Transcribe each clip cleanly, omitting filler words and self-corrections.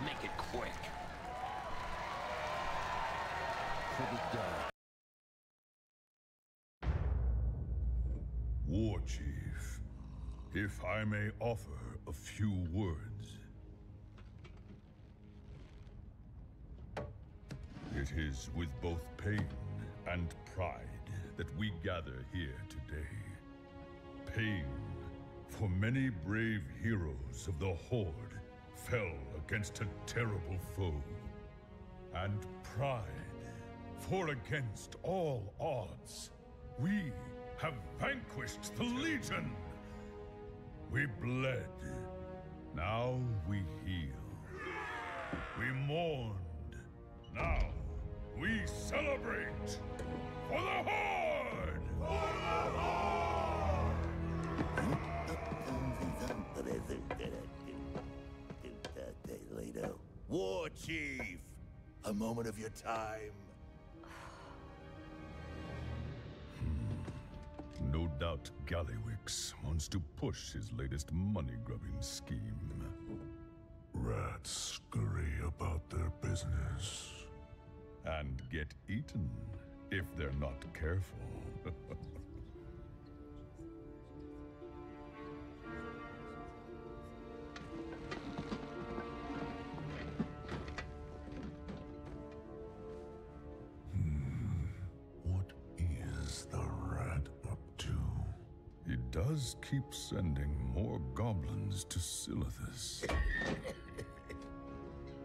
Make it quick. For the dark. War Chief, if I may offer a few words. It is with both pain and pride that we gather here today. Pain, for many brave heroes of the Horde fell against a terrible foe. And pride, for against all odds, we have vanquished the Legion. We bled, now we heal. We mourned, now we celebrate. For the Horde! For the Horde! War Chief! A moment of your time. No doubt Gallywix wants to push his latest money-grubbing scheme. Rats scurry about their business. And get eaten if they're not careful. What is the rat up to? He does keep sending more goblins to Silithus.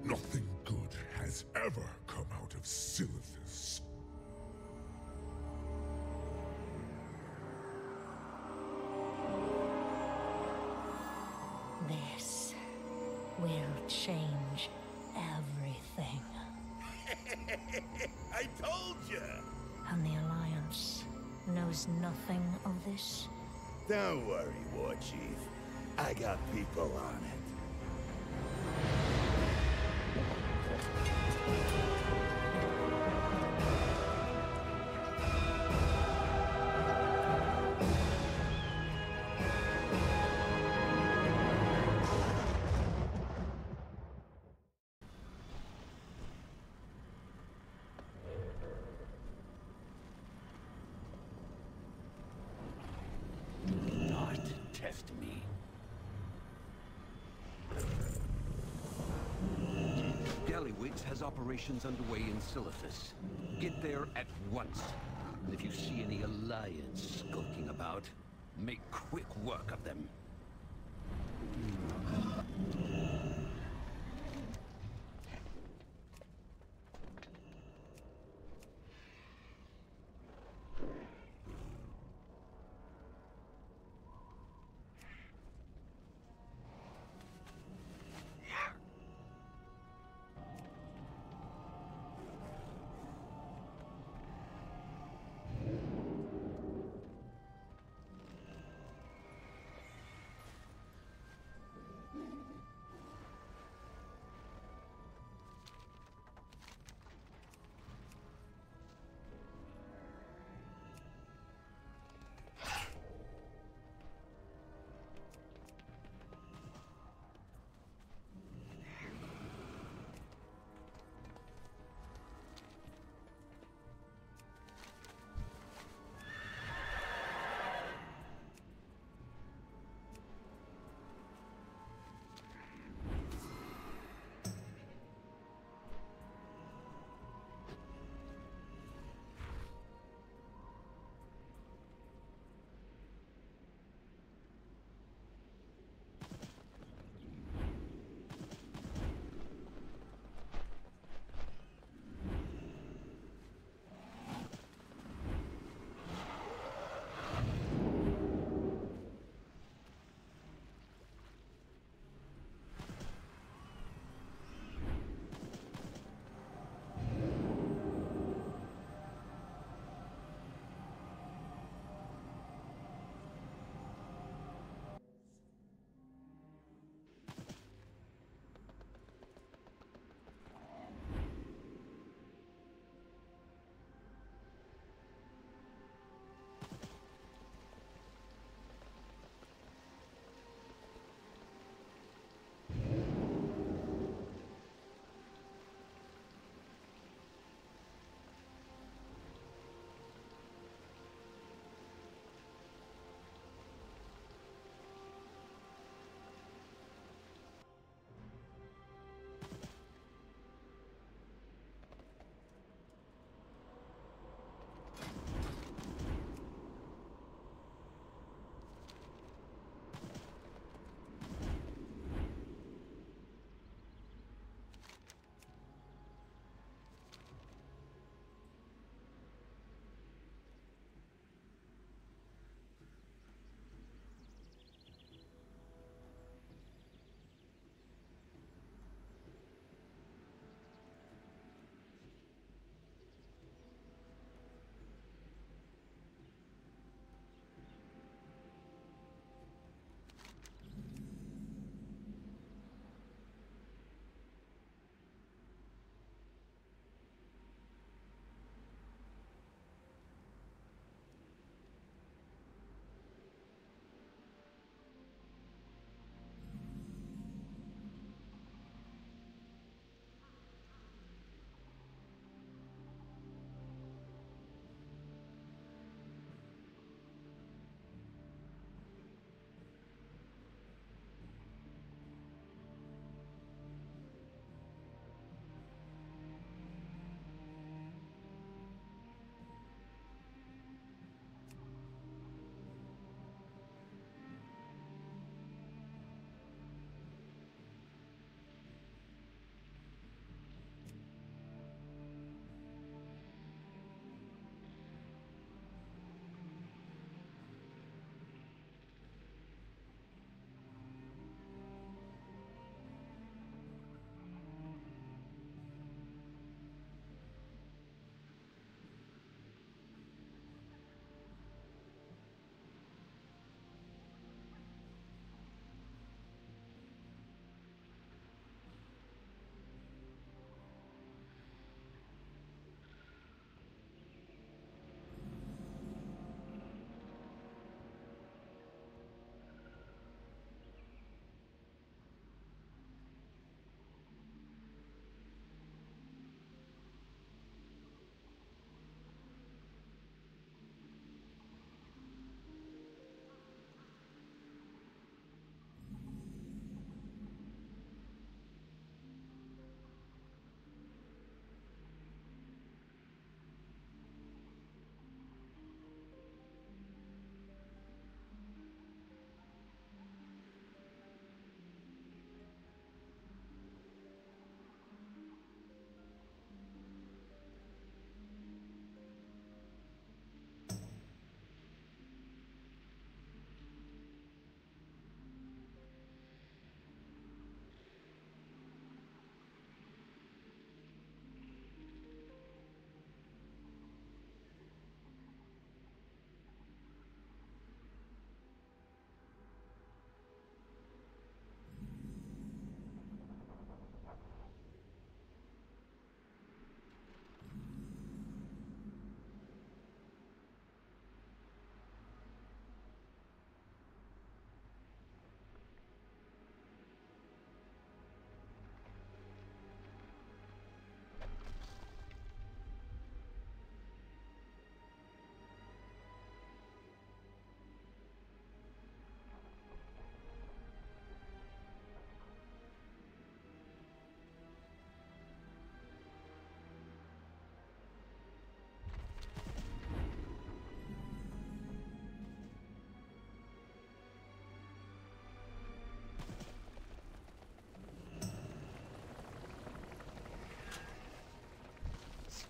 Nothing good has ever come out of Silithus. This will change everything. I told you! And the Alliance knows nothing of this? Don't worry, War Chief. I got people on it. Not test me. Gallywix has operations underway in Silithus. Get there at once. And if you see any Alliance skulking about, make quick work of them.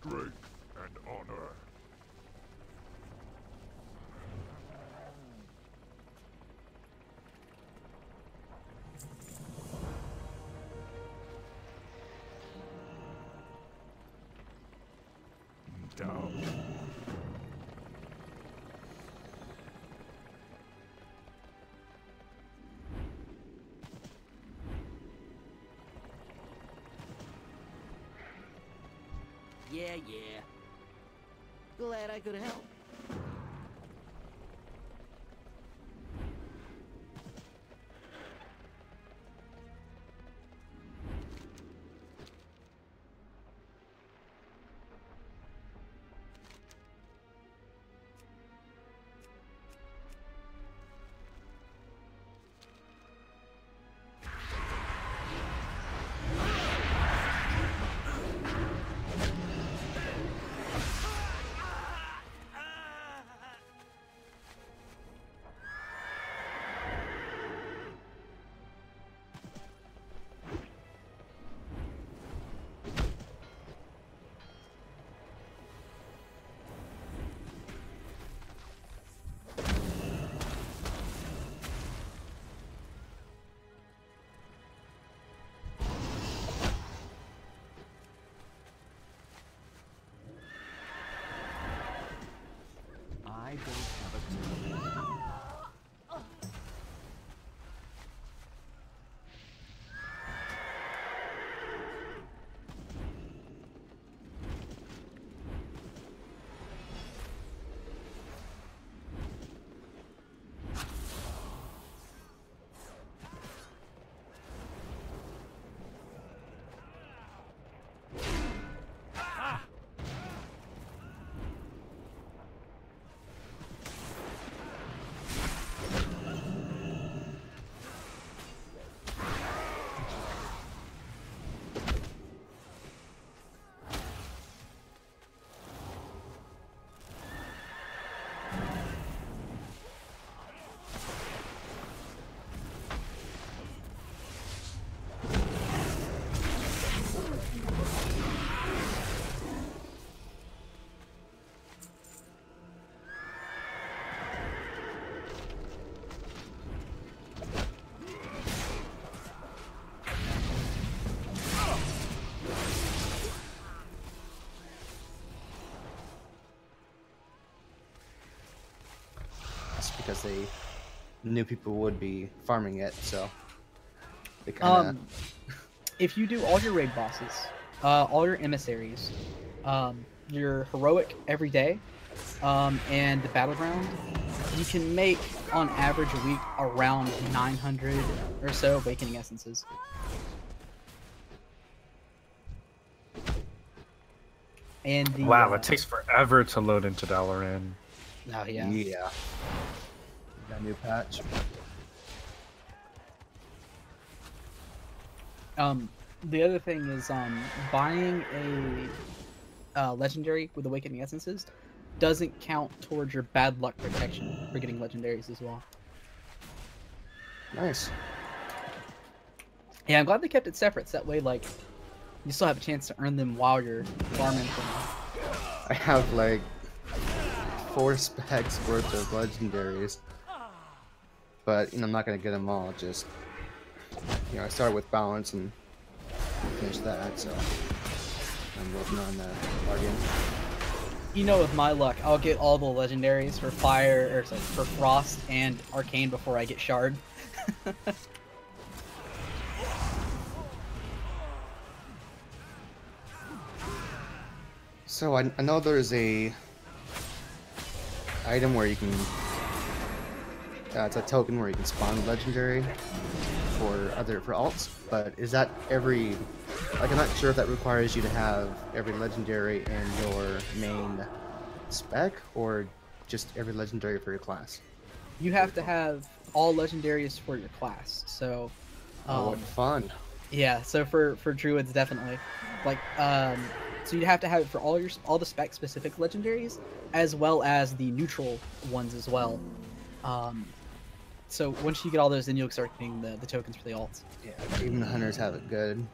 strength and honor. Down. Yeah. Glad I could help. I don't have a clue. Because they knew people would be farming it, so they kind of. If you do all your raid bosses, all your emissaries, your heroic every day, and the battleground, you can make on average a week around 900 or so awakening essences. And the, wow, it takes forever to load into Dalaran. Oh yeah. Yeah. Got a new patch. The other thing is buying a legendary with awakening essences doesn't count towards your bad luck protection for getting legendaries as well. Nice. Yeah, I'm glad they kept it separate, so that way like you still have a chance to earn them while you're farming for them. I have like 4 specs worth of legendaries, but I'm not gonna get them all. Just I started with balance and finished that, so I'm working on the bargain. With my luck, I'll get all the legendaries for for frost and arcane before I get shard. So I know there's a item where you can. It's a token where you can spawn legendary for alts, but is that every? Like, I'm not sure if that requires you to have every legendary in your main spec or just every legendary for your class. You have to have all legendaries for your class. So. Oh, what fun! Yeah, so for druids definitely, like so you have to have it for all the spec specific legendaries as well as the neutral ones as well. So once you get all those, then you'll start getting the tokens for the alts. Yeah, even the hunters have it good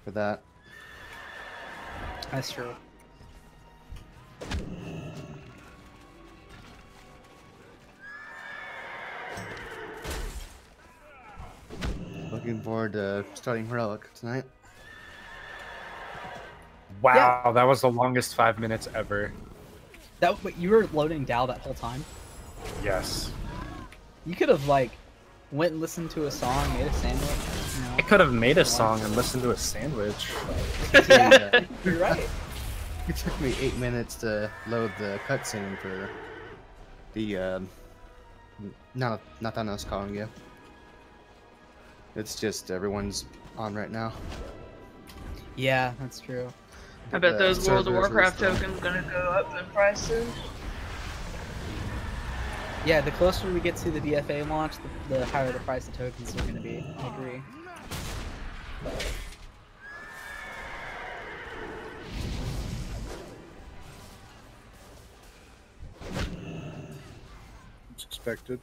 for that. That's true. Looking forward to starting Heroic tonight. Wow, that was the longest 5 minutes ever. But you were loading Dow that whole time? Yes. You could have, like, went and listened to a song, made a sandwich. You know? I could have made a song and listened to a sandwich. Yeah, you're right. It took me 8 minutes to load the cutscene for the not that I was calling you. It's just everyone's on right now. Yeah, that's true. I bet those World of servers are Warcraft still- tokens gonna go up in price soon. Yeah, the closer we get to the BFA launch, the higher the price of tokens are going to be. I agree. It's expected.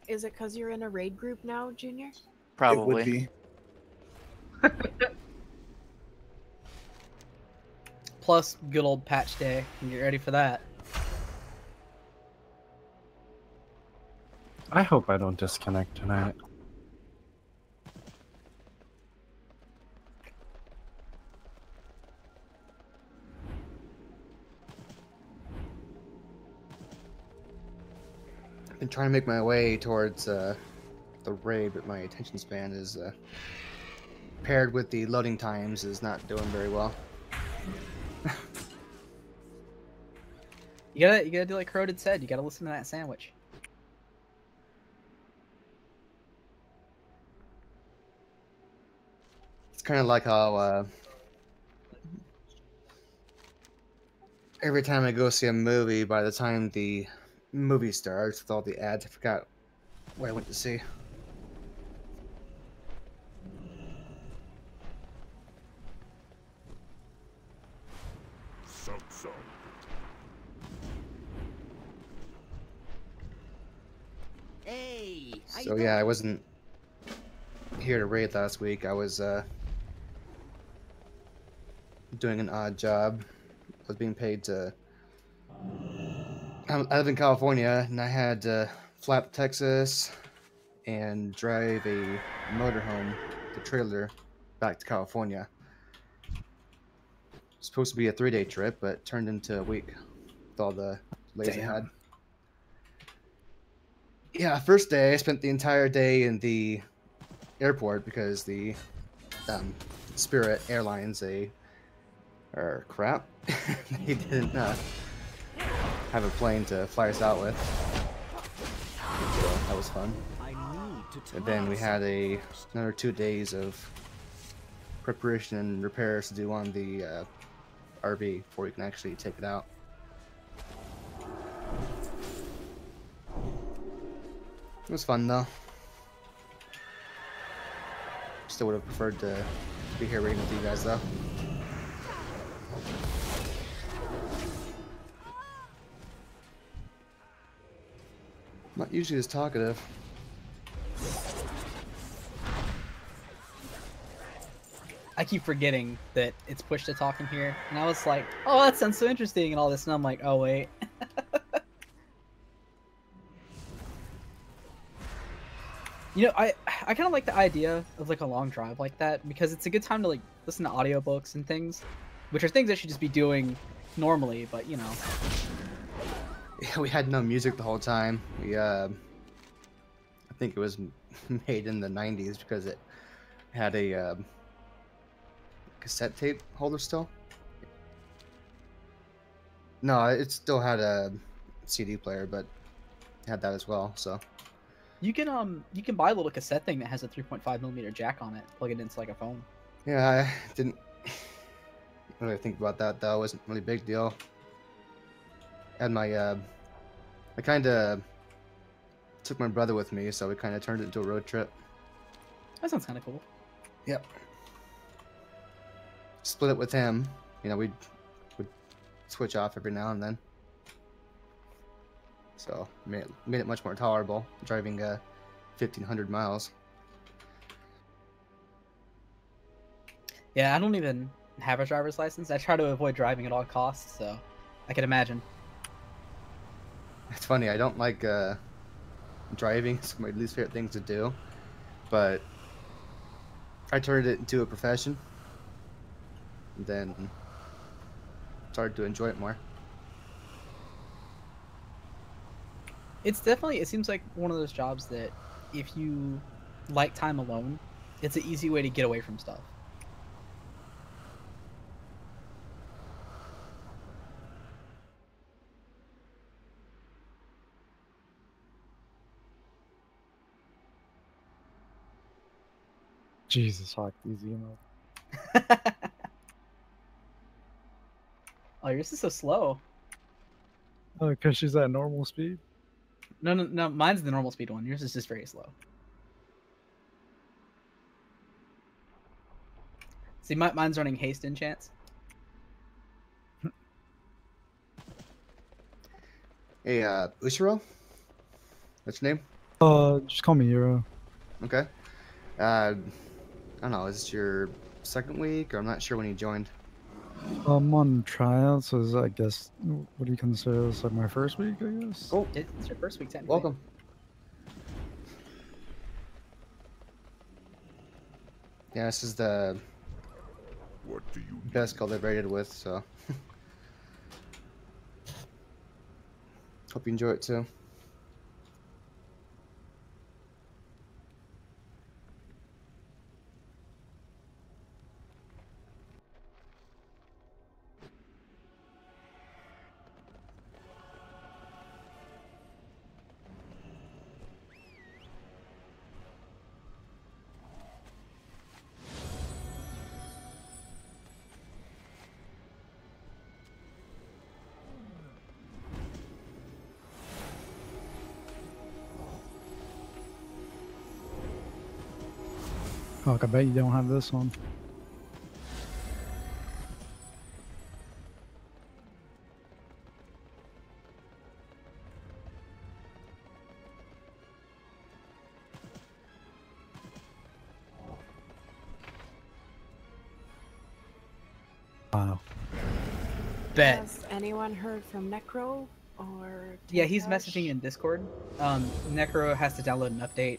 Is it because you're in a raid group now, Junior? Probably. It would be. Plus, good old patch day. Get ready for that. I hope I don't disconnect tonight. I've been trying to make my way towards the raid, but my attention span is paired with the loading times is not doing very well. You gotta do like Corroded said. You gotta listen to that sandwich. It's kind of like how every time I go see a movie, by the time the movie starts with all the ads, I forgot what I went to see. So. Hey. So yeah, I wasn't here to raid last week. I was doing an odd job. I was being paid to. I live in California, and I had to fly up to Texas and drive a motorhome, the trailer, back to California. It's supposed to be a 3-day trip, but it turned into a week with all the delays I had. Yeah, first day I spent the entire day in the airport because the Spirit Airlines are crap. They didn't have a plane to fly us out with. So that was fun. And then we had another 2 days of preparation and repairs to do on the RV before we can actually take it out. It was fun though. Still would have preferred to be here raiding with you guys though. I'm not usually this talkative. I keep forgetting that it's push to talk in here, and I was like, "Oh, that sounds so interesting," and all this, and I'm like, "Oh wait." You know, I kind of like the idea of like a long drive like that because it's a good time to like listen to audiobooks and things, which are things I should just be doing normally, but you know. Yeah, we had no music the whole time. We I think it was made in the 90s because it had a cassette tape holder still. No, it still had a CD player, but it had that as well. So you can buy a little cassette thing that has a 3.5mm jack on it. Plug it into like a phone. yeah, I didn't really think about that though. It wasn't really a big deal. And my I kind of took my brother with me, so we kind of turned it into a road trip. That sounds kind of cool. Yep. Split it with him. You know, we'd switch off every now and then. So made it much more tolerable driving 1,500 miles. Yeah, I don't even have a driver's license. I try to avoid driving at all costs, so I can imagine. It's funny. I don't like driving. It's my least favorite things to do, but I turned it into a profession. And then started to enjoy it more. It's definitely, it seems like one of those jobs that if you like time alone, it's an easy way to get away from stuff. Jesus, Hawk, these emo. Oh, yours is so slow. Oh, because she's at normal speed? No, mine's the normal speed one. Yours is just very slow. See, mine's running haste enchants. Hey, Ushiro? What's your name? Just call me Euro. Okay. I don't know, is this your second week? Or I'm not sure when you joined. I'm on tryouts, so I guess, what do you consider this, like my first week, I guess? Cool. It's your first week, technically. Welcome. Yeah, this is the best call they've rated with, so. Hope you enjoy it too. Hawk, I bet you don't have this one. Wow. Bet. Has anyone heard from Necro or? Yeah, he's Tintash? messaging in Discord. Necro has to download an update.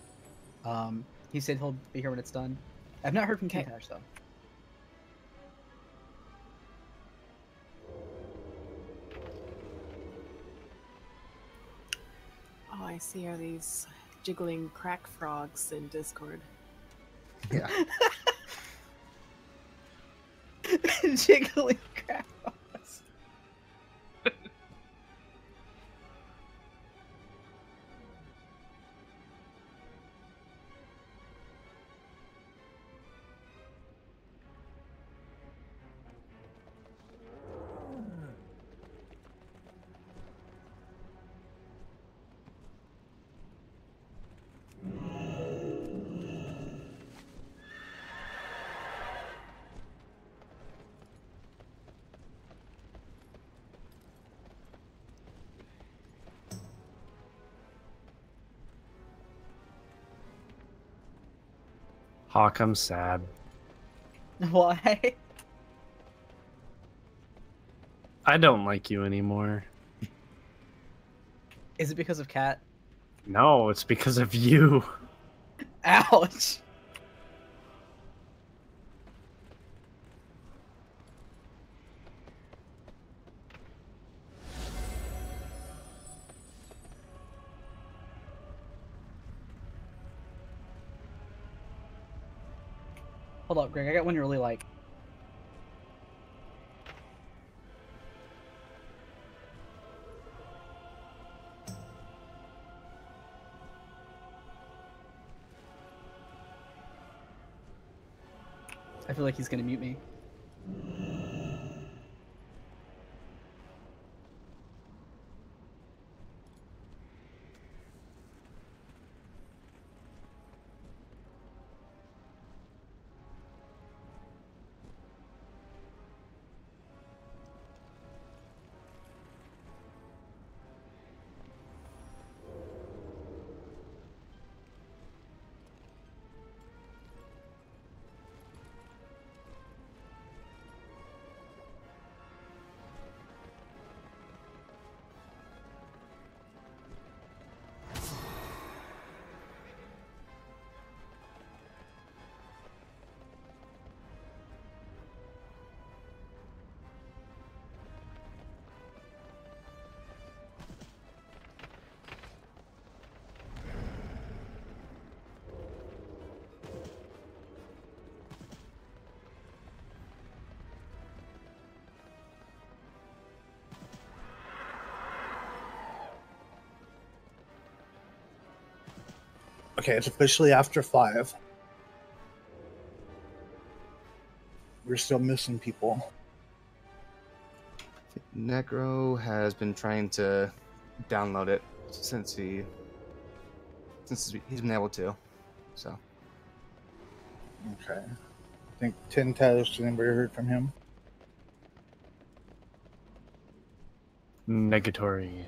He said he'll be here when it's done. I've not heard from Tintash though. All I see are these jiggling crack frogs in Discord. Yeah. Jiggling crap. Hawk, I'm sad. Why? I don't like you anymore. Is it because of Cat? No, it's because of you. Ouch. Hold up, Greg. I got one you really like. I feel like he's gonna mute me. Okay, it's officially after 5. We're still missing people. Necro has been trying to download it since he's been able to. So. Okay. I think Tintas, anybody heard from him? Negatory.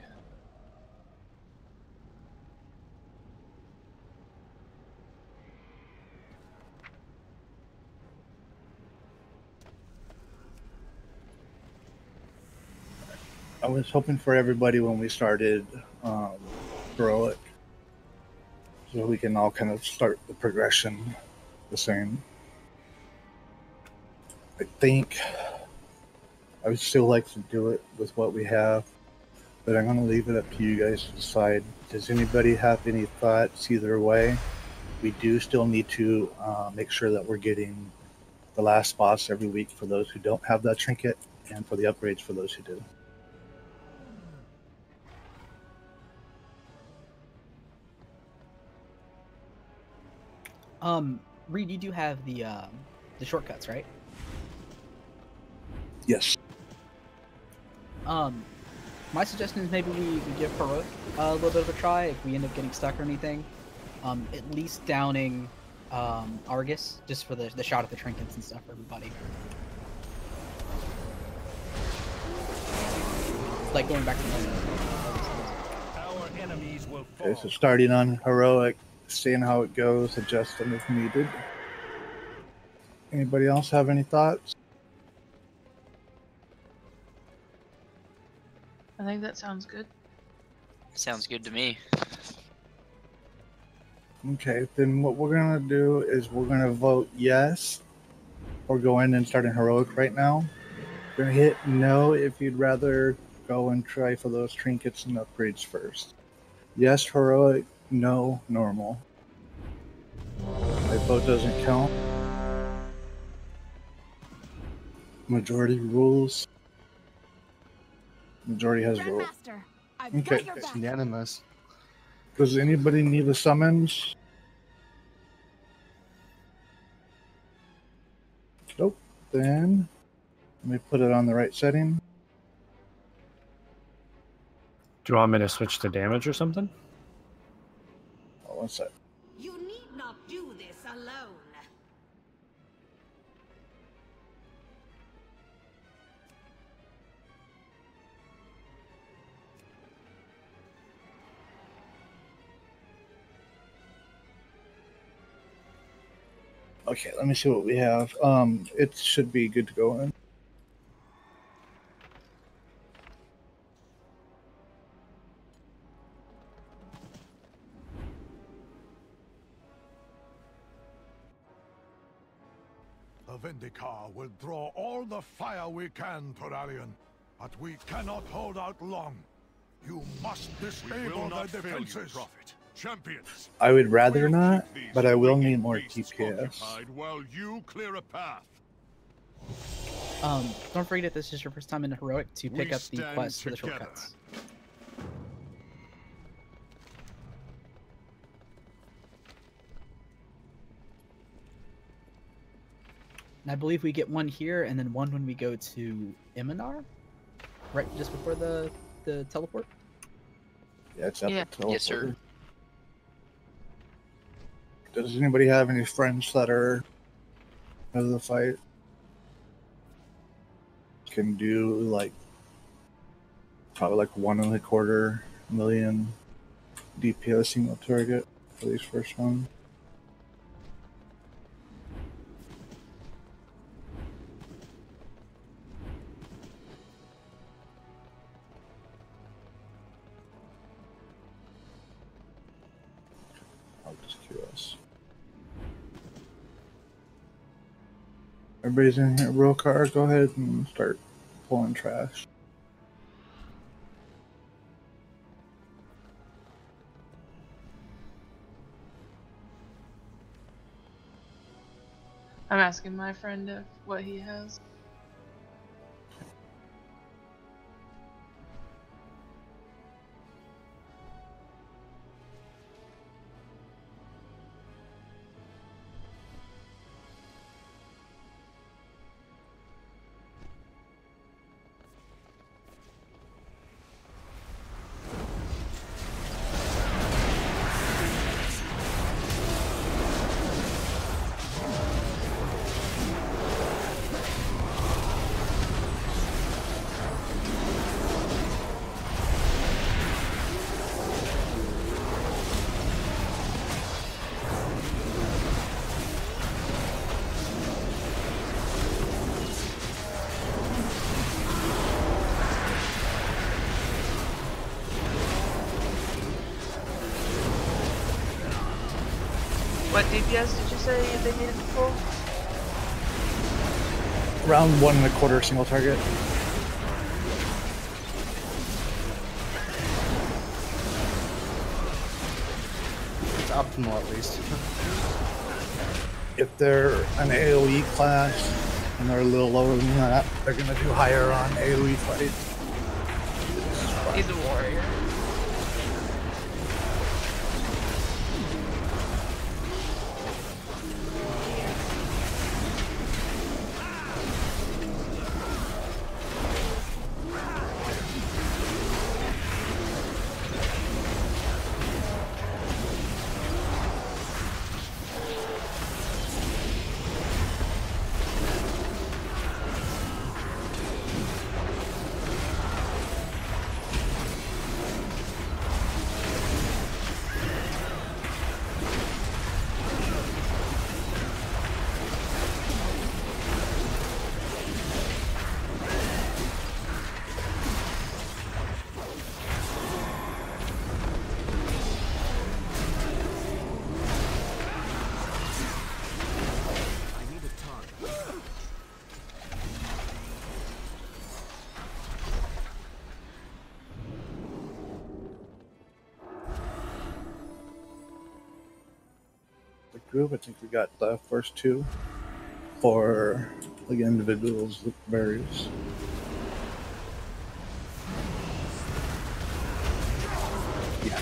I was hoping for everybody when we started Heroic, so we can all kind of start the progression the same. I think I would still like to do it with what we have, but I'm going to leave it up to you guys to decide. Does anybody have any thoughts either way? We do still need to make sure that we're getting the last boss every week for those who don't have that trinket, and for the upgrades for those who do. Reed, you do have the shortcuts, right? Yes. My suggestion is maybe we give Heroic a little bit of a try if we end up getting stuck or anything. At least downing Argus, just for the shot at the trinkets and stuff for everybody. Like going back to the Our enemies will fall. Okay, so starting on Heroic, seeing how it goes, adjusting if needed. Anybody else have any thoughts? I think that sounds good. Sounds good to me. Okay, then what we're gonna do is we're gonna vote yes or go in and start in Heroic right now. We're gonna hit no if you'd rather go and try for those trinkets and upgrades first. Yes, Heroic, no, normal. My vote doesn't count. Majority rules. Majority has rule. Okay. It's unanimous. Does anybody need a summons? Nope. Then let me put it on the right setting. Do you want me to switch to damage or something? Oh, one sec. You need not do this alone. Okay, let me see what we have. It should be good to go in. The Vindicar will draw all the fire we can, Torarian, but we cannot hold out long. You must disable the defenses. Champions, I would rather not, but I will need more DPS. while you clear a path. Don't forget if this is your first time in Heroic to pick up the quest for the shortcuts. And I believe we get one here, and then one when we go to Eminar, right just before the teleport. Yeah, it's at the teleport. Yes, sir. Does anybody have any friends that are out of the fight? Can do like probably like 1.25 million DPS single target for these first ones. I'll just QS. Everybody's in here. Real car, go ahead and start pulling trash. I'm asking my friend if what he has. What DPS did you say they needed to pull? Around 1.25 single target. It's optimal at least. If they're an AoE class and they're a little lower than that, they're gonna do higher on AoE fights. He's a warrior. The group, I think we got the first two for like individuals with berries. Yeah.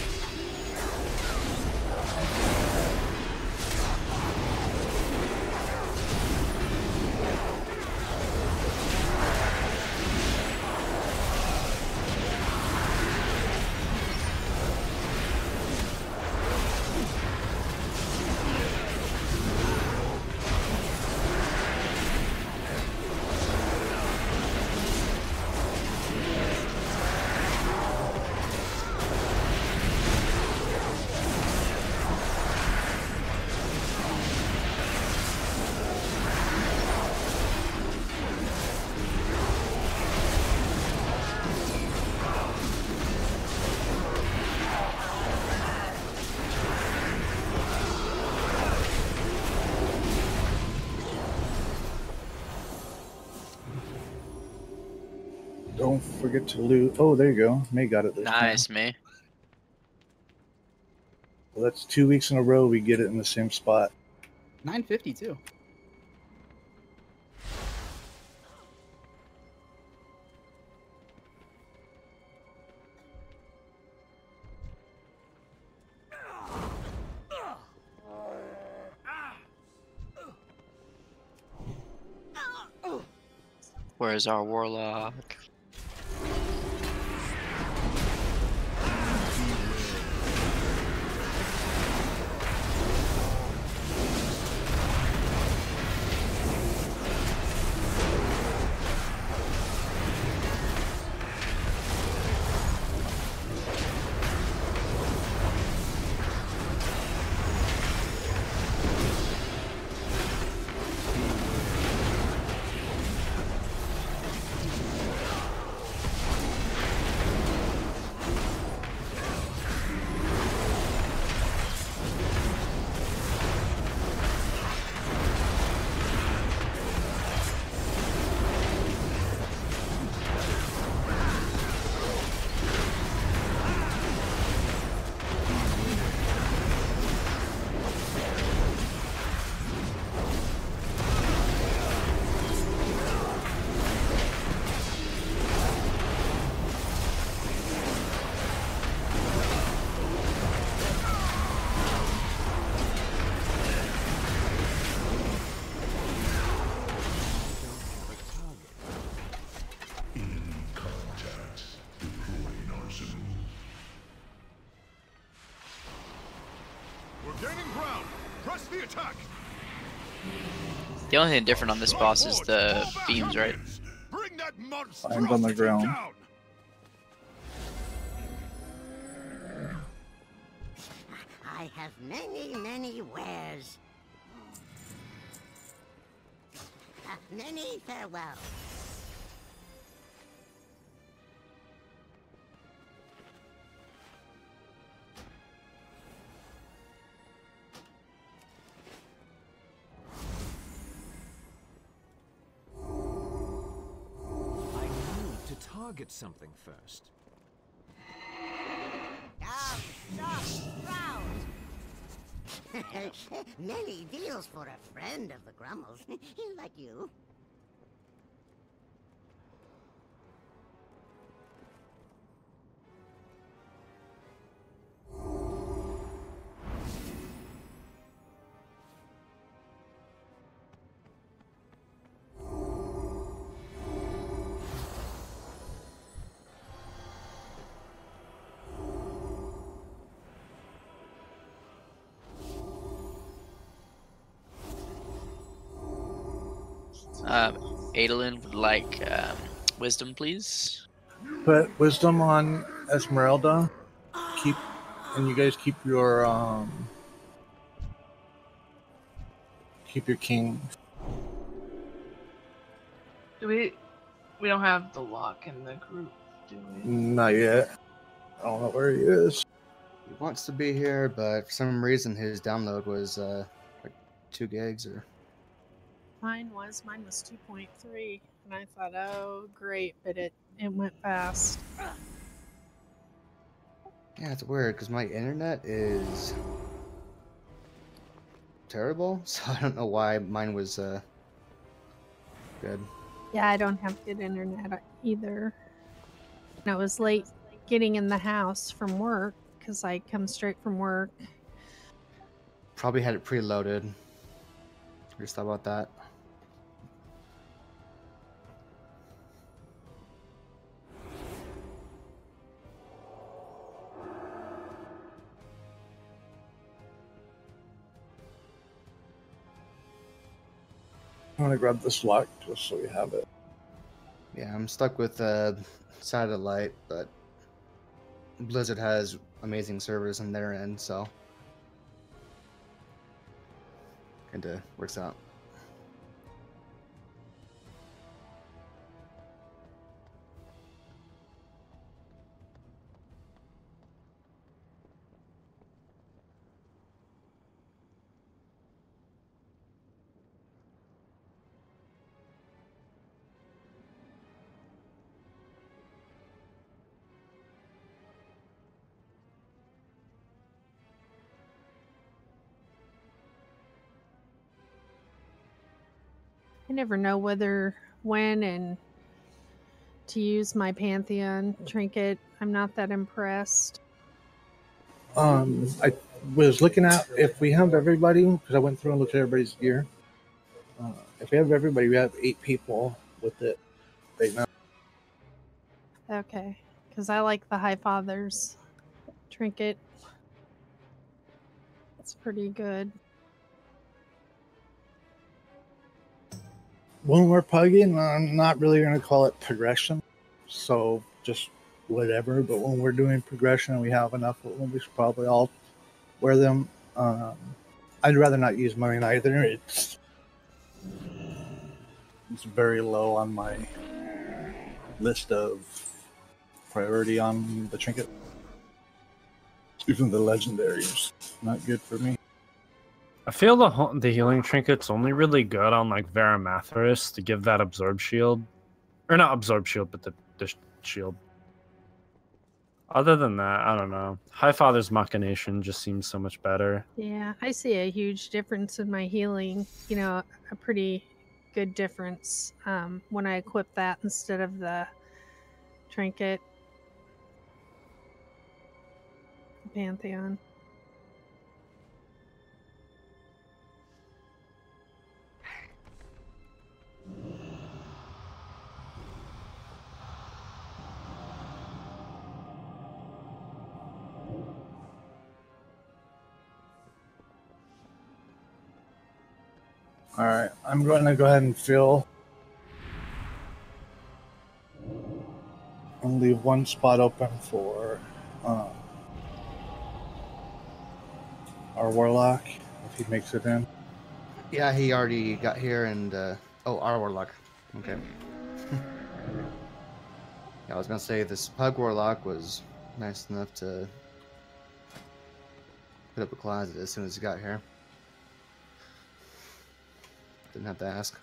Don't forget to loot. Oh, there you go. May got it this time. Nice, May. Well, that's 2 weeks in a row we get it in the same spot. 952. Where's our warlock? The only thing different on this boss is the beams, right? I'm on the ground. I have many, many wares. Many farewells. target something first. Many deals for a friend of the Grummels, like you. Adolin would like wisdom, please. Put wisdom on Esmeralda. And you guys keep your king. Do we don't have the lock in the group, do we? Not yet. I don't know where he is. He wants to be here, but for some reason his download was like 2 gigs or. Mine was 2.3, and I thought, oh great, but it went fast. Yeah, it's weird because my internet is terrible, so I don't know why mine was good. Yeah, I don't have good internet either. And I was late getting in the house from work because I come straight from work. Probably had it preloaded. Just thought about that. I'm gonna grab this lock just so we have it. Yeah, I'm stuck with satellite, but Blizzard has amazing servers on their end, so kinda works out. I never know when and to use my Pantheon trinket. I'm not that impressed. I was looking at if we have everybody, because I went through and looked at everybody's gear. If we have everybody, we have 8 people with it right now. Okay, because I like the High Father's trinket. It's pretty good. When we're pugging, I'm not really going to call it progression, so just whatever. But when we're doing progression and we have enough of them, we should probably all wear them. I'd rather not use mine either. It's very low on my list of priority on the trinket. Even the legendaries, not good for me. I feel the healing trinket's only really good on like Varamathras to give that absorb shield, or not absorb shield, but the shield. Other than that, I don't know. High Father's Machination just seems so much better. Yeah, I see a huge difference in my healing. You know, a pretty good difference when I equip that instead of the trinket. Pantheon. Alright, I'm going to go ahead and fill. I'll leave one spot open for our Warlock, if he makes it in. Yeah, he already got here and, oh, our Warlock. Okay. Yeah, I was gonna say, this Pug Warlock was nice enough to put up a closet as soon as he got here. Didn't have to ask.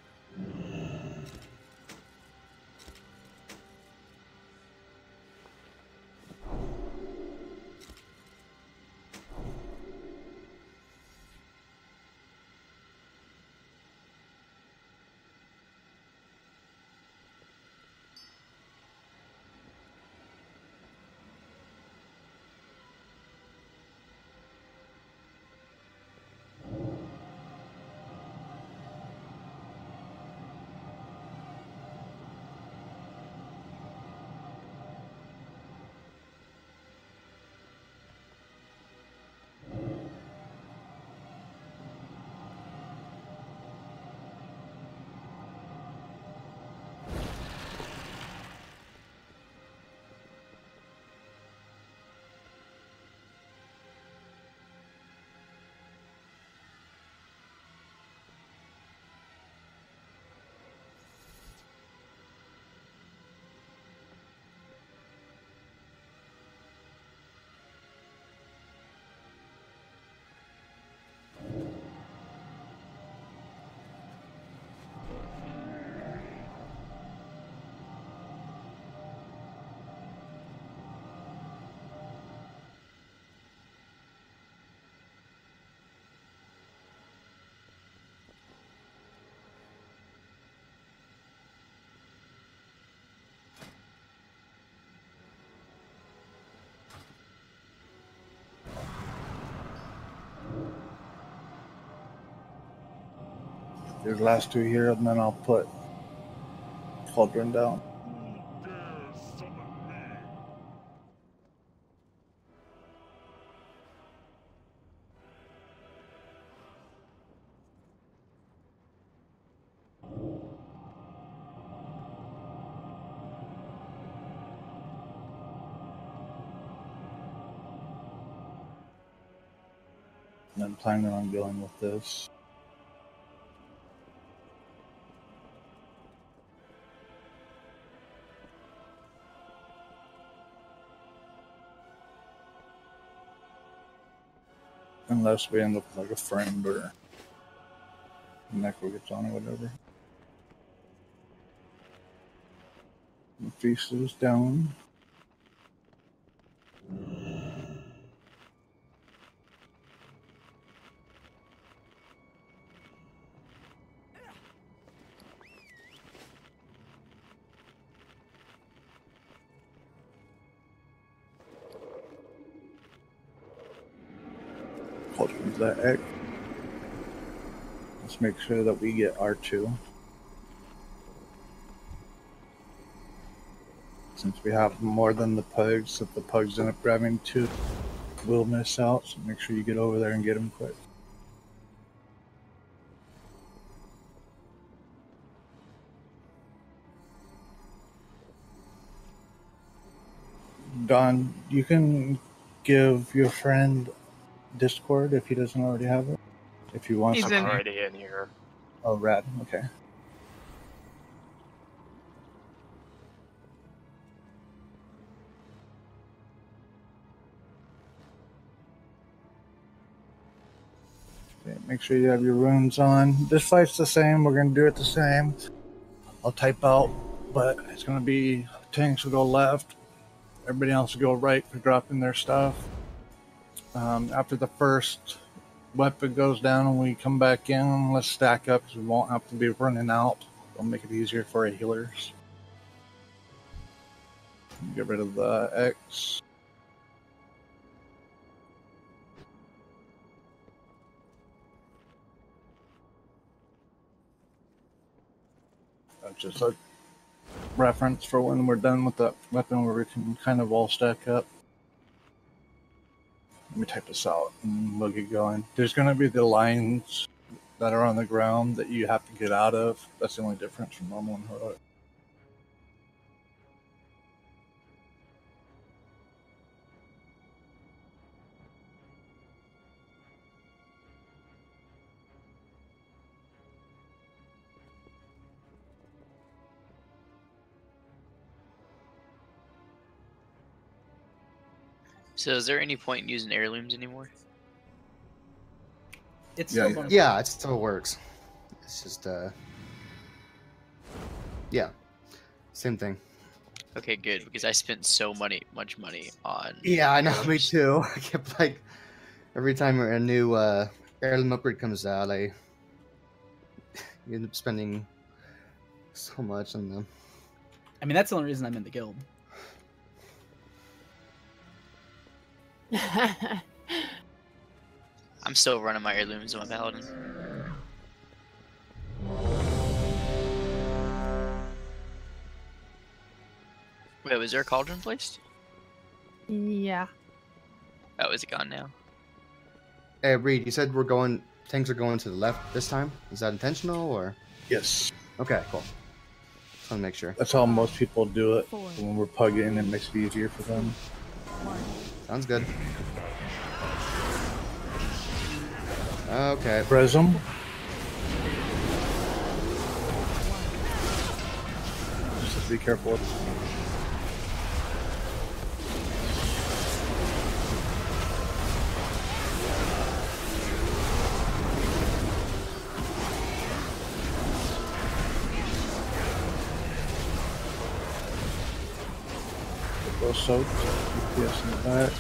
There's the last 2 here, and then I'll put Cauldron down. And I'm planning on going with this. Unless we end up with like a friend or Necro gets on or whatever. The feast is down. Cauldron's that egg. Let's make sure that we get R2. Since we have more than the pugs, if the pugs end up grabbing 2, we'll miss out. So make sure you get over there and get them quick. Don, you can give your friend Discord if he doesn't already have it. If you want. He's in already in here. Oh, rad. Okay. Okay, make sure you have your runes on. This fight's the same. We're gonna do it the same. I'll type out, but it's gonna be tanks will go left. Everybody else will go right for dropping their stuff. After the first weapon goes down and we come back in, let's stack up because we won't have to be running out. It'll make it easier for our healers. Get rid of the X. That's just a reference for when we're done with that weapon where we can kind of all stack up. Let me type this out and we'll get going. There's going to be the lines that are on the ground that you have to get out of. That's the only difference from normal and heroic. So is there any point in using heirlooms anymore? It's yeah, still yeah, it still works. It's just yeah, same thing. Okay, good, because I spent so much money on. Yeah, I know, me too. I kept like every time a new heirloom upgrade comes out, I end up spending so much on them. I mean, that's the only reason I'm in the guild. I'm still running my heirlooms on my paladin. Wait, was there a cauldron placed? Yeah. Oh, is it gone now? Hey, Reed, you said tanks are going to the left this time? Is that intentional or? Yes. Okay, cool. Just want to make sure. That's how most people do it. When we're pugging, it makes it easier for them. Sounds good. Okay. Prism. Just be careful. Go soaked. DPS in the back.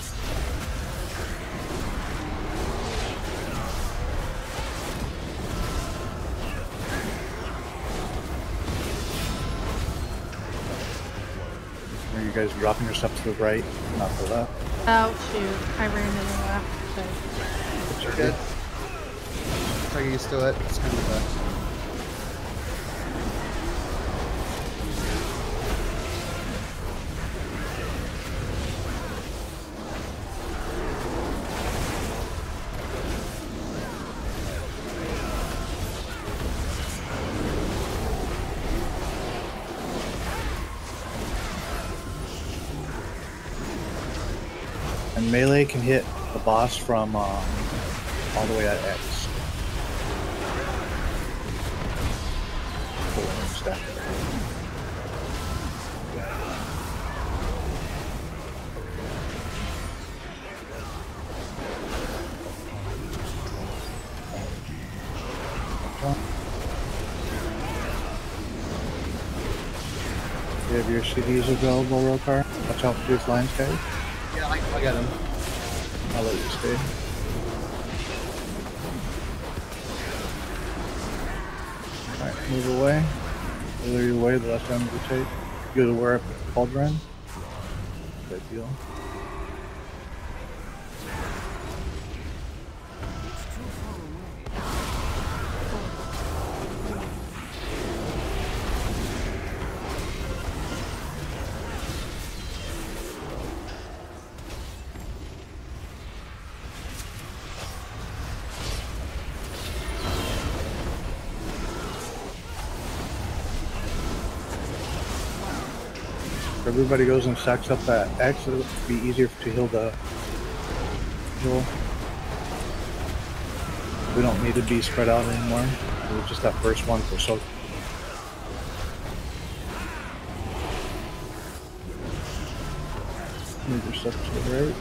Are you guys dropping your stuff to the right, not the left? Oh shoot, I ran to the left. So. You're good. Try to get used to it. It's kind of And melee can hit the boss from all the way at X. Full range stack. You have your CDs available, Rokar? Watch out for these lines, guys. Yeah, I got him. I'll let you stay. Alright, move away. The further you away, the less damage you take. You go to where I put the cauldron. Good deal. Everybody goes and stacks up that X, it'll be easier to heal the heal. We don't need to be spread out anymore. We're just that first one for so. Move your stuff to the right.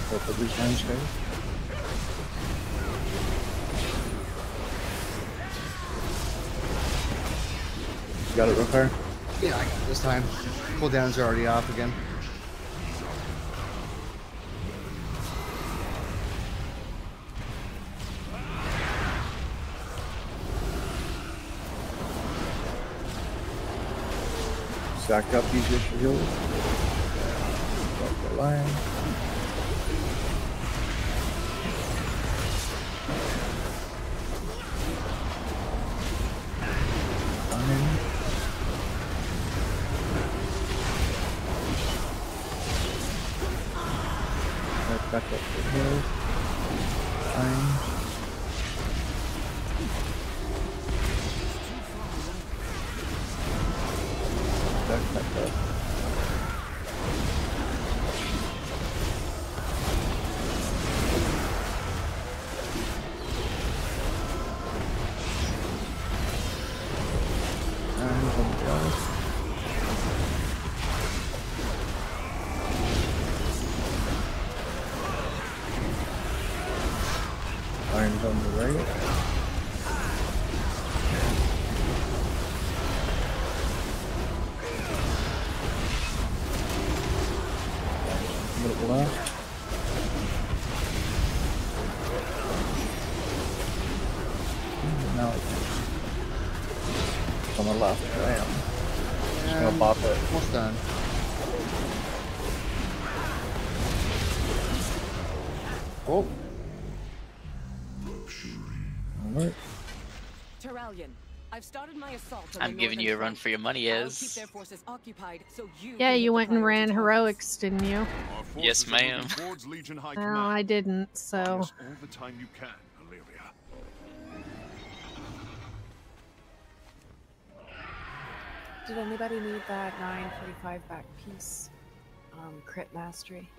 Both of these lines, guys. You got it, Rokar? Yeah, I got it this time. Cooldowns are already off again. Stack up easier for heals. Drop the line. Back up the hill. Fine. Back up. And somebody else. Lines on the right. Middle left. Now it's on the left. Bam. Just gonna pop it. Almost done. Oh. Alright. Terralion, I've started my assault on I'm giving you a run for your money, I'll keep Ez. their forces occupied, so Yeah, you went and ran heroics, didn't you? Yes, ma'am. Well, I didn't, so. All the time you can, Illyria. Did anybody need that 945 back piece? Crit mastery.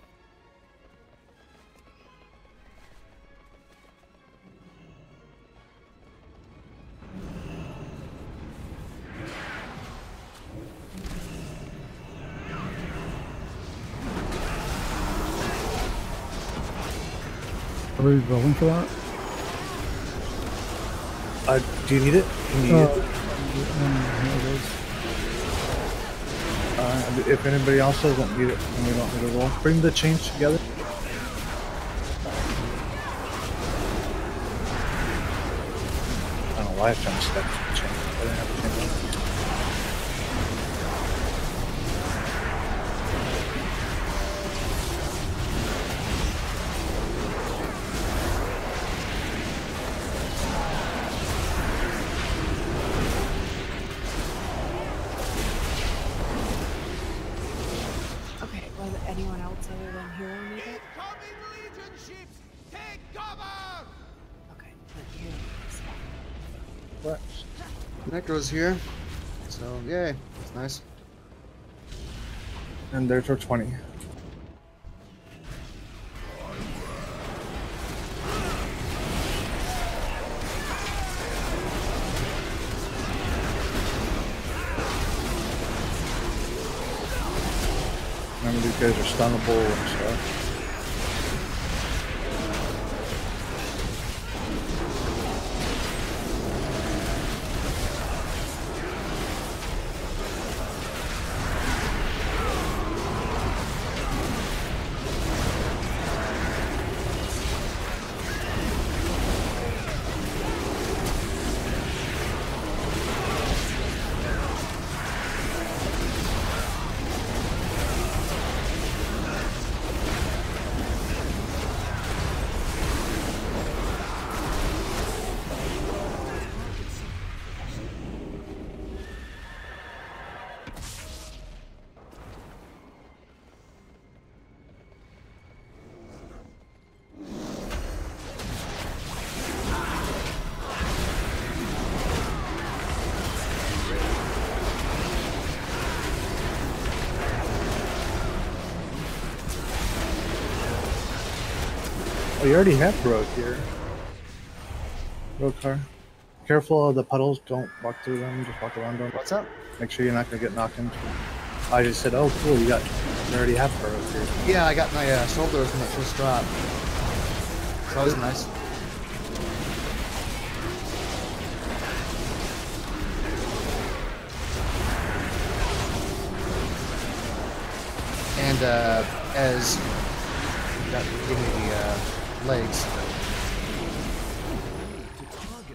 Are we rolling for that? Do you need it? You need it? If anybody else doesn't need it, then we don't need to roll. Bring the chains together. lifetime stuff changed. I didn't have to change anything. Okay, was anyone else other than Hero need it? Okay, then Hero needs it. What? Necro's here. So, yay. It's nice. And there's our 20. Remember, these guys are stunnable and stuff. Oh, you already have road here. Road car. Careful of the puddles. Don't walk through them. Just walk around them. What's up? Make sure you're not gonna get knocked into. I just said, oh, cool. You already have road here. Yeah, I got my shoulders in that first drop. So that was nice. And as that gave me the legs,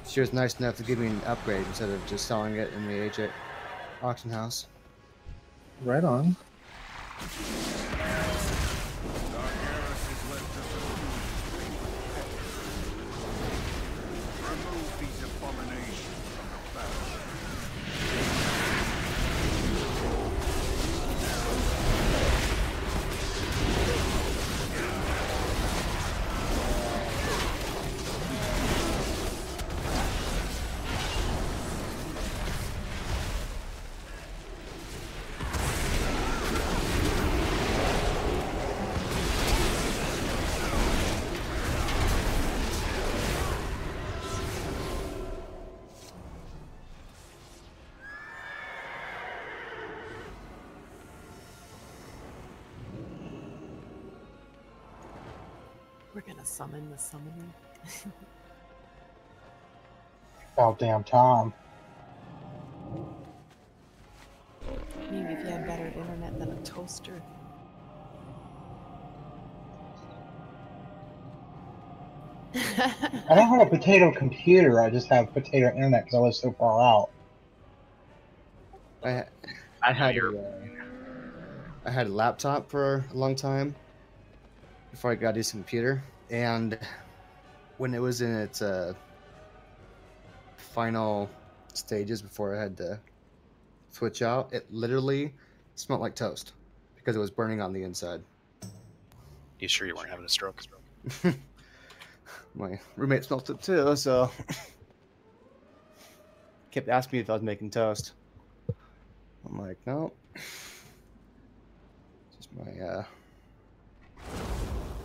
she was nice enough to give me an upgrade instead of just selling it in the AJ auction house. Right on. Remove these abominations from the battle. We're gonna summon the summoner. About damn time. Maybe if you had better internet than a toaster. I don't have a potato computer, I just have potato internet because I live so far out. I had a laptop for a long time before I got a decent computer, and when it was in its final stages before I had to switch out, it literally smelled like toast because it was burning on the inside. You sure you weren't having a stroke? My roommate smelled it too, so kept asking me if I was making toast. I'm like, no. Just my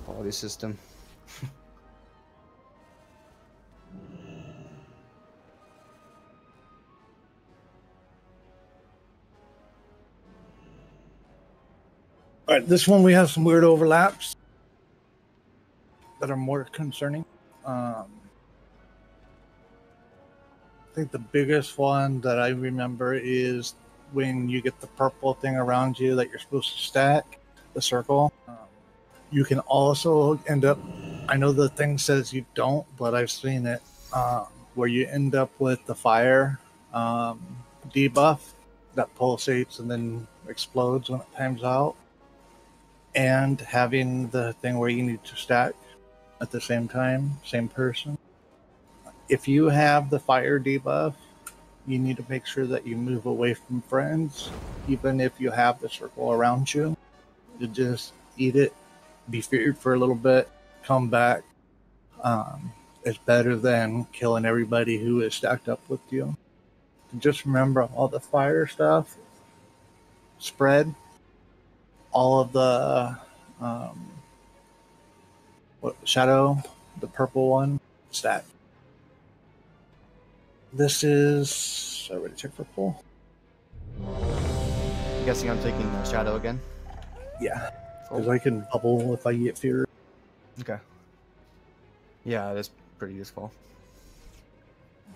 quality system. All right, this one we have some weird overlaps that are more concerning. I think the biggest one that I remember is when you get the purple thing around you that you're supposed to stack, the circle. You can also end up, I know the thing says you don't, but I've seen it, where you end up with the fire debuff that pulsates and then explodes when it times out, and having the thing where you need to stack at the same time, same person. If you have the fire debuff, you need to make sure that you move away from friends, even if you have the circle around you. You just eat it, be feared for a little bit, come back. It's better than killing everybody who is stacked up with you. Just remember, all the fire stuff spread, all of the shadow, the purple one, stack. This is already check for pull. I'm guessing I'm taking shadow again. Yeah, because I can bubble if I get fear. Okay. Yeah, that's pretty useful.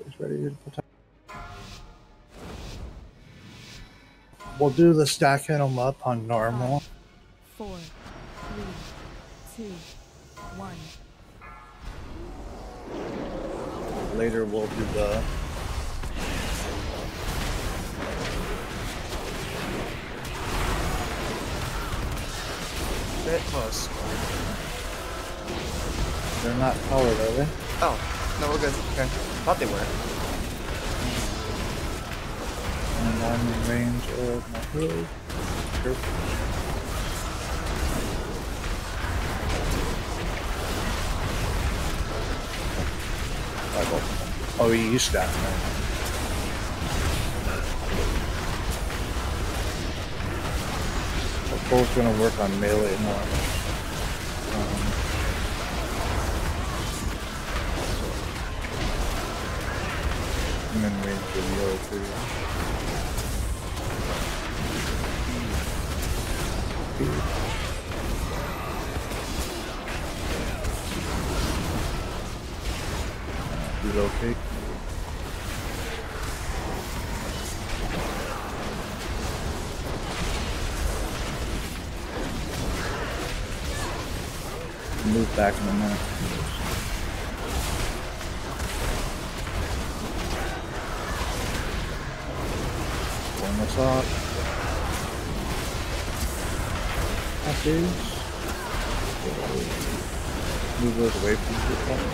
It's ready to protect. We'll do the stacking them up on normal. 5, 4, 3, 2, 1. Later we'll do the bit close. They're not powered, are they? Oh, no, we're good. Okay. Thought they were. And I'm in range of my hood. Sure. Oh, you used that. The pull's gonna work on melee more. I'm in range of yellow too. Relocate. Move back in a minute. Warm us up. That is. Move those away from the point.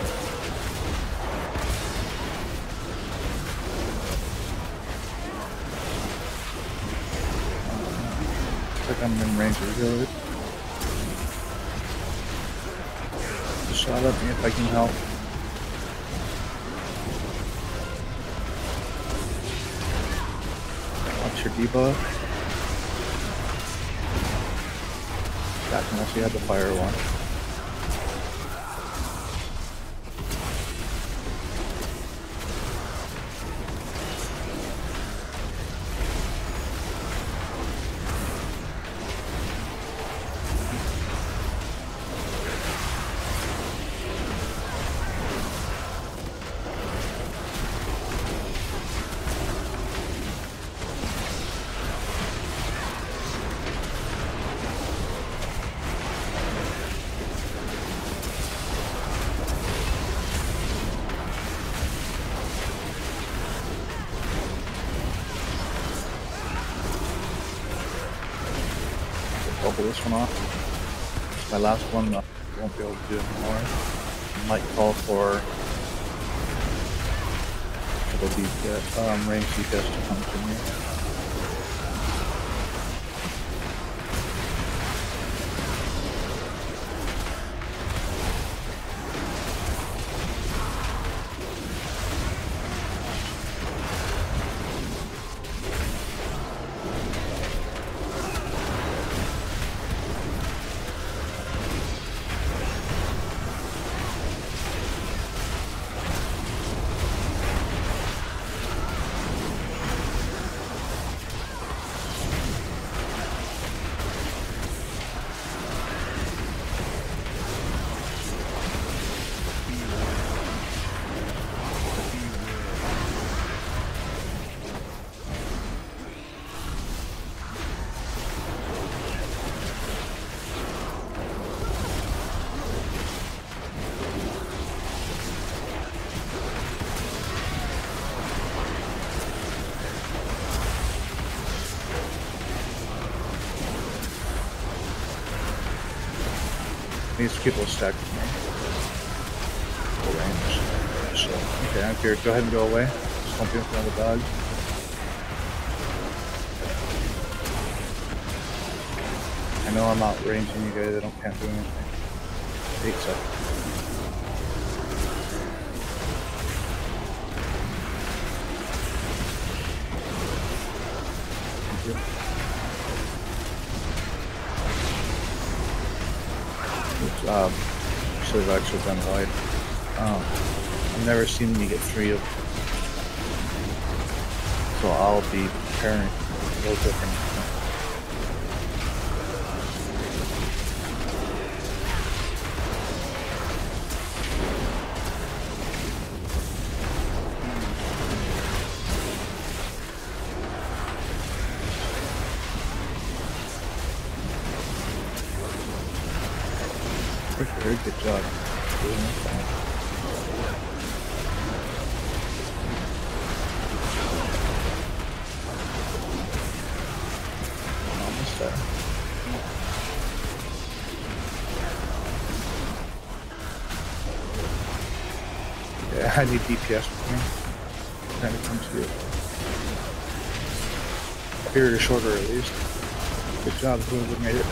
Looks like I'm in range of good. Shot at me if I can help. Watch your debuff. That's unless you have the fire one. Bubble this one off. It's my last one. I won't be able to do it anymore. I might call for a couple DPS, range DPS to come to me. These people stacked with me. Full range. So, okay, I'm here. Go ahead and go away. Just don't be in front of the dog. I know I'm outranging you guys. Can't do anything. 8 seconds. Good job. Should have actually done wide. I've never seen you get 3 of them. So I'll be preparing a little different. Very good job. Almost there. Yeah, I need DPS with me. Kind of come to you. Period or shorter at least. Good job, whoever made it.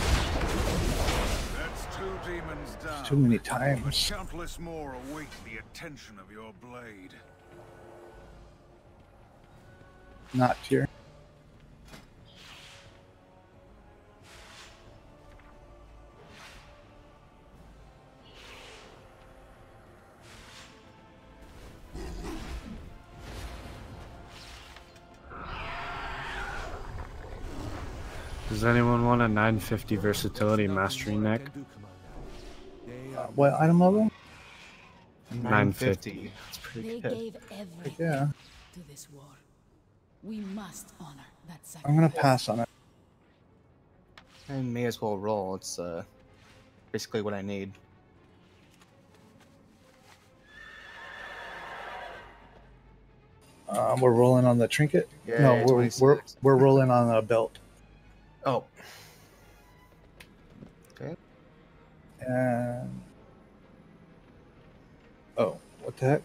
Too many times. Countless more await the attention of your blade. Not here. Does anyone want a 950 versatility mastery neck? What item level? 950. That's pretty They good. gave everything Yeah. to this war. We must honor that sacrifice. I'm gonna pass on it. I may as well roll. It's basically what I need. We're rolling on the trinket. Yeah, No, we're rolling on a belt. Oh. Okay. And oh, what the heck?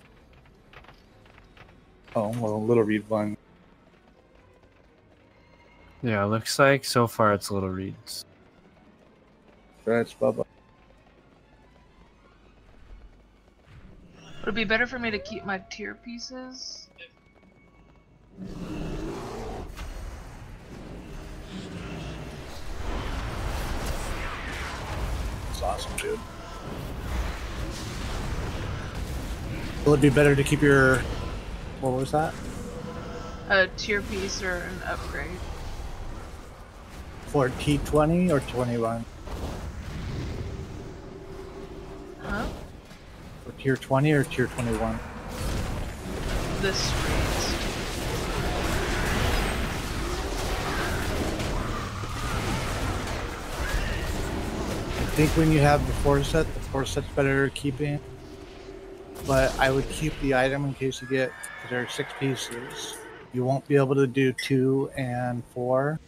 Oh, well, Little Reed won. Yeah, looks like so far it's Little Reeds. That's Bubba. Would it be better for me to keep my tier pieces? That's awesome, dude. Will it be better to keep your... What was that? A tier piece or an upgrade? For T20 or 21? Huh? For tier 20 or tier 21? This reads. I think when you have the 4-set, the 4-set's better keeping. But I would keep the item in case you get, because there are 6 pieces. You won't be able to do 2 and 4.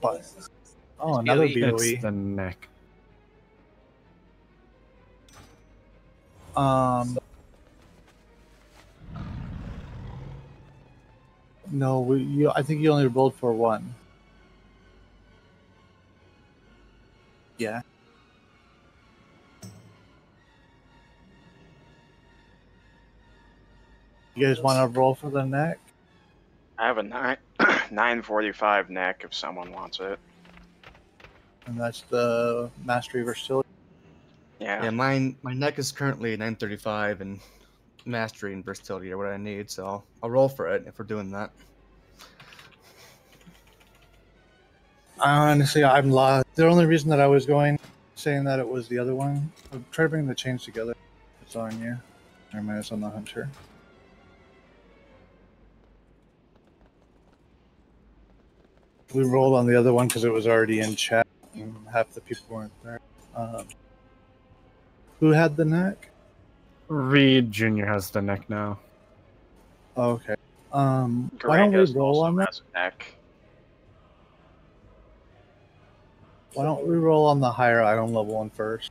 But, oh, another BOE. It's the neck. No, I think you only rolled for 1. Yeah. You guys want to roll for the neck? I have a 945 neck if someone wants it. And that's the mastery versatility. Yeah. Yeah, my neck is currently 935, and mastery and versatility are what I need, so I'll roll for it if we're doing that. Honestly, I'm lost. The only reason that I was saying that it was the other one, I'm trying to bring the chains together. It's on you. Never mind, it's on the hunter. We rolled on the other one because it was already in chat, and half the people weren't there. Who had the neck? Reed Jr. has the neck now. Oh, okay. Why don't we roll on that? Neck. Why don't we roll on the higher item level one first?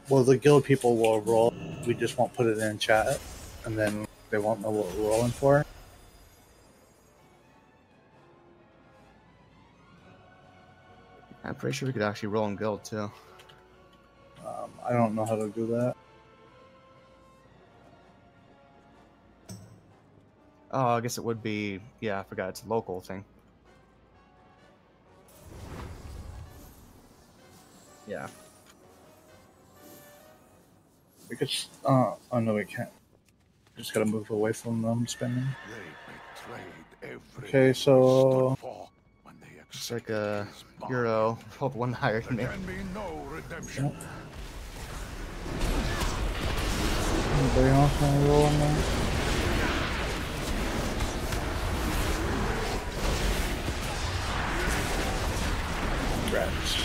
Well, the guild people will roll. We just won't put it in chat, and then they won't know what we're rolling for. I'm pretty sure we could actually roll in guild too. I don't know how to do that. Oh, I guess it would be. Yeah, I forgot it's a local thing. Yeah. We could. Oh no, we can't. Just gotta move away from them spending. Okay, so It's like a euro. Hope one higher than me. Yep. Anybody else want to roll on that? Rats.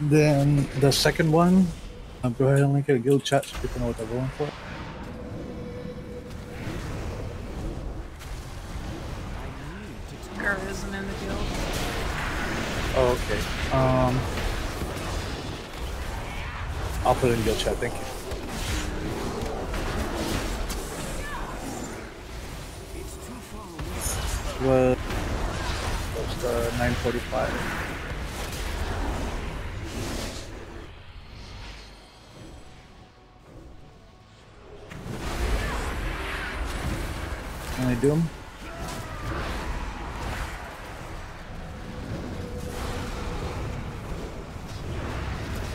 Then the second one, go ahead and link it a guild chat so people know what they're rolling for. Girl isn't in the guild. Oh, okay. I'll put it in guild chat. Thank you. Was the 9:45? Can I do them?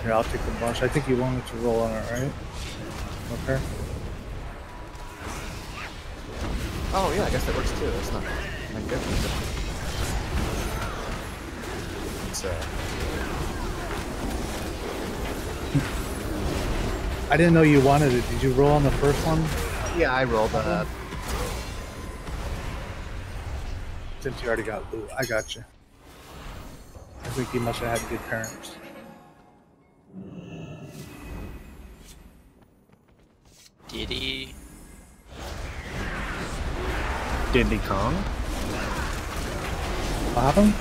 Here, I'll take the bunch. I think you wanted to roll on it, right? Okay. Oh yeah, I guess that works too. That's not good. It's I didn't know you wanted it. Did you roll on the first one? Yeah, I rolled that. Since you already got loot, I got you. I think you must have had good parents. Diddy. Diddy Kong? What happened?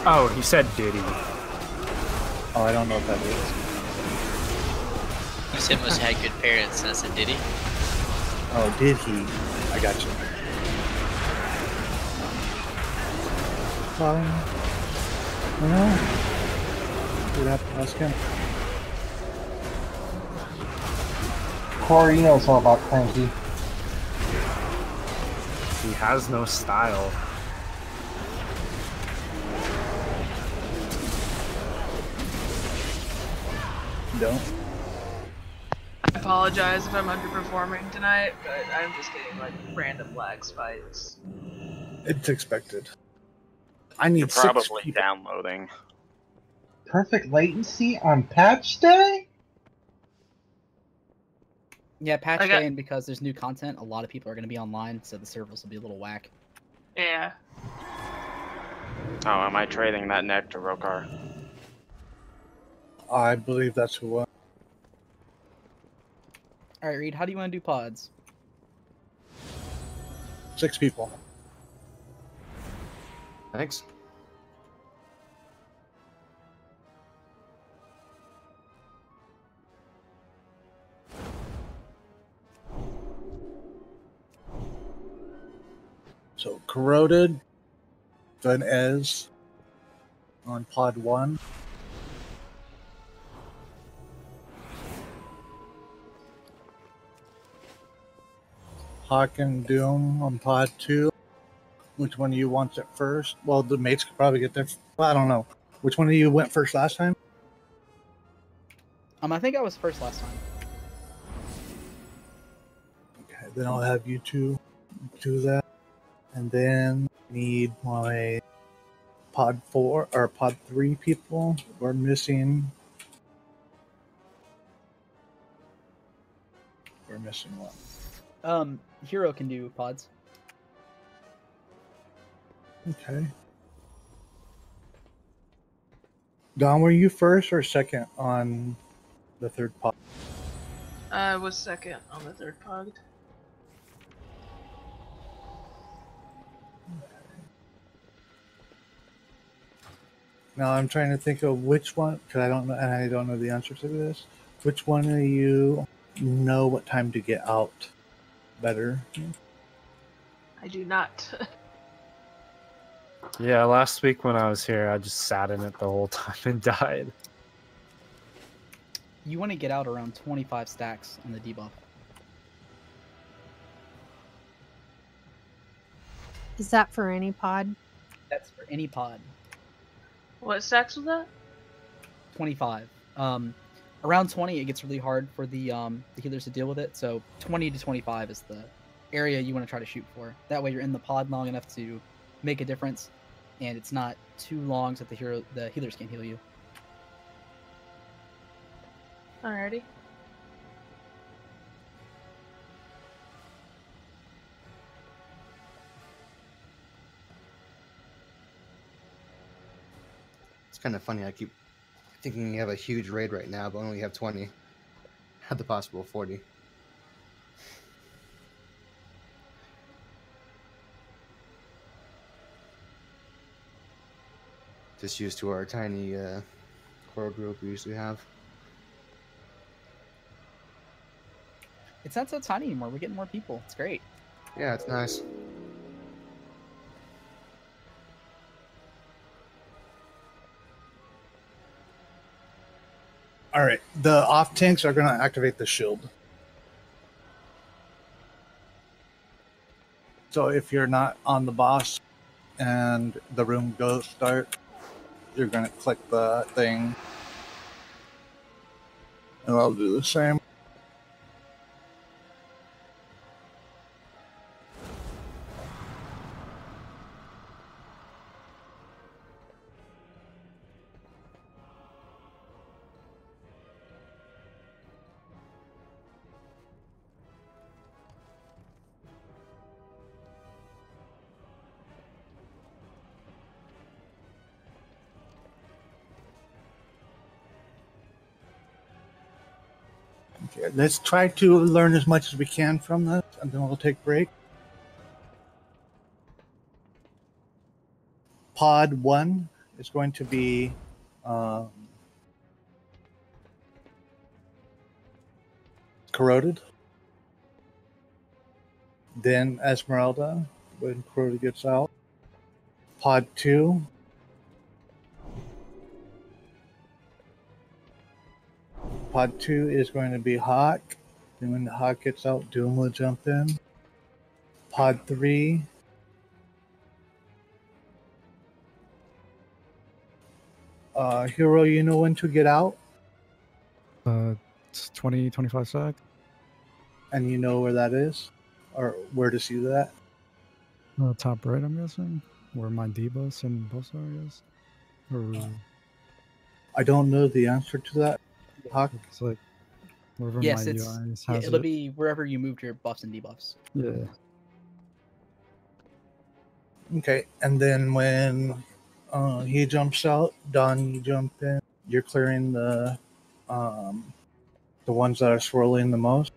Oh, he said Diddy. Oh, I don't know what that is. You said must have had good parents, and I said did he? Oh, did he? I got you. I don't know. We'd have to ask him. Corey, you know it's all about Cranky. He has no style. Don't. I apologize if I'm underperforming tonight, but I'm just getting like random lag spikes. It's expected. I need You're probably downloading. Perfect latency on patch day? Yeah, patch day, and because there's new content, a lot of people are going to be online, so the servers will be a little whack. Yeah. Oh, am I trading that neck to Rokar? I believe that's who won. Alright, Reed, how do you want to do pods? 6 people. Thanks. So corroded, then Ez on pod 1. Hawk and Doom on pod 2. Which one of you wants it first? Well, the mates could probably get there. Well, I don't know. Which one of you went first last time? I think I was first last time. Okay, then I'll have you two do that. And then I need my pod 4 or pod 3 people. We're missing. We're missing one. Hero can do pods. Okay. Don, were you first or second on the third pod? I was second on the third pod. Now I'm trying to think of which one, because I don't know, and I don't know the answer to this. Which one of you know what time to get out better? I do not. Yeah, last week when I was here, I just sat in it the whole time and died. You want to get out around 25 stacks on the debuff. Is that for any pod? That's for any pod. What stacks was that? 25. Around 20, it gets really hard for the healers to deal with it. So 20 to 25 is the area you want to try to shoot for. That way, you're in the pod long enough to make a difference, and it's not too long so that the healers can't heal you. Alrighty. It's kind of funny. I keep thinking you have a huge raid right now, but only have 20. Had the possible 40. Just used to our tiny core group we usually have. It's not so tiny anymore. We're getting more people. It's great. Yeah, it's nice. All right, the off tanks are going to activate the shield. So if you're not on the boss and the room goes start, you're going to click the thing. And I'll do the same. Okay, let's try to learn as much as we can from this, and then we'll take a break. Pod 1 is going to be corroded. Then Esmeralda, when corroded gets out. Pod 2. Pod 2 is going to be Hawk. Then when the Hawk gets out, Doom will jump in. Pod 3. Hero, you know when to get out? It's 20, 25 sec. And you know where that is? Or where to see that? Top right, I'm guessing. Where my debuffs and buffs are, I guess. Or... I don't know the answer to that. Hawk? It's like wherever Yes, my it's UI yeah, has it'll it. be wherever you moved your buffs and debuffs. Yeah. Okay, and then when he jumps out, Don, you jump in. You're clearing the ones that are swirling the most.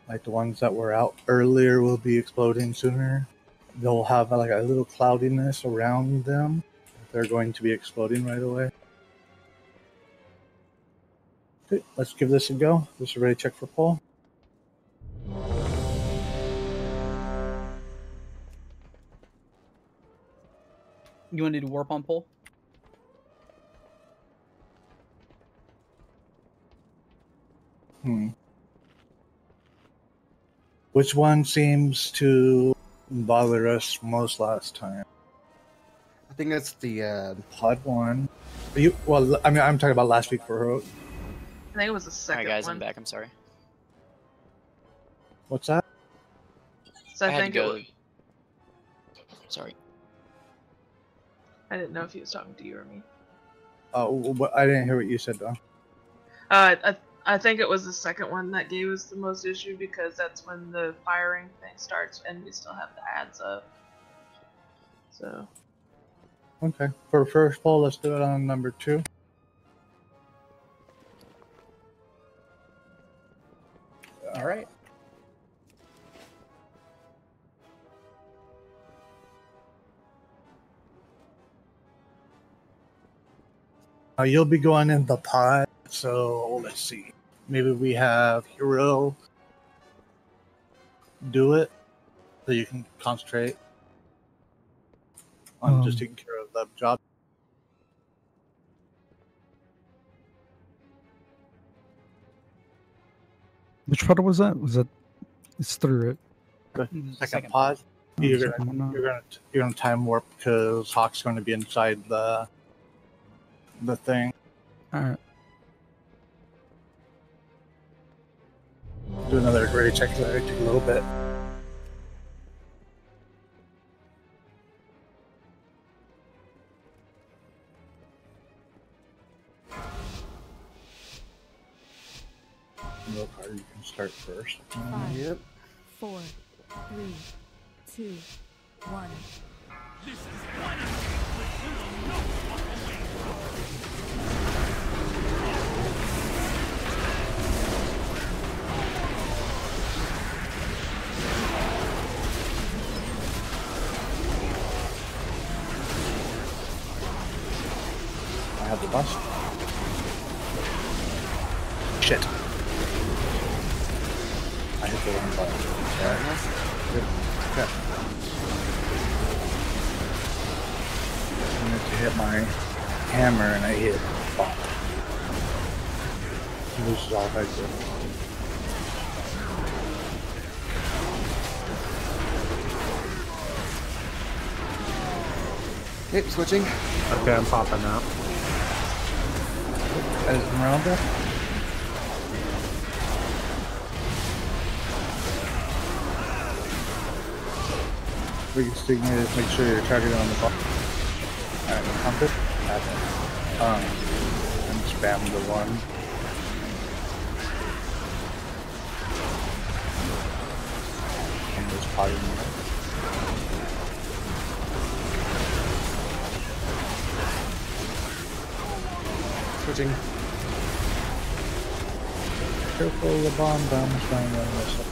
Like the ones that were out earlier will be exploding sooner. They'll have like a little cloudiness around them. They're going to be exploding right away. Okay, let's give this a go. This is ready to check for pull. You want to do warp on pull? Which one seems to bother us most last time? I think that's the Pod 1. Well, I mean, I'm talking about last week for her. I think it was the second Alright guys, one. I'm back, I'm sorry. What's that? So I had think to go. it Sorry. I didn't know if he was talking to you or me. I didn't hear what you said though. I think it was the second one that gave us the most issue because that's when the firing thing starts and we still have the ads up. So. Okay. For first poll, let's do it on number 2. All right. You'll be going in the pod, so let's see. Maybe we have Hero do it, so you can concentrate on just taking care of the job. Which part was that? Was that? It's through it. The second pause. You're gonna time warp because Hawk's going to be inside the thing. All right. Do another ready check. Take a little bit. Look, you can start first. 5, 4, 3, 2, 1. I have the bus. Shit. I hit the wrong button. Good. Okay. I meant to hit my hammer and I hit bot. This is all I do. Yep, switching. Okay, I'm popping out. Esmeralda? We can stick me to make sure you're targeted on the ball. Alright, pump it. And spam the 1. And this potting. Switching. Careful, the bomb bombs down on this side.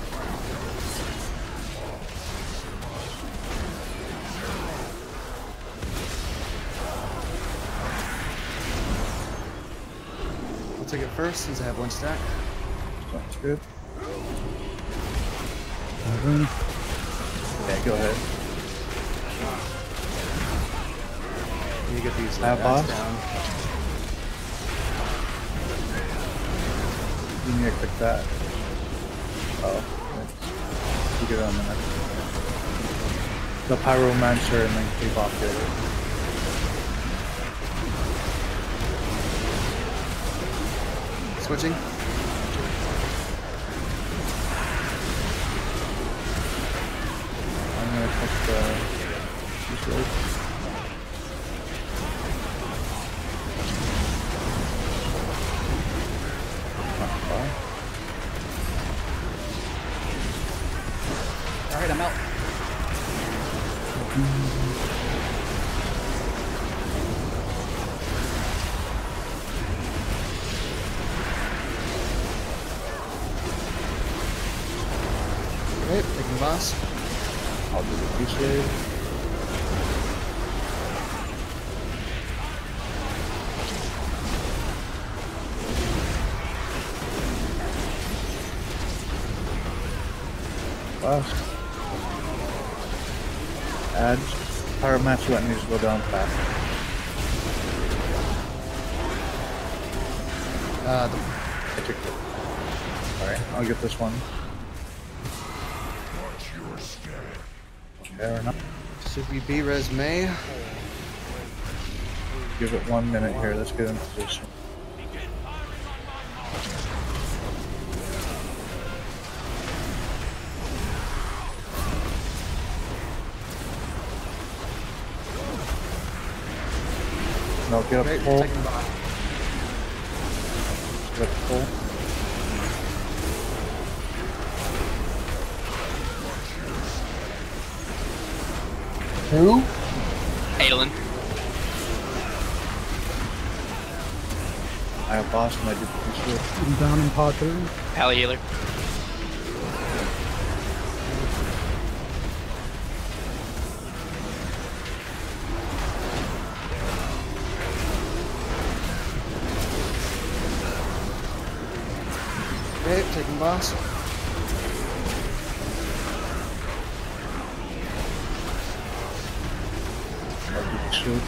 I'll take it first since I have 1 stack. Sounds good. Yeah, go ahead. You get these boss down. You need to click that. Oh, you get it on the next one. The Pyromancer and then keep off the other. Switching. I'm gonna click the switch. Alright, I'm out. Okay, taking the boss. I'll do the P-Shade. Last. Add Pyromancer that needs to go down fast. I took it. Alright, I'll get this one. Fair enough. C.O.P.P.A resume. Give it 1 minute here, let's get in position. I'll get a pull. Get a pull. Who? Adolin. I have boss and I did pretty sure. I'm down in pot 3. Pally healer. Okay, taking boss. Shoot.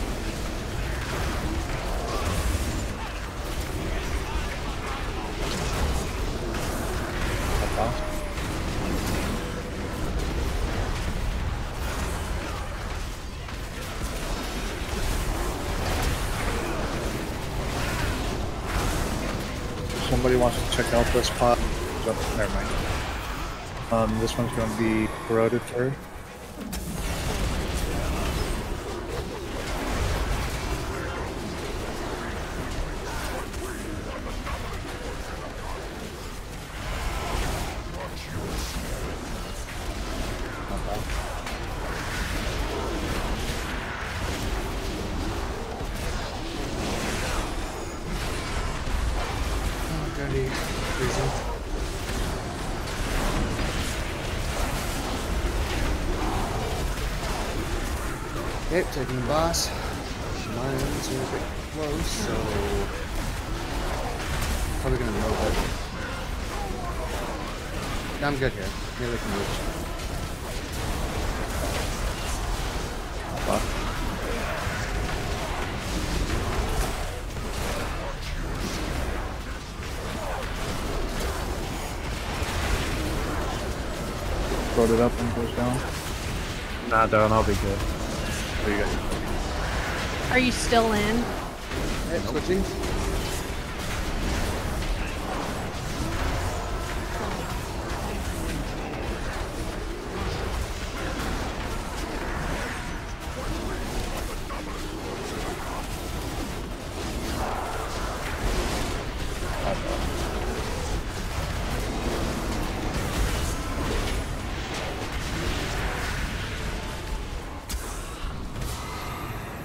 Somebody wants to check out this pot. Never mind. This one's going to be corroded through. Okay, taking the boss. Mine's a bit close, so probably gonna move it. No, I'm good here. Maybe we can move it. Load it up and goes down. Nah, don't. I'll be good. There you go. Are you still in? Hey, switching.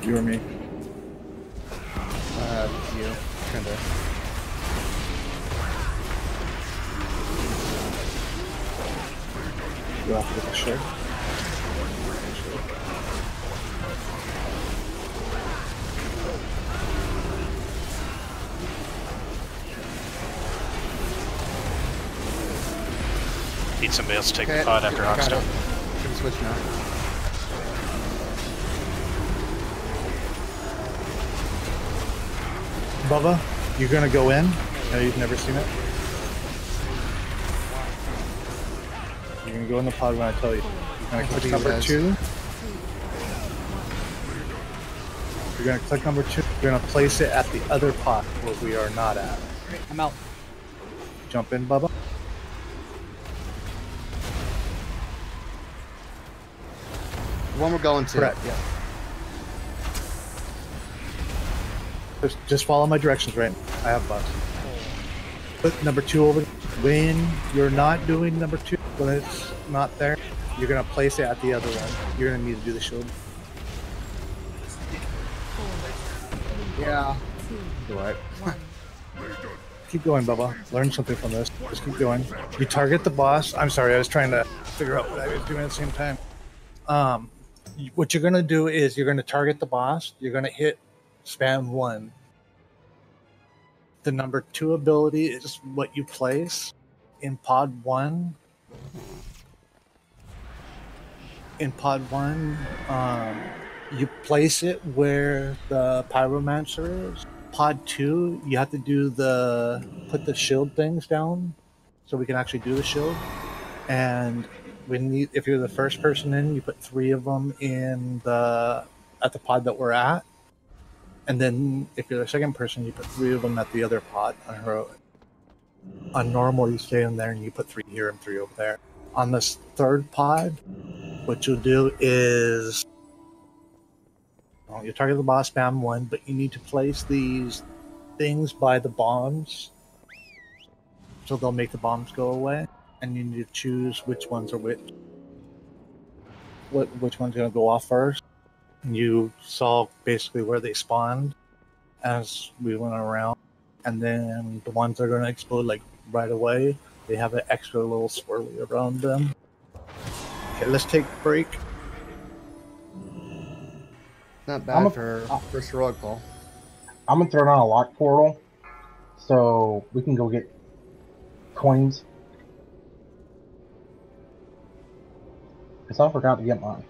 You or me? You. Kinda. You have to get the shirt. Need somebody else to take the pod after Hawkstone. Can switch now. Bubba, you're gonna go in? No, you've never seen it? You're gonna go in the pod when I tell you. You're gonna click number 2. You're gonna click number 2. You're gonna place it at the other pod where we are not at. I'm out. Jump in, Bubba. The one we're going to. Correct, yeah. Just follow my directions, right? I have bugs. Put number 2 over. When you're not doing number 2, when it's not there, you're gonna place it at the other one. You're gonna need to do the shield. Yeah. You're right. Keep going, Bubba. Learn something from this. Just keep going. You target the boss. I'm sorry, I was trying to figure out what I was doing at the same time. What you're gonna do is you're gonna target the boss. You're gonna hit spam 1. The number 2 ability is what you place in pod 1. In pod 1, you place it where the pyromancer is. Pod 2, you have to do put the shield things down so we can actually do the shield. And if you're the first person in, you put 3 of them in at the pod that we're at. And then if you're the second person, you put 3 of them at the other pod on heroic. On normal, you stay in there and you put 3 here and 3 over there. On this third pod, what you'll do is You target the boss, spam 1, but you need to place these things by the bombs, so they'll make the bombs go away, and you need to choose which ones are which one's going to go off first. And you saw basically where they spawned as we went around, and then the ones that are going to explode like right away, they have an extra little swirly around them. Okay, let's take a break. Not bad for first heroic ball. I'm gonna throw down a lock portal, so we can go get coins. Cause I forgot to get mine.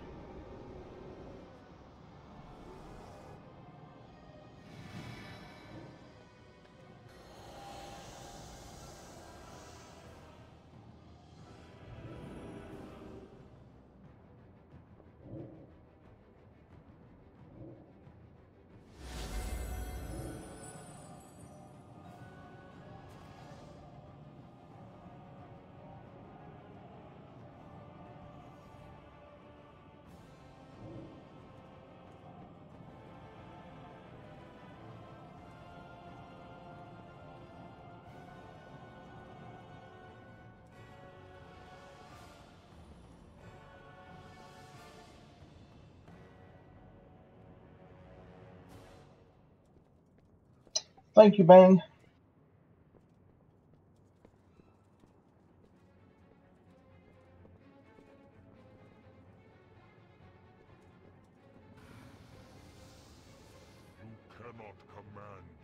Thank you, Bang. You cannot command me.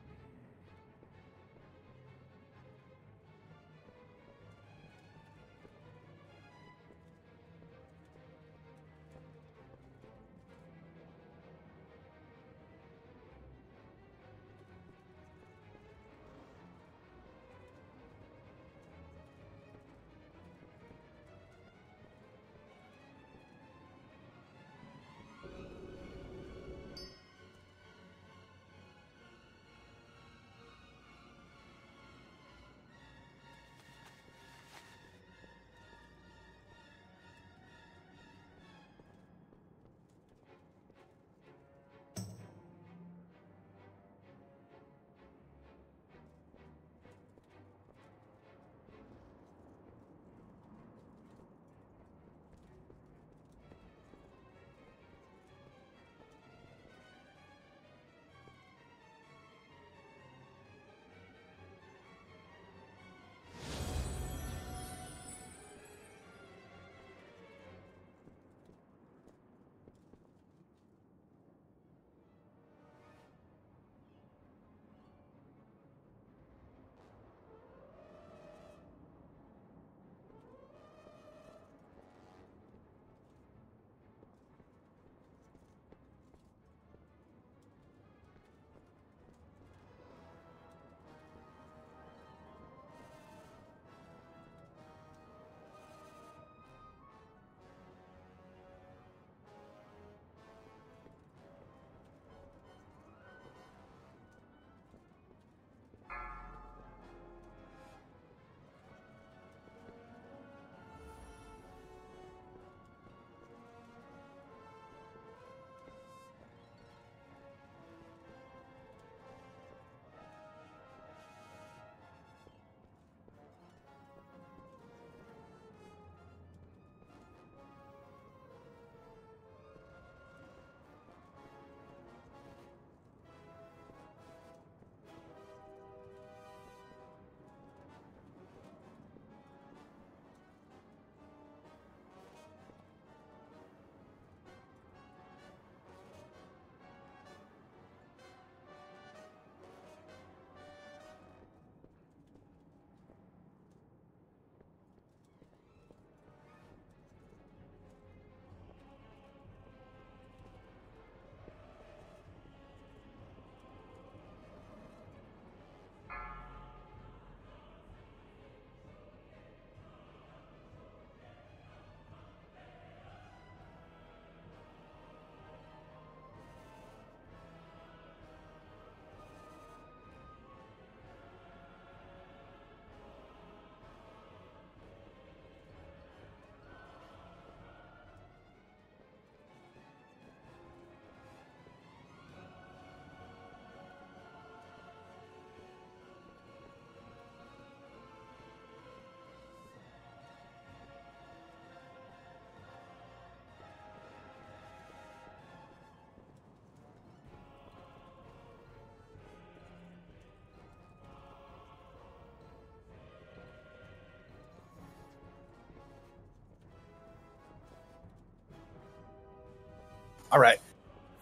All right.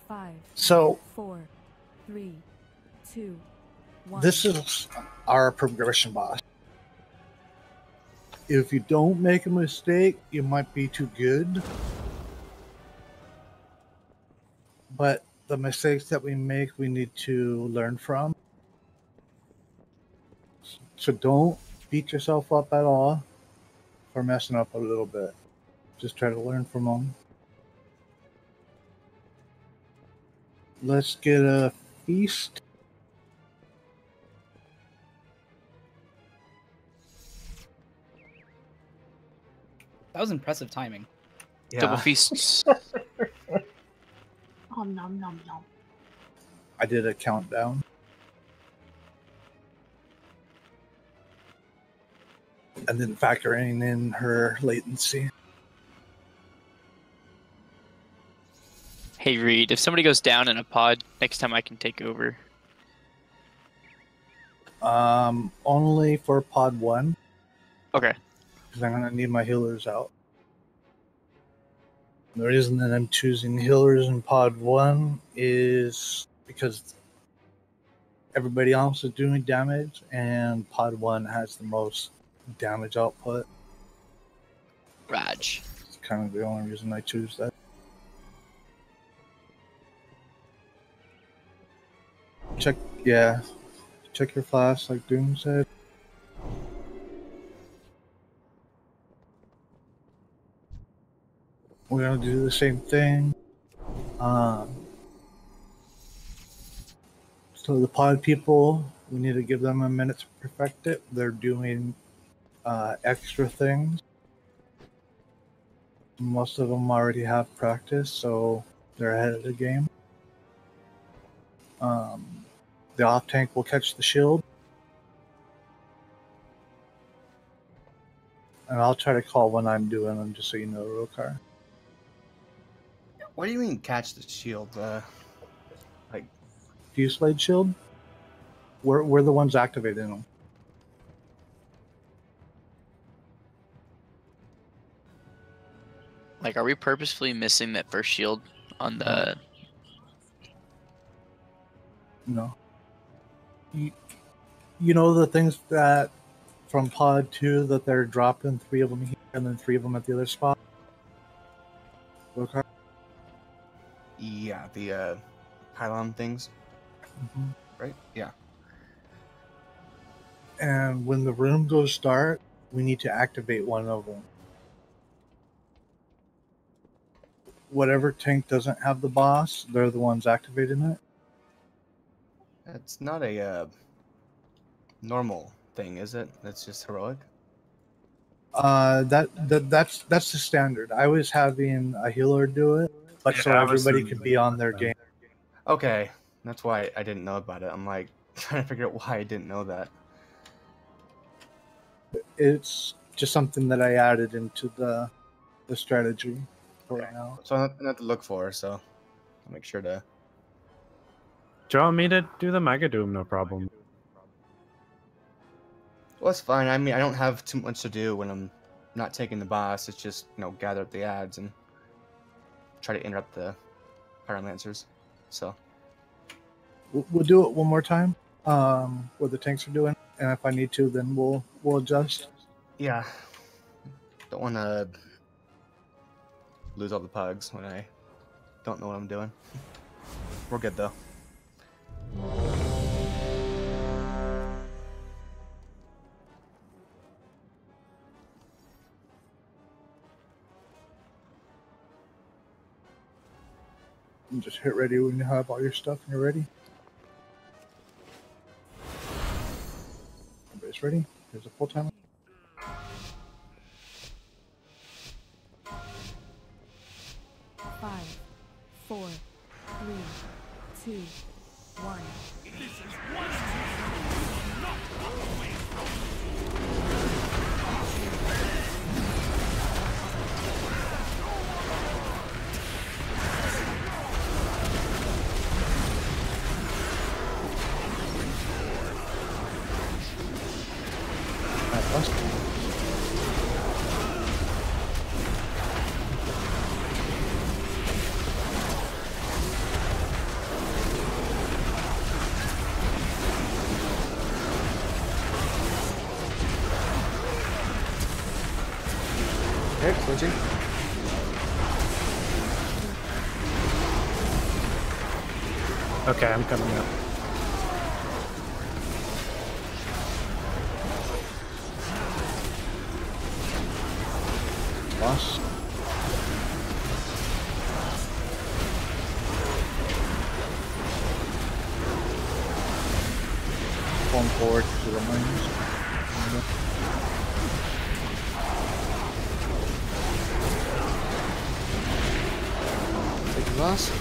5. So 4, 3, 2, 1. this is our progression boss. If you don't make a mistake, you might be too good. But the mistakes that we make, we need to learn from. So don't beat yourself up at all for messing up a little bit. Just try to learn from them. Let's get a feast. That was impressive timing. Double feasts. Nom nom nom nom. I did a countdown. And then factoring in her latency. Hey Reed, if somebody goes down in a pod, next time I can take over. Only for pod 1. Okay. Because I'm gonna need my healers out. The reason that I'm choosing healers in pod 1 is because everybody else is doing damage, and pod 1 has the most damage output. Raj. It's kind of the only reason I choose that. Check your flash, like Doom said. We're gonna do the same thing. So the pod people, we need to give them a minute to perfect it. They're doing extra things. Most of them already have practice, so they're ahead of the game. The off tank will catch the shield. And I'll try to call when I'm doing them, just so you know, Rokar. What do you mean catch the shield? Like Fuse Blade shield? We're the ones activating them. Like, are we purposefully missing that first shield on the... No. You know the things that from pod 2 that they're dropping 3 of them here and then 3 of them at the other spot? Rokar? Yeah, the pylon things. Mm-hmm. Right? Yeah. And when the room goes dark, we need to activate one of them. Whatever tank doesn't have the boss, they're the ones activating it. It's not a normal thing, is it? That's just heroic. That's the standard. I was having a healer do it, but so everybody could be on their game. Okay, that's why I didn't know about it. I'm like trying to figure out why I didn't know that. It's just something that I added into the strategy for right now. So I'm not to look for, so I'll make sure to. Do you want me to do the Mega Doom? No problem. Well, it's fine. I mean, I don't have too much to do when I'm not taking the boss. It's just, gather up the ads and try to interrupt the Iron Lancers. So we'll do it one more time. What the tanks are doing, and if I need to, then we'll adjust. Yeah. Don't want to lose all the pugs when I don't know what I'm doing. We're good though. And just hit ready when you have all your stuff and you're ready. Everybody's ready? Here's a full timer. Five, 4, 3, 2, 1. This is one not always Switching. Okay, I'm coming up. Boss. Going forward to the mines. Take the boss.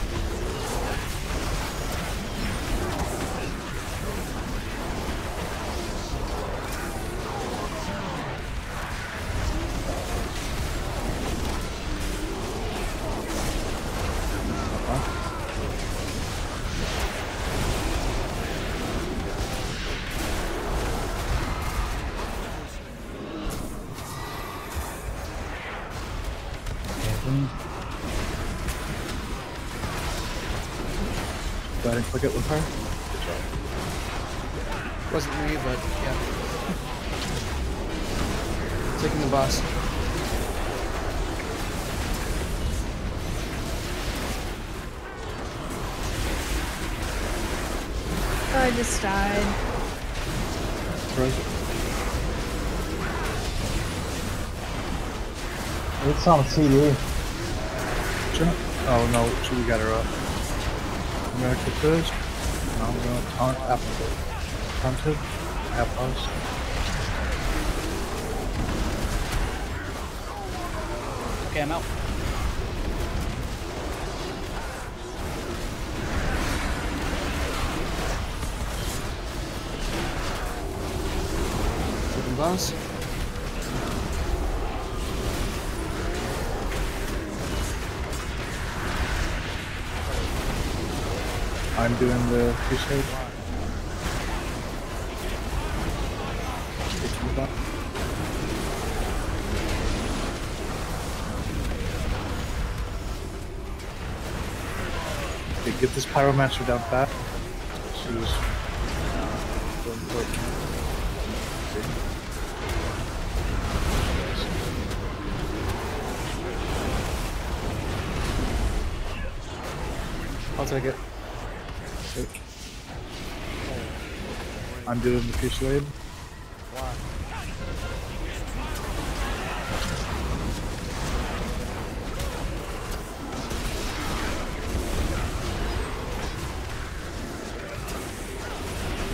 Go ahead and click it with her. Good job. Wasn't me, but yeah. Taking the boss. I just died. It's on CD. Sure. Oh no, we got her up. I'm gonna kick this. I'm gonna taunt after it. Taunted. Have us. Okay, I'm out. Taking boss. I'm doing the crusade. Taking the boss. Okay, get this pyromancer down fast. She was so important. I'll take it. I'm doing the fusillade.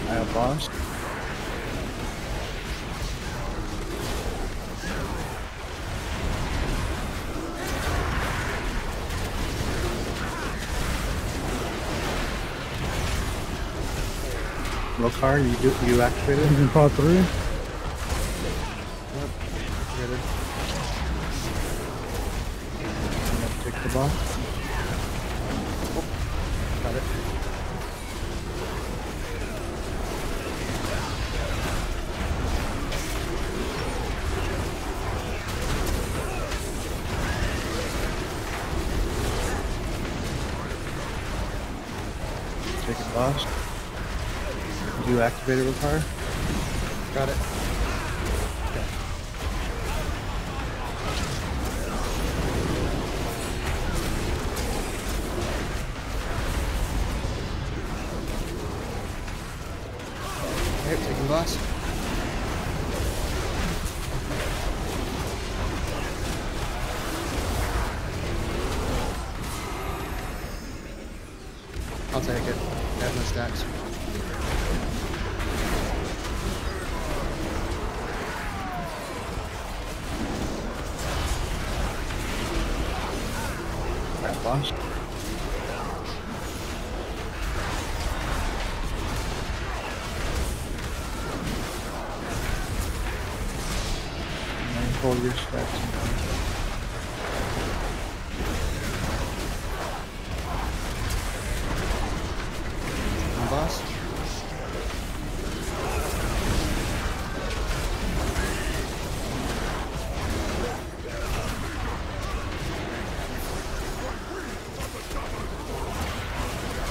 I have bombs. Rokar, you activated? You can call 3. Yep. Get it. I'm gonna take the bomb. Oh, got it. Taking boss. You activated Rokar? Got it. Okay. Okay, taking boss. I'll take it. I have no stacks. Alright, boss. And pull your stacks in. Boss.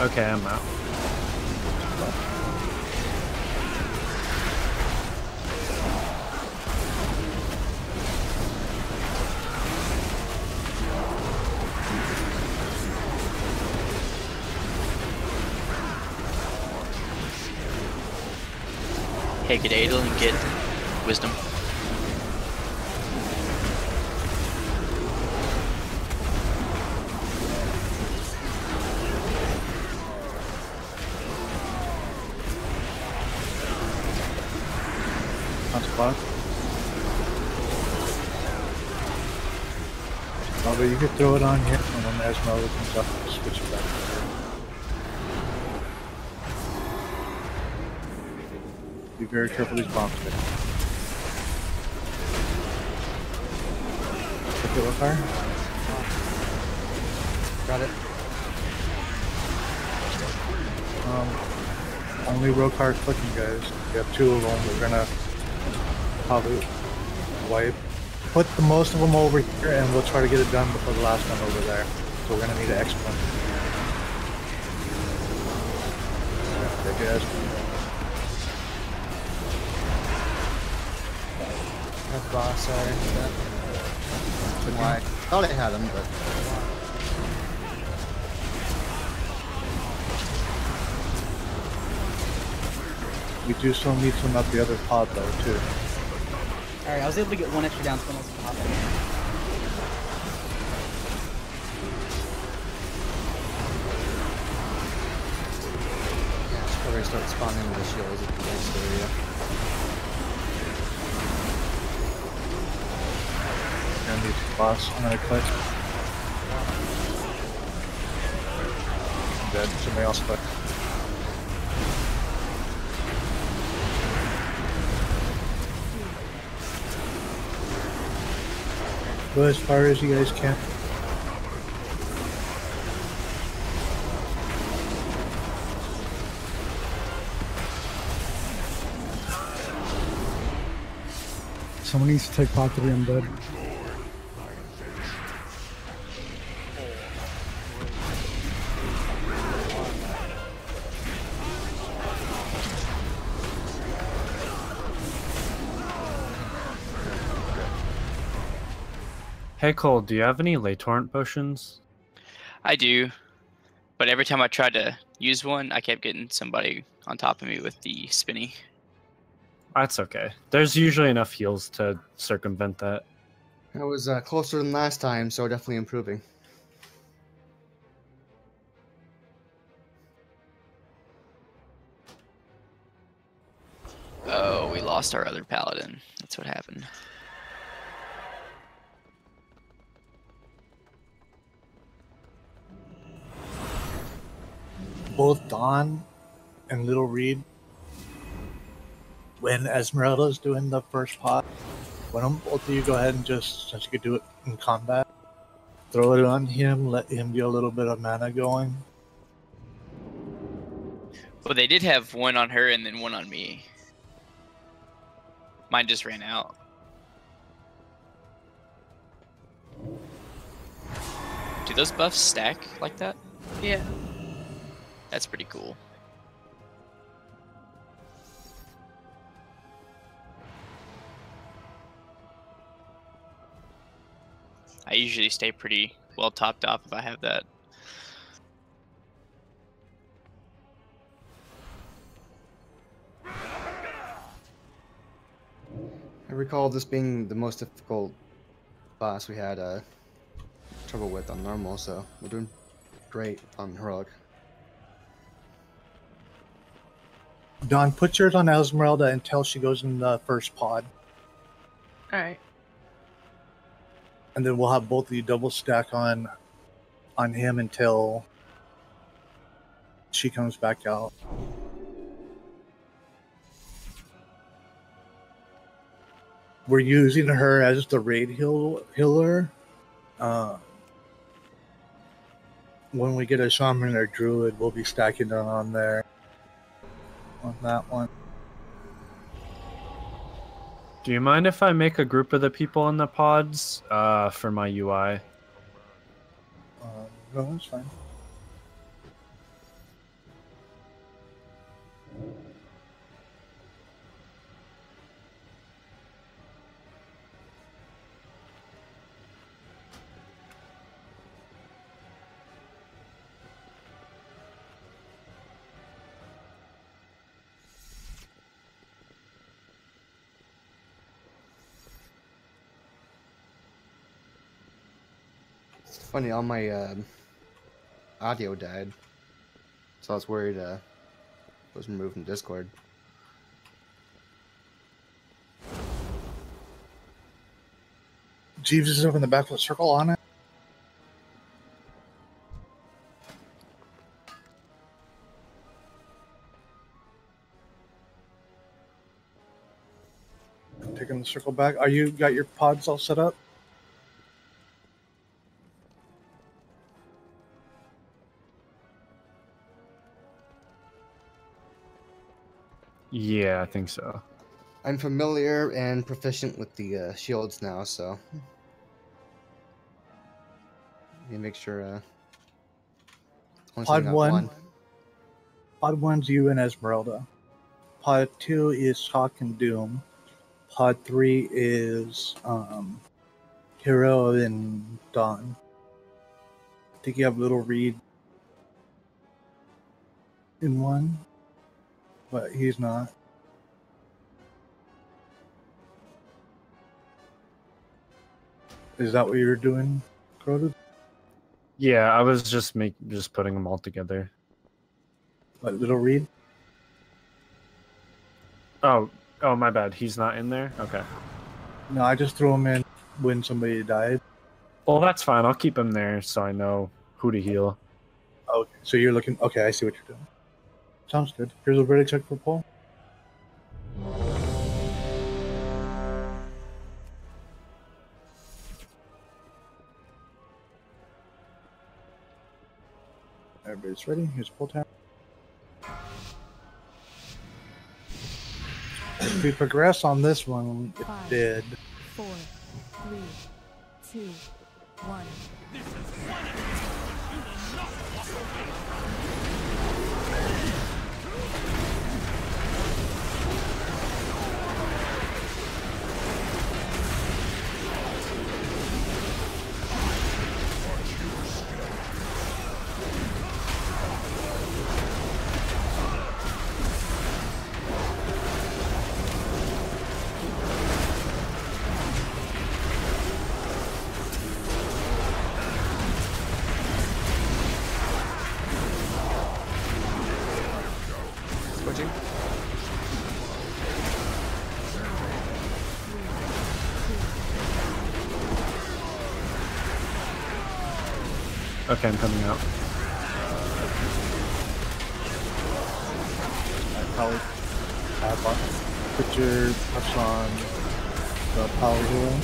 Okay, I'm out. Hey, get Adel and get Wisdom. Spot. Oh, but you could throw it on here, and when Esmeralda comes up, switch it back. Be very careful these bombs. Take it with her. Got it. Only Rokar clicking, guys. We have 2 of them. We're gonna probably wipe. Put the most of them over here, and we'll try to get it done before the last one over there. So we're gonna need an extra one. Yeah, take it. That's boss, sorry. Why? Thought I had him, but. We do still need some at the other pod though, too. Alright, I was able to get 1 extra down to almost pop. Yeah, should probably start spawning with the shields at the next area. Gonna need to boss. I'm gonna click. I'm dead. Somebody else click. Go as far as you guys can. Someone needs to take pot 3, I'm dead. Hey Cole, do you have any lay torrent potions? I do, but every time I tried to use one, I kept getting somebody on top of me with the spinny. That's okay. There's usually enough heals to circumvent that. I was closer than last time, so definitely improving. Oh, we lost our other paladin. That's what happened. Both Dawn and Little Reed, when Esmeralda's doing the first pot, why don't both of you go ahead and just, since you could do it in combat, throw it on him, let him get a little bit of mana going. Well, they did have one on her and then one on me. Mine just ran out. Do those buffs stack like that? Yeah. That's pretty cool. I usually stay pretty well topped off if I have that. I recall this being the most difficult boss we had trouble with on normal, so we're doing great on heroic. Dawn, put yours on Esmeralda until she goes in the first pod. Alright. And then we'll have both of you double stack on him until she comes back out. We're using her as the raid healer. When we get a shaman or druid, we'll be stacking them on there. On that one. Do you mind if I make a group of the people in the pods for my UI? No, that's fine. Funny, all my audio died, so I was worried it was removed from Discord. Jeeves is over in the back with a circle on it. Taking the circle back. Are you got your pods all set up? Yeah, I think so. I'm familiar and proficient with the shields now, so let me make sure. Pod 1. Pod 1's you and Esmeralda. Pod 2 is Hawk and Doom. Pod 3 is Hero and Dawn. I think you have Little Reed in one, but he's not. Is that what you're doing, Crota? Yeah, I was just putting them all together. What, Little Reed? Oh, my bad. He's not in there? Okay. No, I just threw him in when somebody died. Well, that's fine. I'll keep him there so I know who to heal. Okay, so you're looking... Okay, I see what you're doing. Sounds good. Here's a verdict check for Paul. Everybody's ready. Here's pull tab. If we progress on this one, it did. 4, 3, 2, 1. Switching. Okay, I'm coming out. Probably put your touch on the power healing.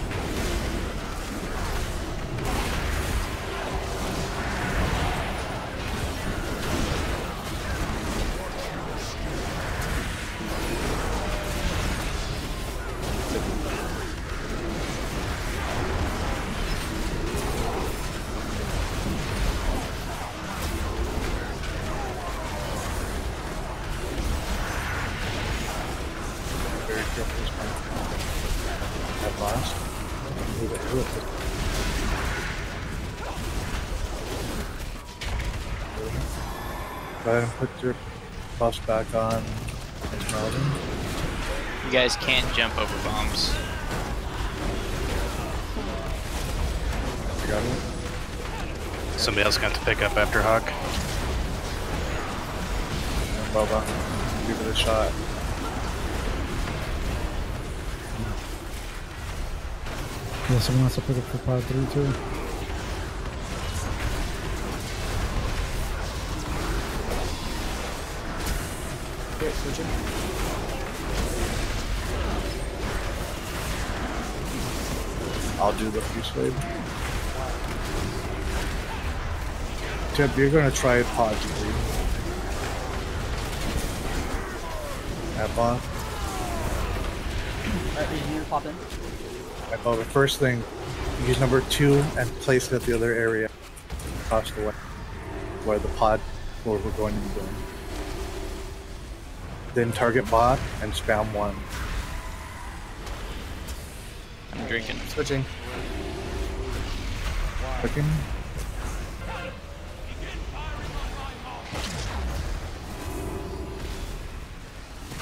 Go ahead and put your buffs back on, Esmeralda. You guys can't jump over bombs. Got it. Somebody else got to pick up after Hawk. Bubba, give it a shot. Yeah, someone wants to pick up for pod 3 too. Okay, switching. I'll do the free slave. Tip, you're gonna try pod 3. Abba. Alright, you need to pop in. Abba, the first thing, use number 2 and place it at the other area across the way where the pod where we're going to be going. Then target bot and spam 1. I'm drinking. Switching. Clicking.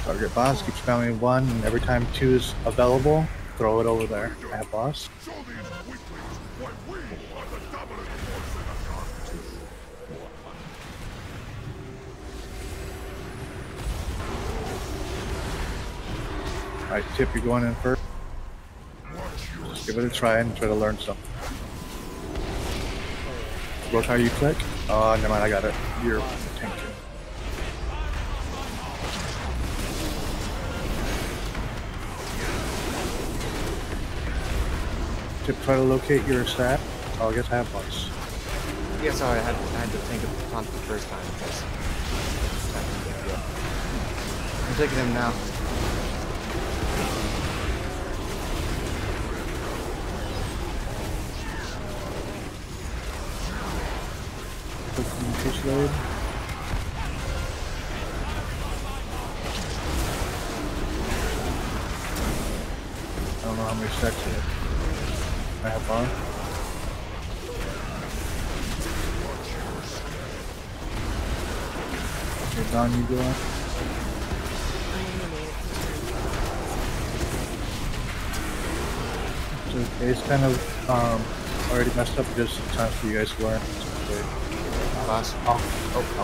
Target boss, keep spamming 1, and every time 2 is available, throw it over there at boss. Alright, Tip, you're going in first. Just give it a try and try to learn something. What how you click? Oh, never mind, I got it. You're tanking. Tip, try to locate your stat. Oh, I guess I have bucks. Yeah, sorry, I had to think of the taunt the first time because I'm taking him now. Push load. I don't know how many stacks it is. I have on. Okay, Don, you go on. It's kind of already messed up, just time for you guys to learn. Boss. Oh,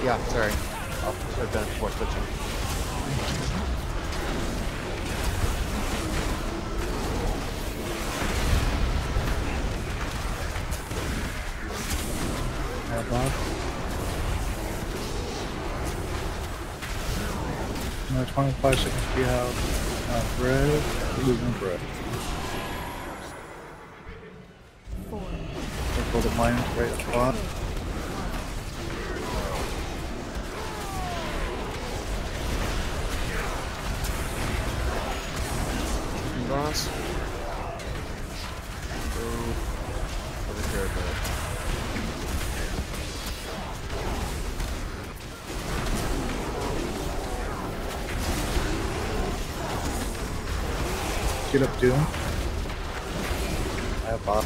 yeah, sorry. I've done it before switching. Bob. Another 25 seconds we have bread. Losing bread. Careful the mines right at the bottom. Boss. Over here, Get up to him. I have Bob.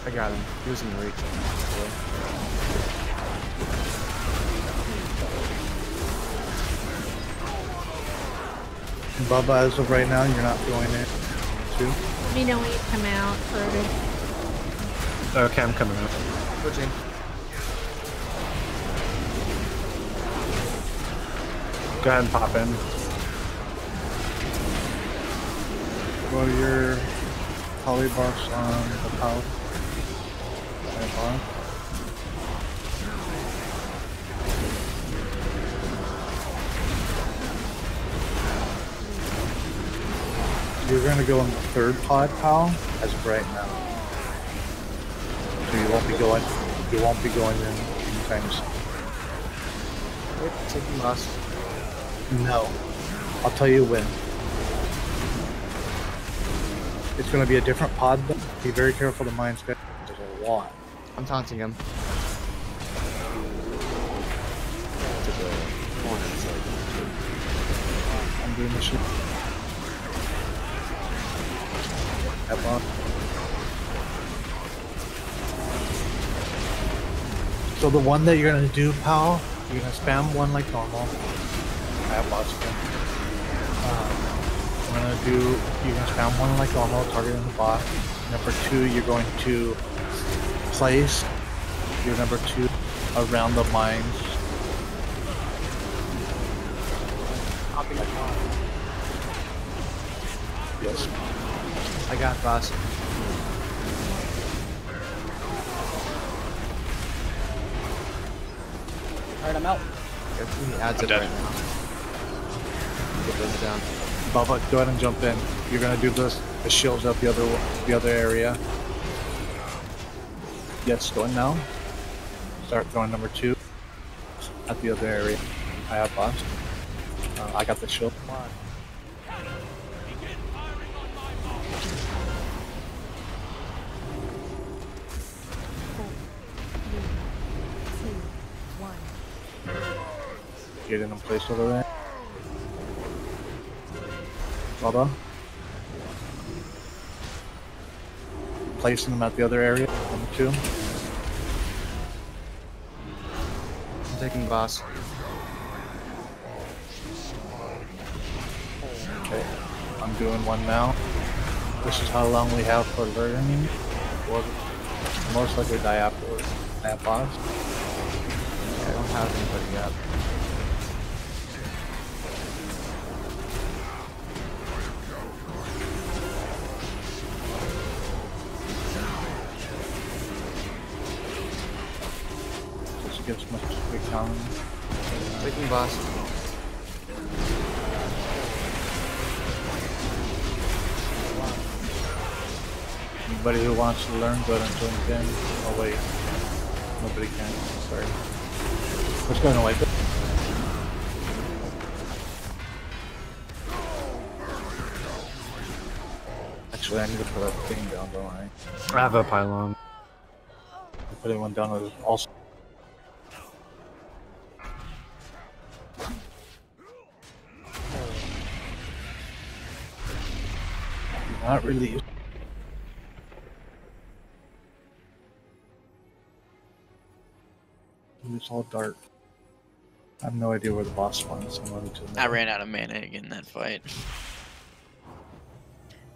I got him. He was in reach. Bubba, as of right now, you're not going in. Too. Let me know when you come out, Frodo. Okay, I'm coming out. Switching. Go ahead and pop in. Roll your polybox on the power. You're gonna go in the third pod, pal, as of right now. So you won't be going in anytime soon. Wait, taking loss. No. I'll tell you when. It's gonna be a different pod, but be very careful the mines get. There's a lot. I'm taunting him. To the corner, so I'm doing the shit. Have on. So the one that you're gonna do, pal, you're gonna spam one like normal. I have lots of them. You're gonna spam one like normal, targeting the bot. Number 2, you're going to place your number 2 around the mines. Yes. I got it, boss. Alright, I'm out. Get too many ads in right now. Get those down. Bubba, go ahead and jump in. You're gonna do this. The shields up the other area. Yes, going now. Start going number 2 at the other area. I have boss. I got the shield. Get in place over there. Bubba. Placing them at the other area. Number 2. I'm taking the boss. Okay. I'm doing one now. This is how long we have for learning. We'll most likely die afterwards. I have boss. I don't have anybody yet. get as much as we can. Waiting, boss. Anybody who wants to learn, go ahead and join the game. Oh wait, nobody can. Sorry. What's going on, wipe it? Actually, I need to put that thing down, don't I? I have a pylon. I'm putting one down with also. Not really. It's all dark. I have no idea where the boss went. I ran out of mana again in that fight.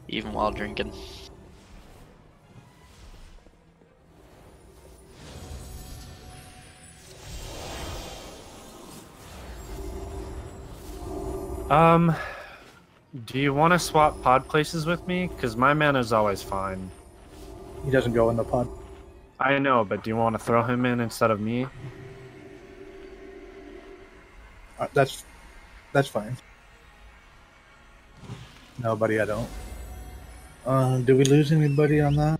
Even while drinking. Do you want to swap pod places with me? Because my mana's always fine. He doesn't go in the pod. I know, but do you want to throw him in instead of me? That's fine. No, buddy, I don't. Did we lose anybody on that?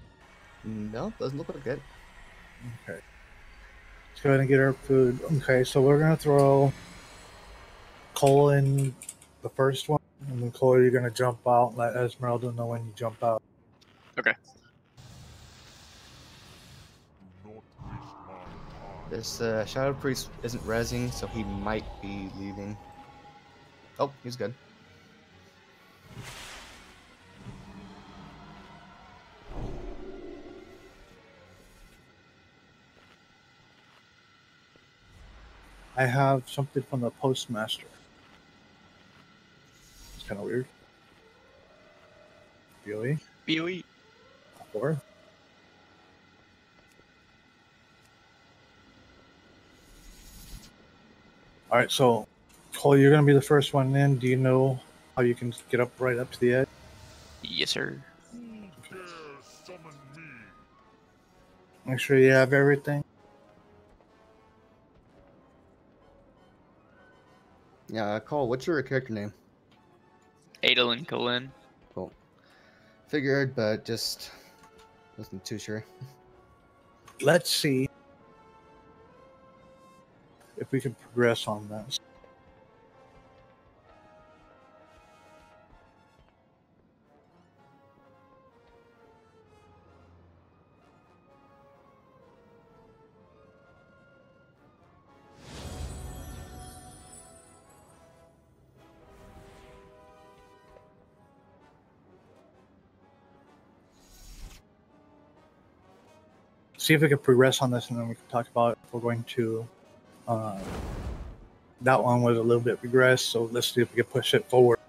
No, doesn't look like it. Okay. Let's go ahead and get our food. Okay, so we're gonna throw Cole in the first one, and then Cole, you're gonna jump out and let Esmeralda know when you jump out. Okay. This Shadow Priest isn't rezzing, so he might be leaving. Oh, he's good. I have something from the postmaster. It's kind of weird. BOE? BOE. 4. Alright, so Cole, you're going to be the first one in. Do you know how you can get up right up to the edge? Yes, sir. Make sure you have everything. Yeah, Cole, what's your character name? Adolin Colin. Cool. Figured, but just wasn't too sure. Let's see if we can progress on this. See if we can progress on this, and then we can talk about if we're going to. That one was a little bit regressed, so let's see if we can push it forward.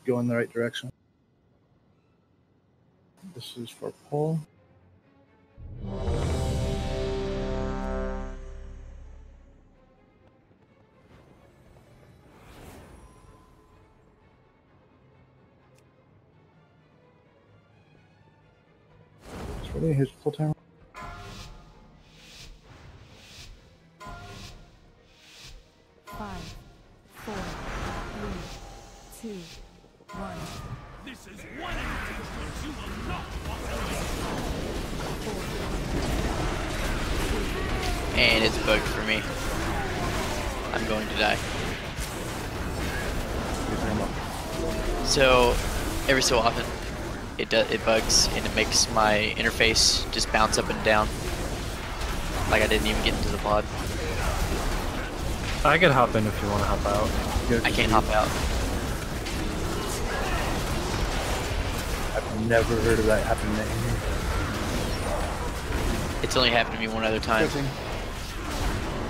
Go in the right direction. This is for Paul. It's really his full time. This is one instance you will not want to And it's bugged for me. I'm going to die. So, every so often, it bugs and it makes my interface just bounce up and down. Like I didn't even get into the pod. I could hop in if you want to hop out. I can't hop out. I've never heard of that happening to me. It's only happened to me one other time.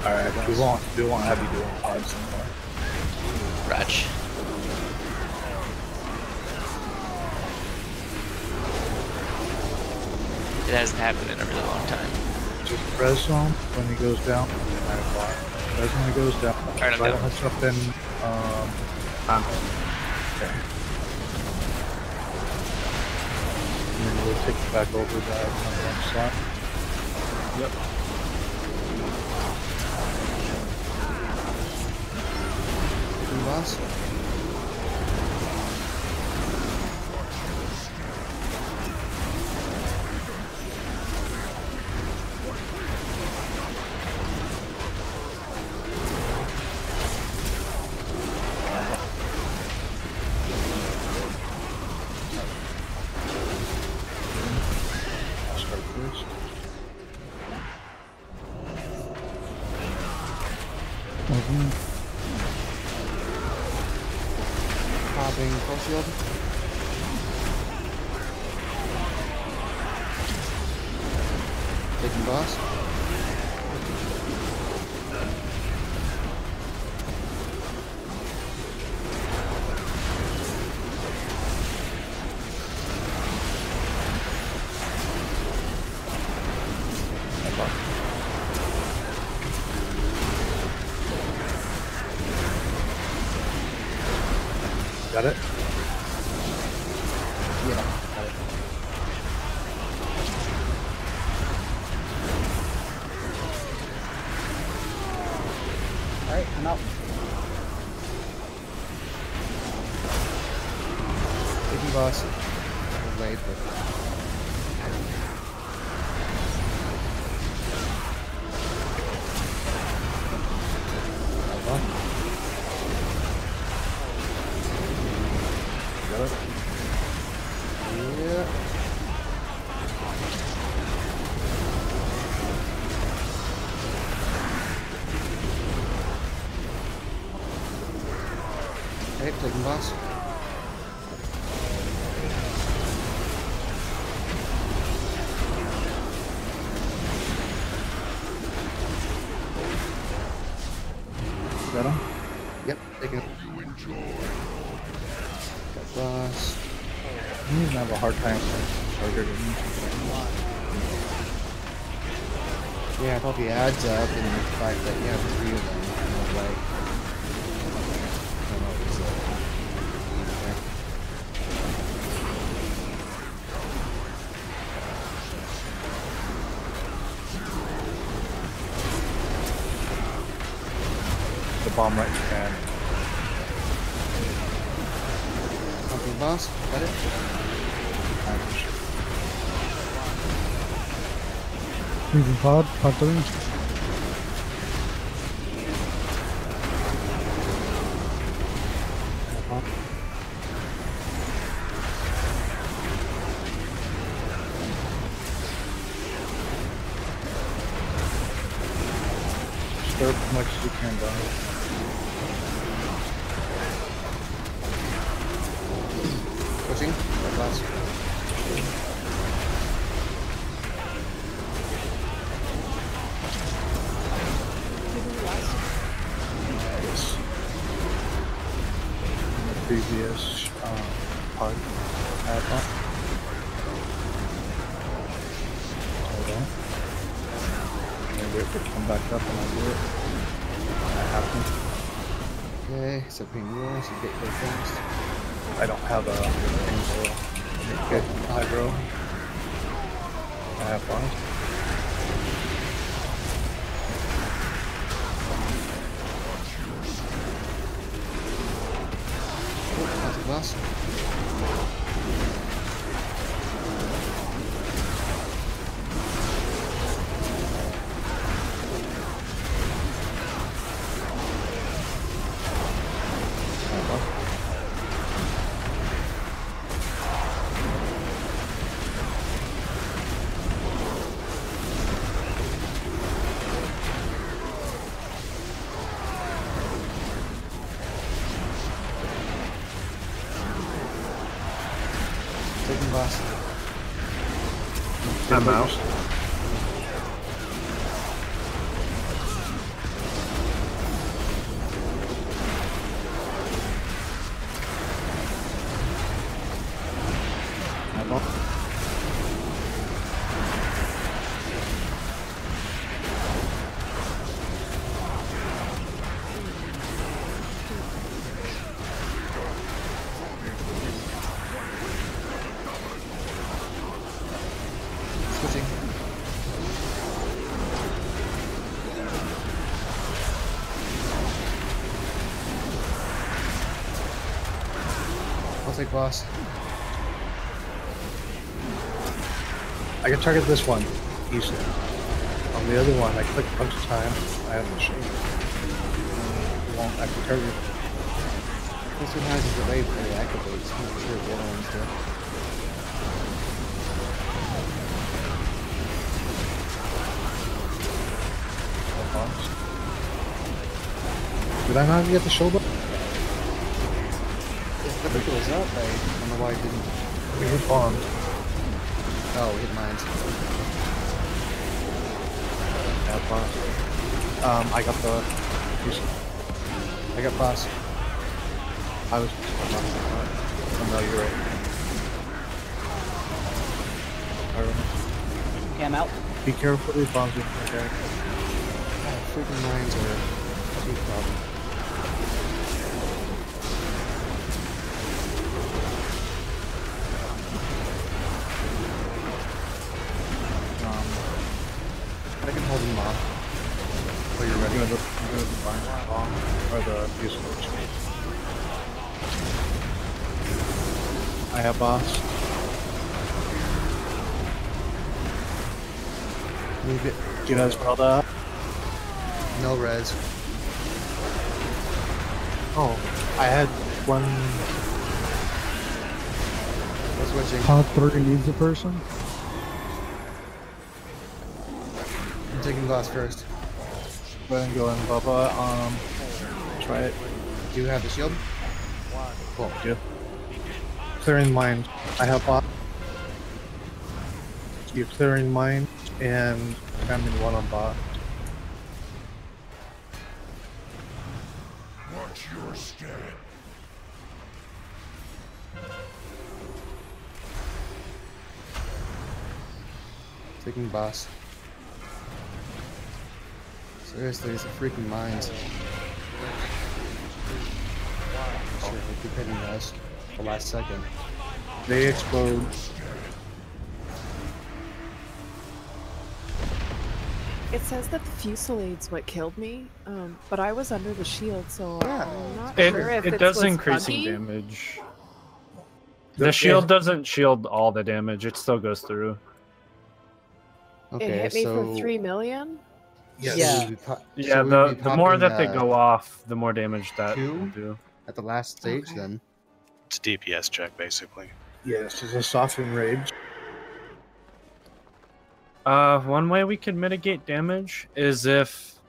Alright, we won't have you doing pods anymore. Ratch. It hasn't happened in a really long time. Just press on when he goes down. Press when he goes down. Alright, I'm right down. on something. Okay. And then we'll take it back over that on the slot. Yep. boss. Popping full shield. Taking boss. Got it? Yeah, got it. Alright, I'm out. Taking boss. Late, but Got it? yeah. Okay, taking boss. Got him? Yep, taking it. Got boss. I'm gonna have a hard time targeting him. Yeah, it probably adds up in the fact that you have 3 of them in the way. I don't know if it's The bomb right hand. Pumping boss, got it? Moving pod 3. Stir as much as you can down. Pushing, got boss. Yes. In the previous pod, add up. Hold on. And wait for it to come back up and I'll do it. That happened. Okay, so being rules, you get there fast. I don't have a thing to get aggro. I have one. That's a boss. Taking boss. I'm out. Switching. Target boss. I can target this one easily. On the other one, I click a bunch of times. I have the shape. It won't actually target. This one has a delay before it activates. I'm not sure if the other ones do. Did I not get the shoulder? If the brick was up, I don't know why I didn't. We hit bombs. Oh, we hit mines. Yeah, boss. I got the. I got boss. I was. Oh, no, you're right. Okay, I'm out. Be careful, these bombs are okay. Freaking mines are a big problem. I can hold them off. While you're ready. I'm gonna find the bomb or the fuse switch. I have boss. Move it. Do you guys spell that? No res. Oh, I had one. What's switching? Pod 3 needs a person. I'm taking boss first. Go ahead and go in, Bubba. Try it. Do you have the shield? Cool. Good. Clearing mine. I have boss. You're clearing mine and cramming one on bot. Watch your step. Taking boss. Seriously, it's a freaking mines. Sure, they keep hitting us the last second. They explode. It says that the fusilade's what killed me, but I was under the shield, so I'm not sure if It it does was increasing buggy. damage. The shield doesn't shield all the damage, it still goes through. It hit me for 3 million? Yes. Yeah. Yeah, the more that they go off, the more damage that will do. At the last stage, then. It's a DPS check, basically. Yes, it's a soften rage. One way we can mitigate damage is if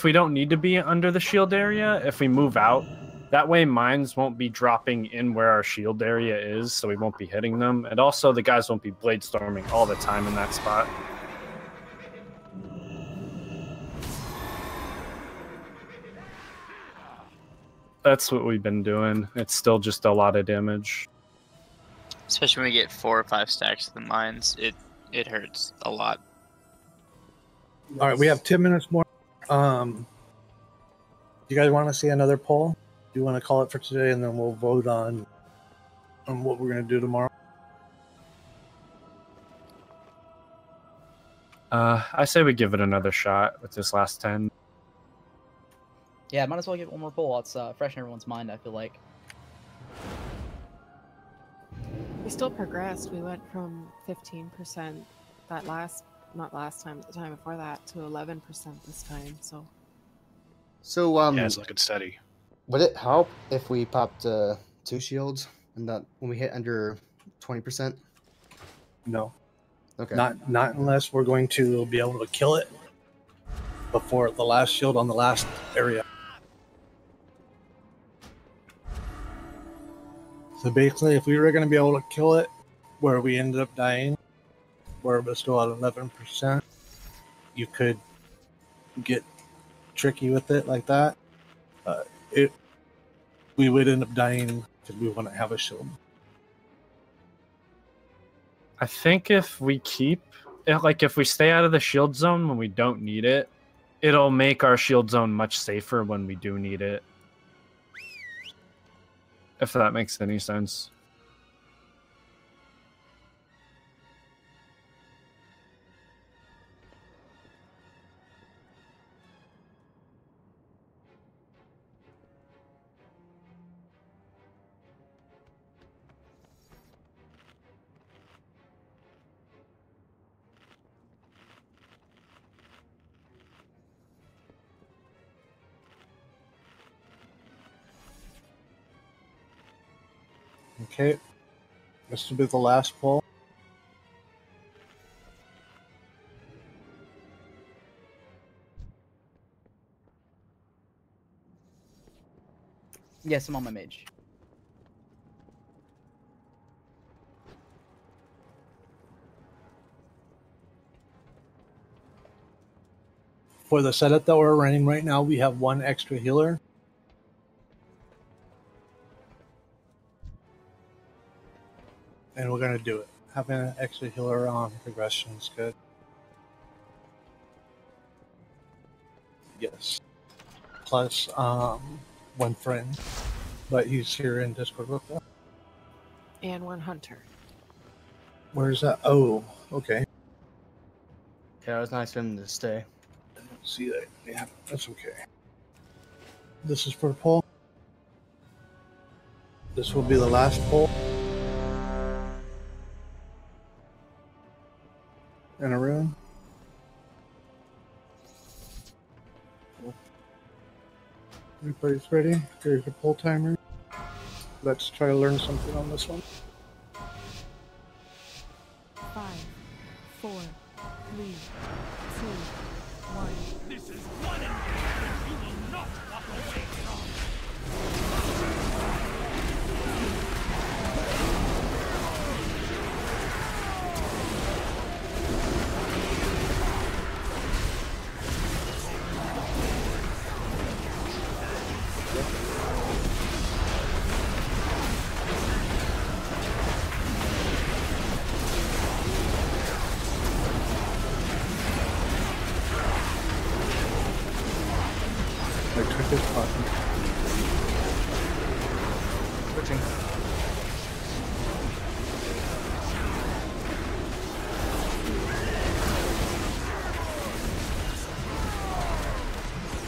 we don't need to be under the shield area, if we move out, that way mines won't be dropping in where our shield area is, so we won't be hitting them. And also the guys won't be blade storming all the time in that spot. That's what we've been doing. It's still just a lot of damage. Especially when we get 4 or 5 stacks of the mines, it hurts a lot. All right, we have 10 minutes more. Do you guys want to see another poll? Do you want to call it for today, and then we'll vote on what we're going to do tomorrow? I say we give it another shot with this last 10. Yeah, might as well get one more pull. It's fresh in everyone's mind, I feel like. We still progressed. We went from 15% that not last time, but the time before that, to 11% this time, so. So, yeah, it's looking steady. Would it help if we popped 2 shields and that when we hit under 20%? No. Okay. Not unless we're going to be able to kill it before the last shield on the last area. So basically, if we were going to be able to kill it where we ended up dying, where it was still at 11%, you could get tricky with it like that. We would end up dying because we wouldn't have a shield. I think if we if we stay out of the shield zone when we don't need it, it'll make our shield zone much safer when we do need it. If that makes any sense. Okay. This will be the last pull. Yes, I'm on my mage. For the setup that we're running right now, we have one extra healer. And we're going to do it. Having an extra healer on progression is good. Yes. Plus, one friend. But he's here in Discord with us. And one hunter. Where's that? Oh, okay. Yeah, it was nice for him to stay. See that? Yeah, that's okay. This is for the pull. This will be the last pull. In a room. Everybody's ready? Here's your pull timer. Let's try to learn something on this one. 5, 4, 3, 2, 1. This is one engagement you will not walk away from. I took this button. Switching.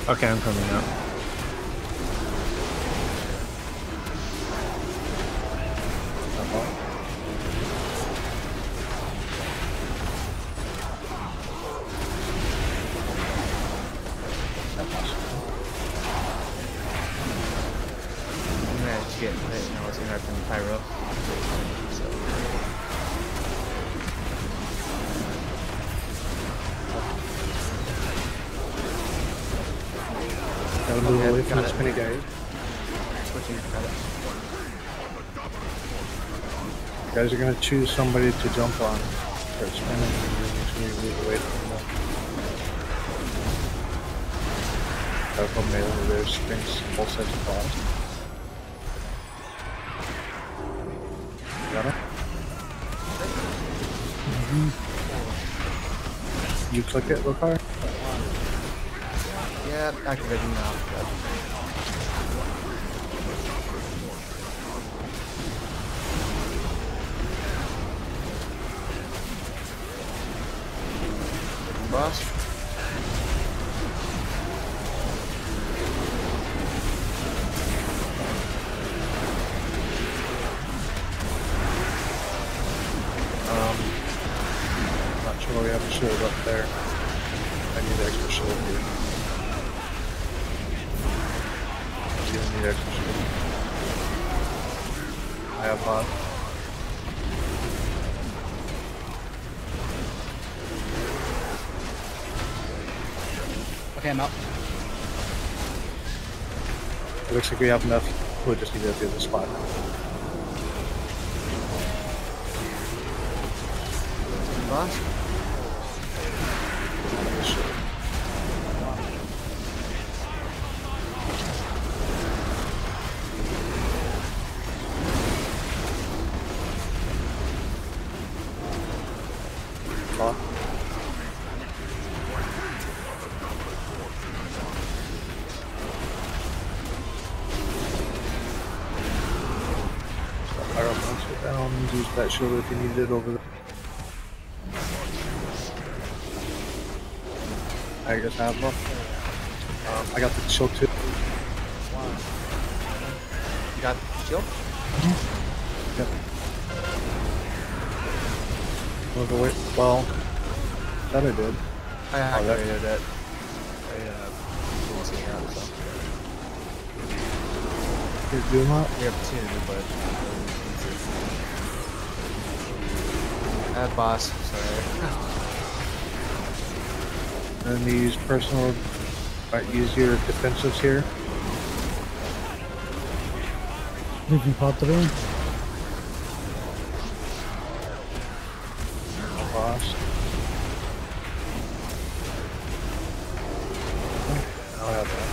Okay, I'm coming out. Get hit, and I was gonna have to pyro. So. Gotta move away from the spinny guy. Switching credits. You guys are gonna choose somebody to jump on. Start spinning and you're just gonna move away from them. Careful melee, there's spins both sides of claws. Got it? You click it, look hard. Yeah, activating now. Boss. Not sure we have a shield up there. I need extra shield here. You don't need extra shield. I have bot. Okay, I'm out. It looks like we have enough. We'll just need to do the spot. Boss. Use that shield if you need it over there. I just have one. I got the shield too. You got the shield? Yep. Move away. Well, that I did. I activated it. I didn't see it out, so. You're doing that? We have two, but Boss, sorry. And these personal, use your defensives here. Infantry. Boss. I'll have that.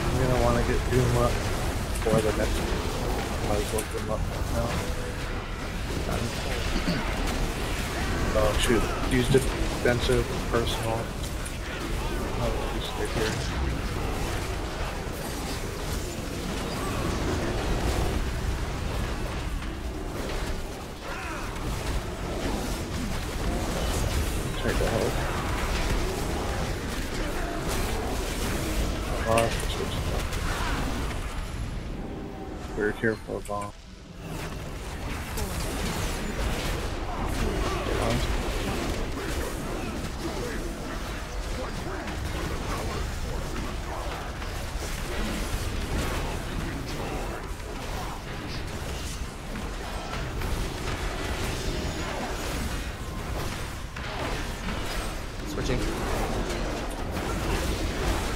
I'm gonna want to get Doom up for the next one. Might as well Doom up now. Oh shoot, use defensive, personal. Oh, just stay here. Try to help. Boss, switch it up. Very careful of bomb. Switching.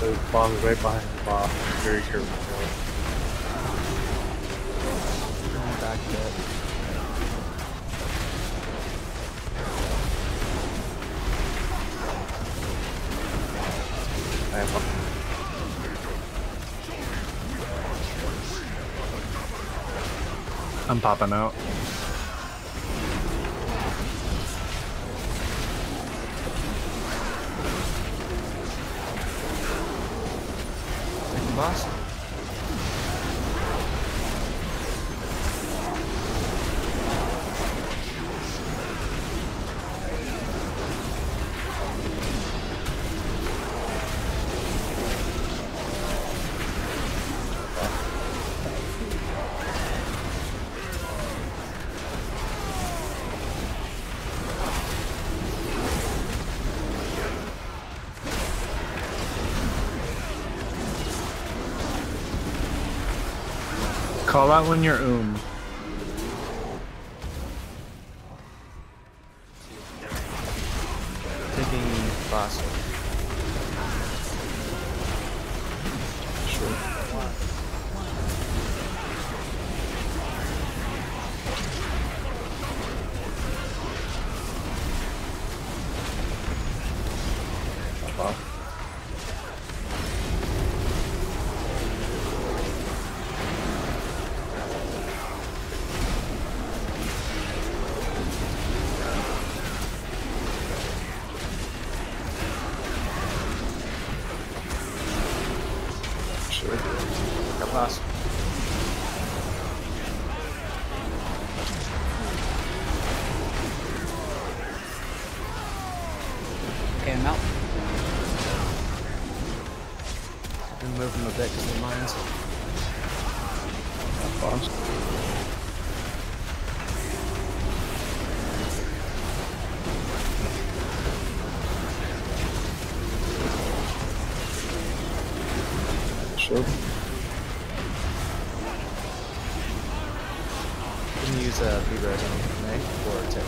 The bomb's right behind the bomb. Very careful. Back a bit. I have one. I'm popping out. Boss. Call out when you're Taking boss. Sure. Boss. Sure. Got boss. Okay, I'm out. Been moving a bit because of the mines. Boss. Sure. Can you use a B-Res on Meg or Tip?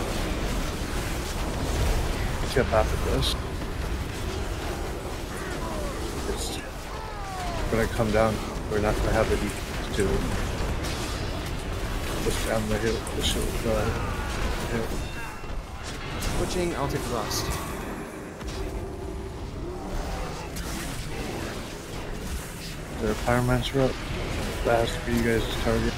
Tip after this. It's gonna come down. We're not gonna have the defense to push down the hill. The hill. Switching, I'll take the boss. The Pyromancer up. That has to be you guys' target.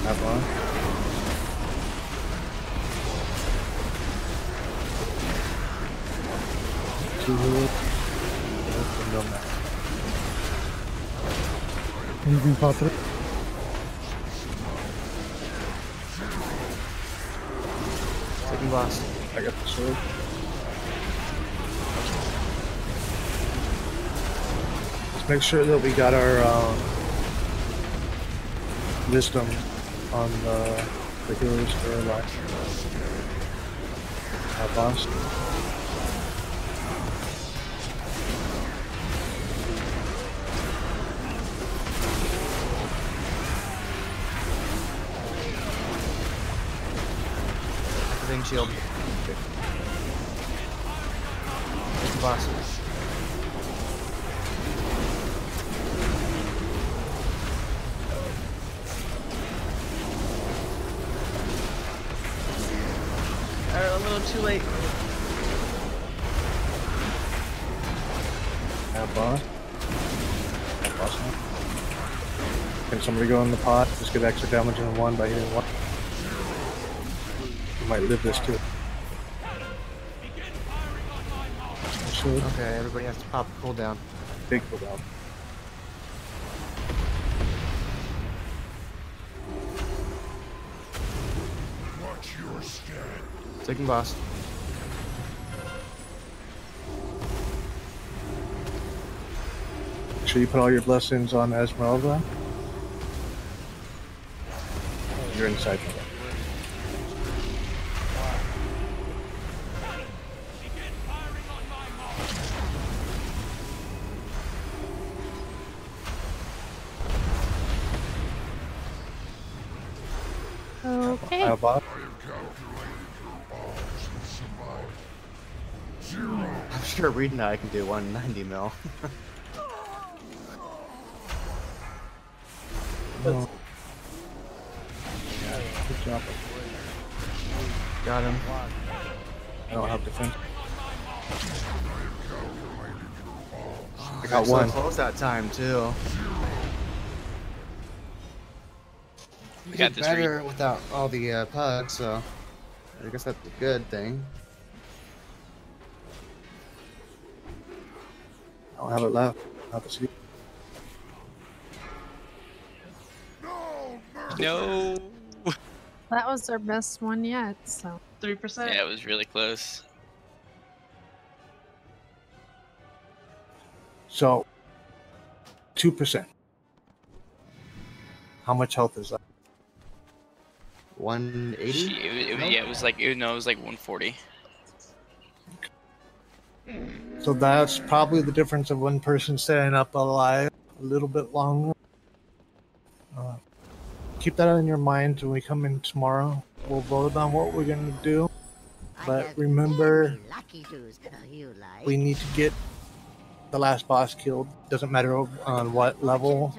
Have on. Two hood. No map. Anything pop through? Taking boss. I got the sword. Let's make sure that we got our wisdom on the healers for our life. Boss. Activating shield. It's the boss. Alright, a little too late. Boss. Boss now. Can somebody go in the pot? Just get extra damage in one by hitting one. You might live this too. Okay, everybody has to pop a cooldown. Big cooldown. Watch your step. Taking boss. Make sure you put all your blessings on Esmeralda. You're inside. Okay. Boss. I'm sure Reed and I can do 190 mil. No. Good job. Got him. I don't have defense. I got one. Close that time too. We got this. Better without all the pugs, so I guess that's a good thing. I don't have it left. Have to see. No. That was our best one yet, so. 3%. Yeah, it was really close. So, 2%. How much health is that? 180? Yeah, it was like 140. So that's probably the difference of one person staying up alive a little bit longer. Keep that in your mind when we come in tomorrow. We'll vote on what we're going to do. But remember, we need to get the last boss killed. Doesn't matter on what level,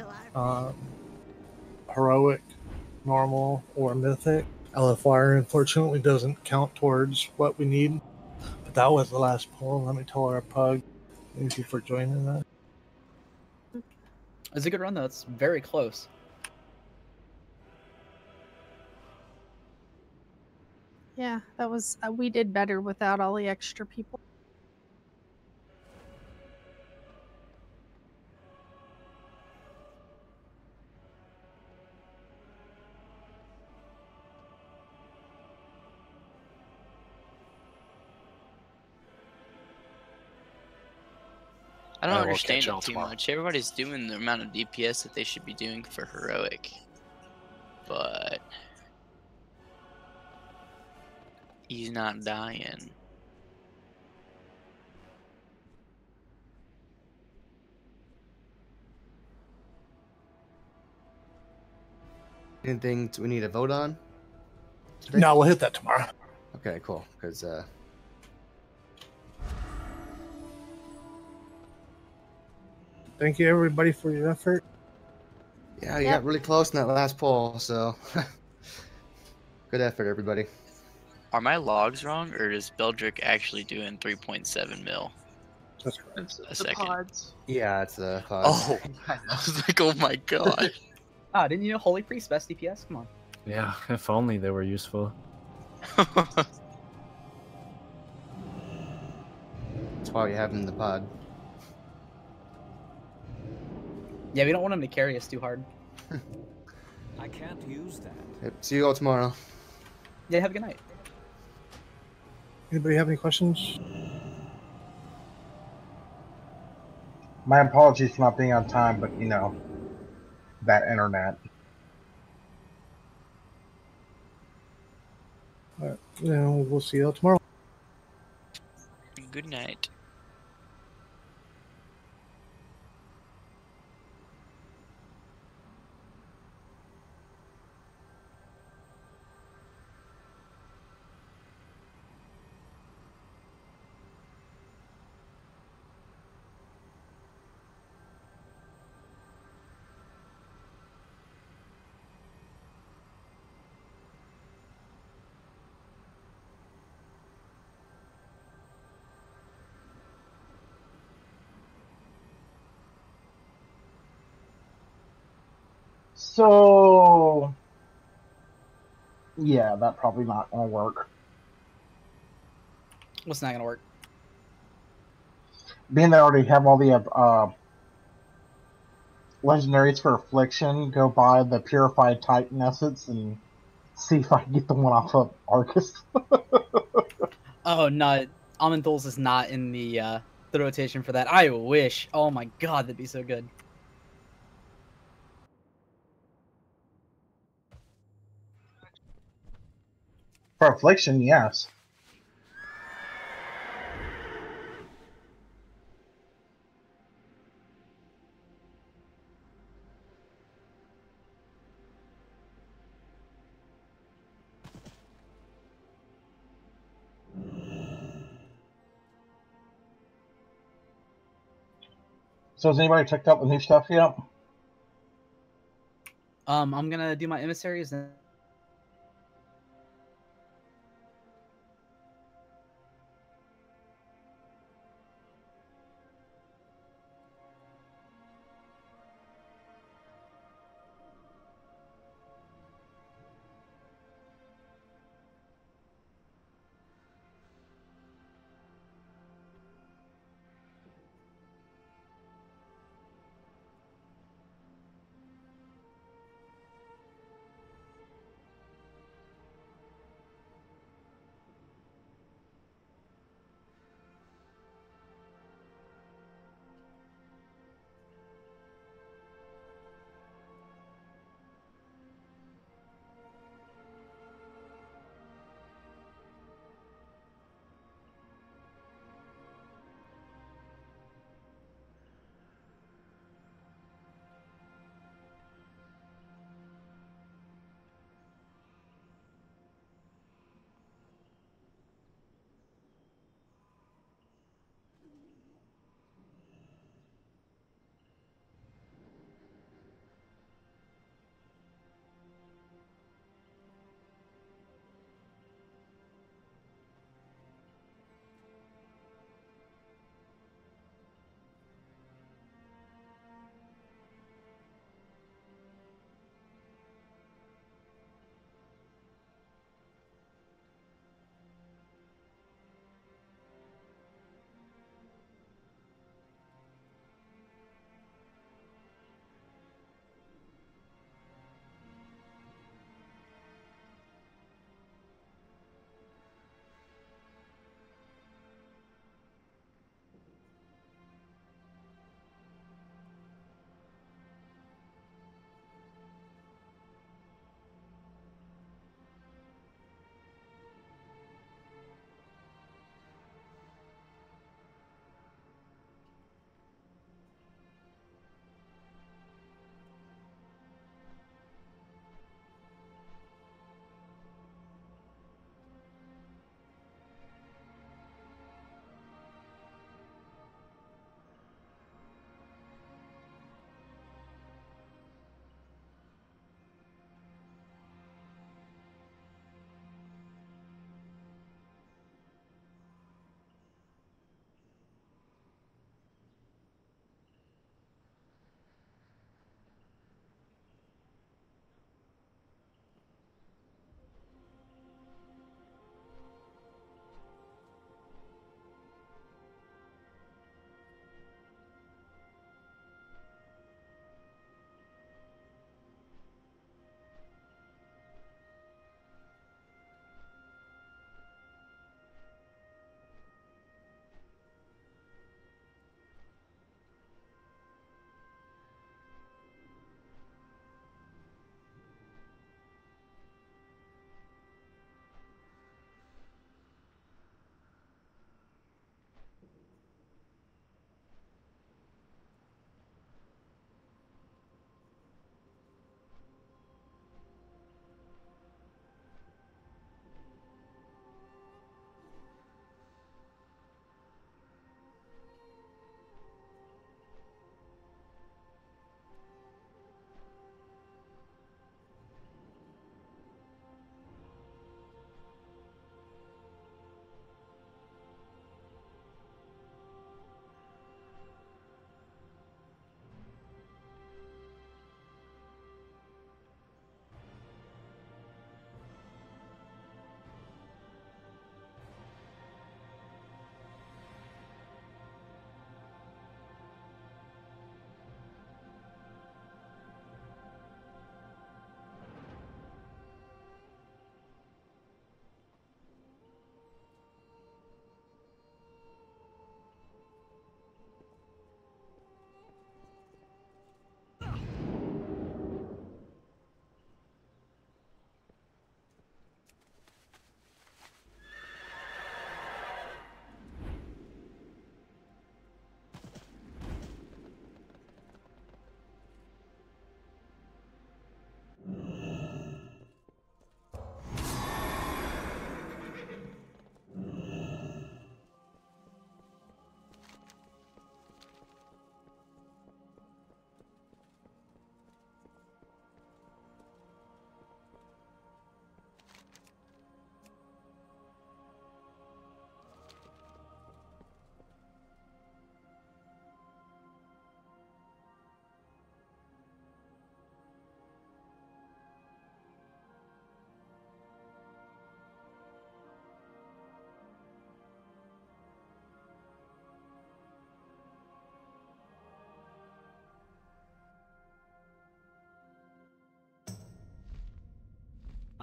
heroic, normal, or mythic. LFR unfortunately doesn't count towards what we need. But that was the last poll. Let me tell our pug. Thank you for joining us. It's a good run though. It's very close. Yeah, that was. We did better without all the extra people. I don't will understand catch it y'all too tomorrow. much. Everybody's doing the amount of DPS that they should be doing for heroic, but he's not dying. Anything we need to vote on? Today? No, we'll hit that tomorrow. Okay, cool. Because Thank you everybody for your effort. yeah, you got really close in that last poll, so good effort, everybody. Are my logs wrong, or is Beldrick actually doing 3.7 mil a second? Pods. Yeah, it's a pause. Oh, I was like, oh my god. Ah, didn't you know Holy Priest best DPS? Come on. Yeah, if only they were useful. That's why we have him in the pod. Yeah, we don't want him to carry us too hard. I can't use that. Yep, see you all tomorrow. Yeah, have a good night. Anybody have any questions? My apologies for not being on time, but you know, that internet. Alright, now we'll see you tomorrow. Good night. So, yeah, that probably not gonna work. What's not gonna work? Being that I already have all the legendaries for Affliction, go buy the Purified Titan Essence and see if I can get the one off of Arcus. Oh no, Amanthuls is not in the rotation for that. I wish. Oh my god, that'd be so good. For Affliction, yes. So has anybody checked out the new stuff yet? I'm gonna do my emissaries and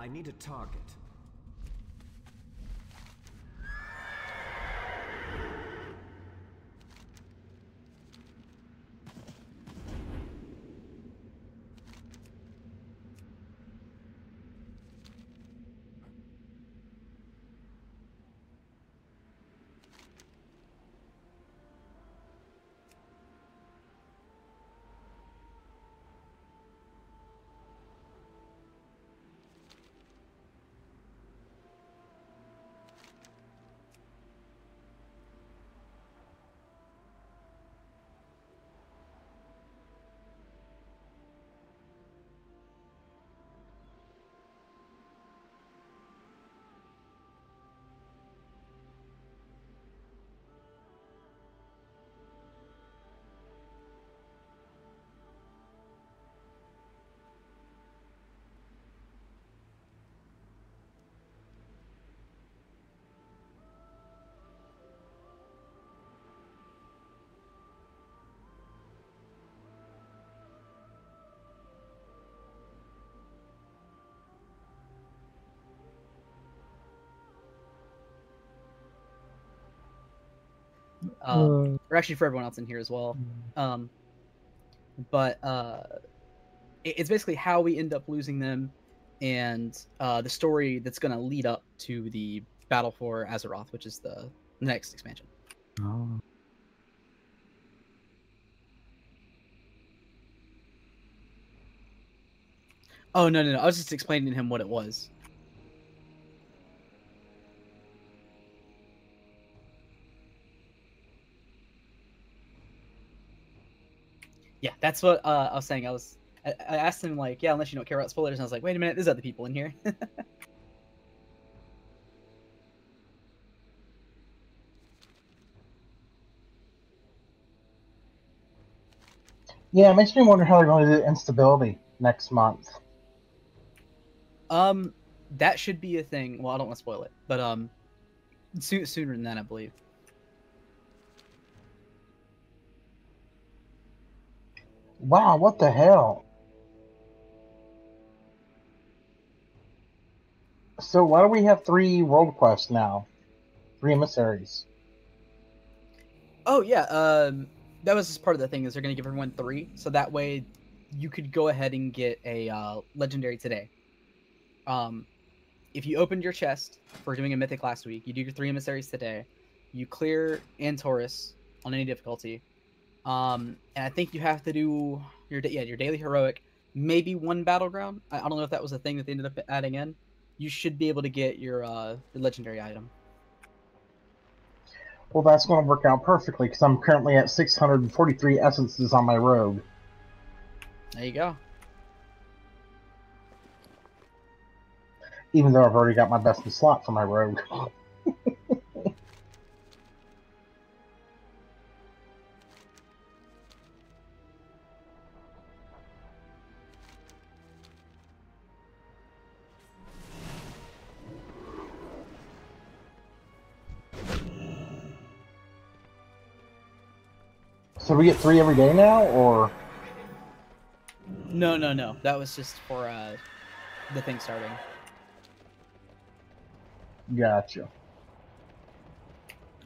I need a target. Or actually for everyone else in here as well. But it's basically how we end up losing them, and the story that's going to lead up to the battle for Azeroth, which is the next expansion. Oh. Oh no! I was just explaining to him what it was. Yeah, that's what I was saying. I asked him like, yeah, unless you don't care about spoilers, and I was like, wait a minute, there's other people in here. Yeah, it makes me wonder how they're going to do instability next month. That should be a thing. Well, I don't want to spoil it, but sooner than that, I believe. Wow, what the hell? So why do we have 3 world quests now? 3 emissaries. Oh yeah, that was just part of the thing is they're gonna give everyone 3, so that way you could go ahead and get a legendary today. If you opened your chest for doing a mythic last week, you do your 3 emissaries today. You clear Antorus on any difficulty, and I think you have to do your daily heroic, maybe 1 battleground. I don't know if that was a thing that they ended up adding in. You should be able to get your legendary item. Well, that's going to work out perfectly because I'm currently at 643 essences on my rogue. There you go. Even though I've already got my best in slot for my rogue. So we get 3 every day now, or? No. That was just for the thing starting. Gotcha.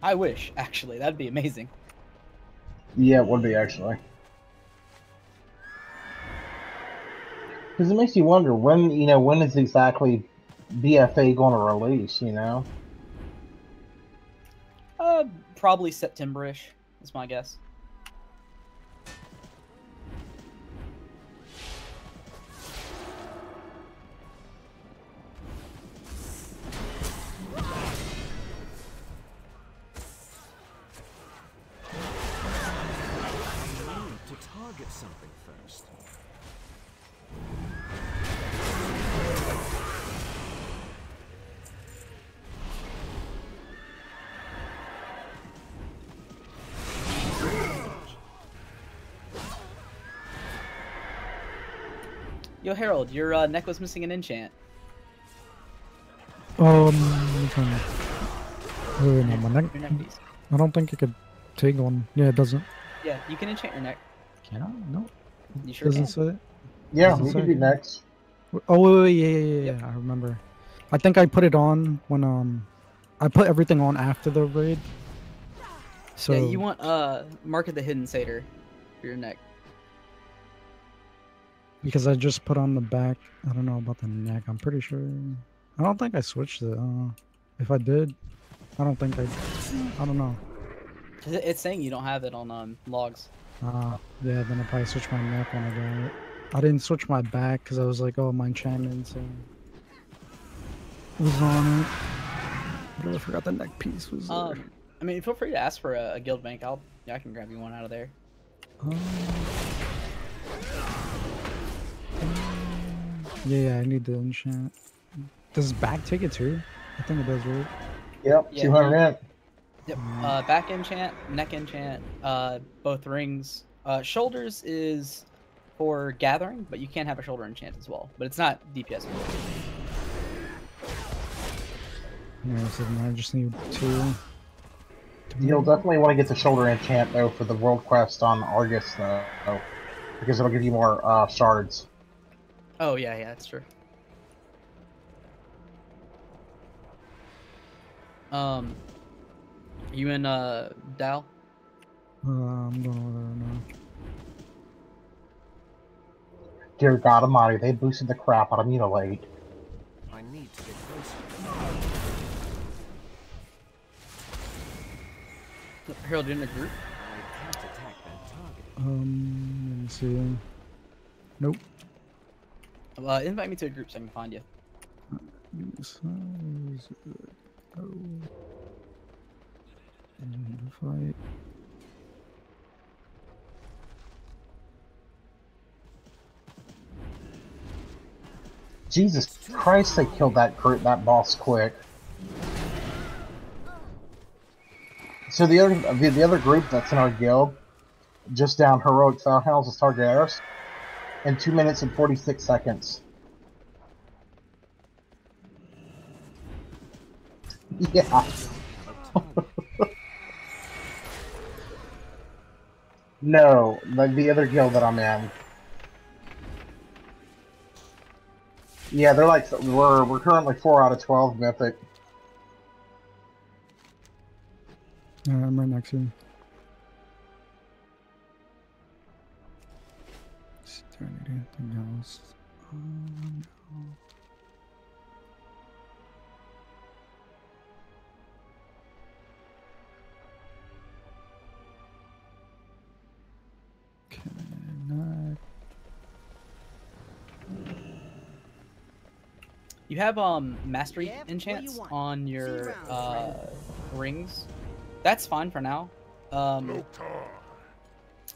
I wish, actually. That'd be amazing. Yeah, it would be, actually. Because it makes you wonder, when is exactly BFA going to release, you know? Probably September-ish, is my guess. Target something first. Yo, Harold, your neck was missing an enchant. No, my neck. Your neck piece. I don't think I could take one. Yeah, it doesn't. Yeah, you can enchant your neck. Can I? No. You sure Doesn't can. say. Yeah, Doesn't we say can do can. next. Oh wait, yeah. I remember. I think I put it on when I put everything on after the raid. So yeah, you want Mark of the Hidden Satyr for your neck. Because I just put on the back. I don't know about the neck. I'm pretty sure. I don't think I switched it. If I did, I don't think I don't know. It's saying you don't have it on logs. Yeah, then I probably switched my neck when I got it. I didn't switch my back because I was like, oh, my enchantments was on it. But I forgot the neck piece was there. I mean, feel free to ask for a guild bank. I can grab you one out of there. Yeah, I need the enchant. Does back take it too? I think it does, right? Yep, Yeah, 200 int. Yep. Back enchant, neck enchant, both rings. Shoulders is for gathering, but you can have a shoulder enchant as well. But it's not DPS. Yeah, so I just need 2. You'll definitely want to get the shoulder enchant though for the world quest on Argus though, because it'll give you more shards. Oh yeah, that's true. You in Dal? I'm going over there now. Dear God Almighty, they boosted the crap out of Mutilate. I need to get closer. Harold, you in the group? I can't attack that target. Let me see. Nope. Invite me to a group so I can find you. And fight. Jesus Christ, they killed that boss quick. So the other group that's in our guild just down heroic Felhounds and Targaris in 2 minutes and 46 seconds. Yeah. No, like the other guild that I'm in. Yeah, they're like we're currently 4 out of 12 mythic. I'm right next to you. Is there anything else? No. Okay, You have mastery enchants on your rings. That's fine for now.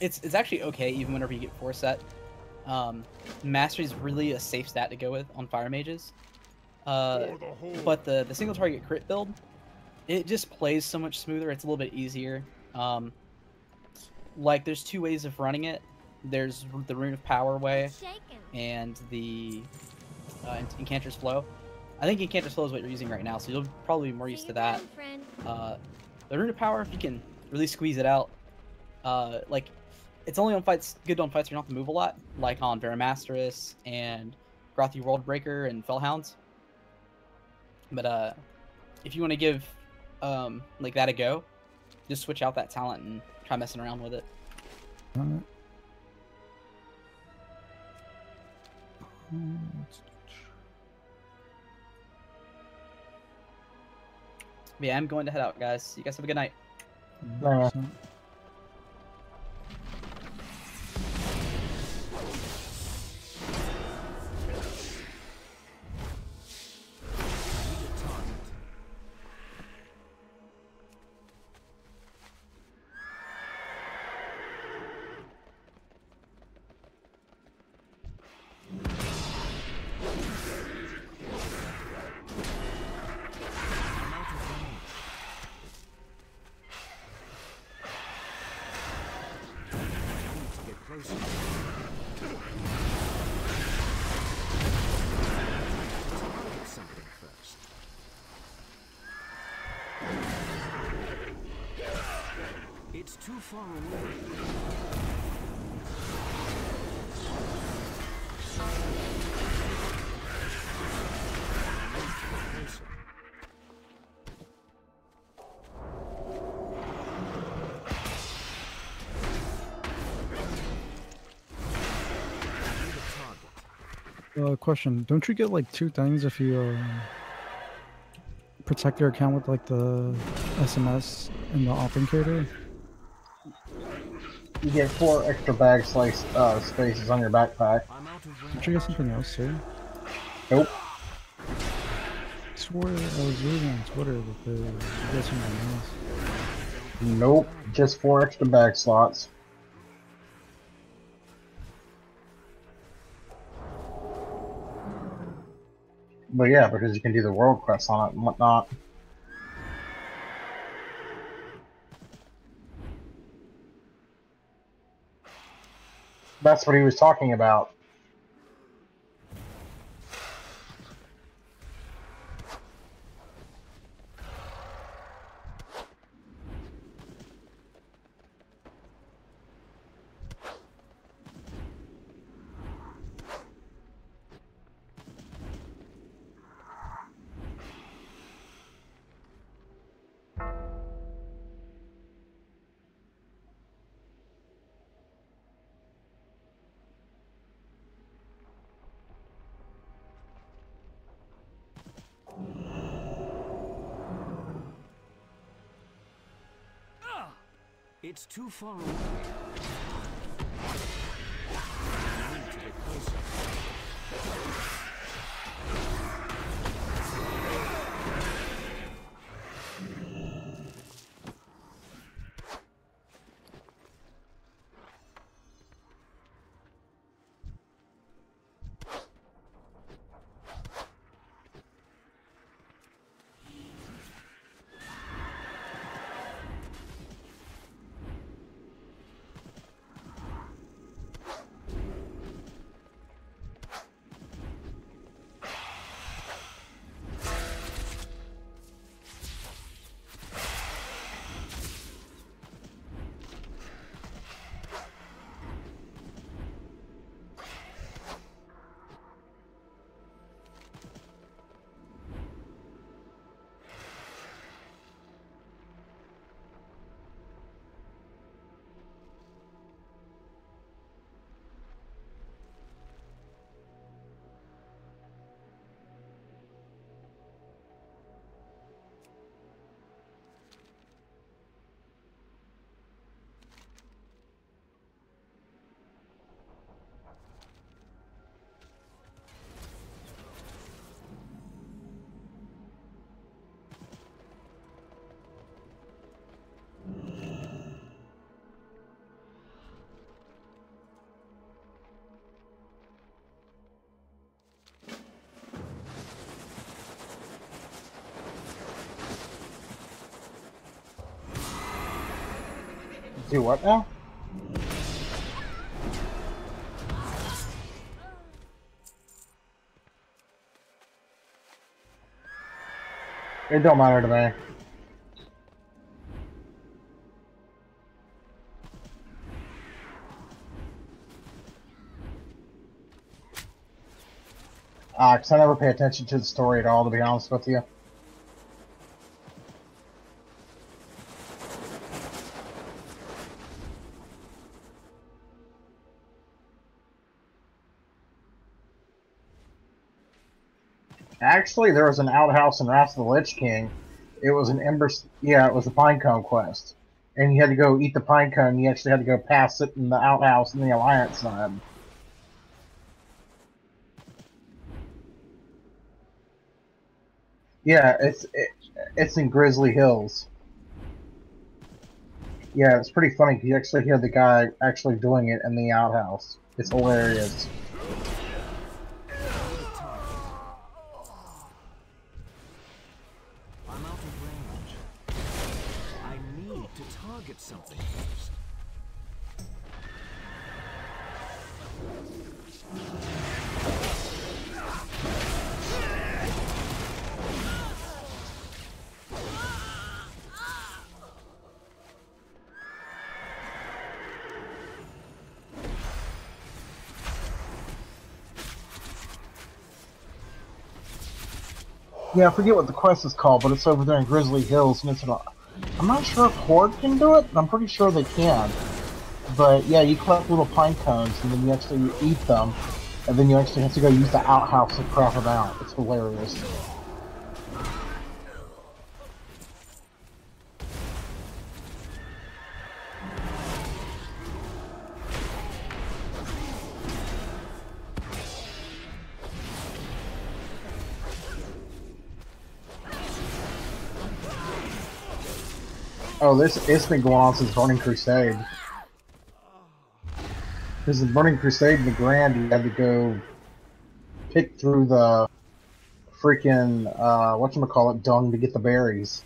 It's actually okay even whenever you get 4 set. Mastery is really a safe stat to go with on fire mages. But the single target crit build, it just plays so much smoother. It's a little bit easier. Like there's 2 ways of running it. There's the Rune of Power way and the Incanter's Flow. I think Incanter's Flow is what you're using right now, so you'll probably be more used to that. The Rune of Power, if you can really squeeze it out, like it's only on fights, good on fights where you don't have to move a lot, like on Veramasterus and Grothy Worldbreaker and Fellhounds. But if you want to give like that a go, just switch out that talent and try messing around with it. But yeah, I'm going to head out, guys. You guys have a good night. Bye. It's too far away. Question: don't you get like 2 things if you protect your account with like the SMS and the authenticator? You get 4 extra bag spaces on your backpack. Don't you get something else too? Nope. I swear I was reading on Twitter that you get something else. Nope. Just 4 extra bag slots. But yeah, because you can do the world quests on it and whatnot. That's what he was talking about. It's too far away. I need to get closer. Do what now? It don't matter to me. Cause I never pay attention to the story at all, to be honest with you. Actually, there was an outhouse in Wrath of the Lich King. It was an Ember... Yeah, it was a Pinecone quest. And you had to go eat the Pinecone, you actually had to go past it in the outhouse in the Alliance side. Yeah, it's in Grizzly Hills. Yeah, it's pretty funny, because you actually hear the guy actually doing it in the outhouse. It's hilarious. I'm out of range. I need to target something first. Yeah, I forget what the quest is called, but it's over there in Grizzly Hills, and it's an... I'm not sure if Horde can do it, but I'm pretty sure they can. But yeah, you collect little pine cones, and then you actually eat them, and then you actually have to go use the outhouse to crap them out. It's hilarious. Oh, it's been going on since Burning Crusade. Because in Burning Crusade in the Grand, you had to go pick through the freaking whatchamacallit dung to get the berries.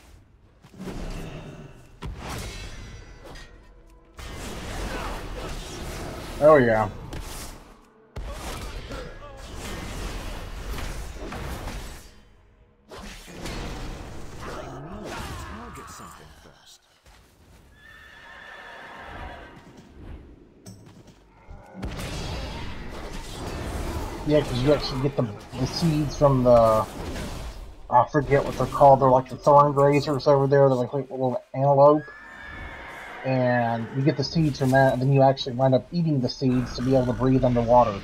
Oh yeah. Target something first. Yeah, because you actually get the seeds from the, I forget what they're called, they're like the thorn grazers over there, they're like little antelope. And you get the seeds from that, and then you actually wind up eating the seeds to be able to breathe underwater.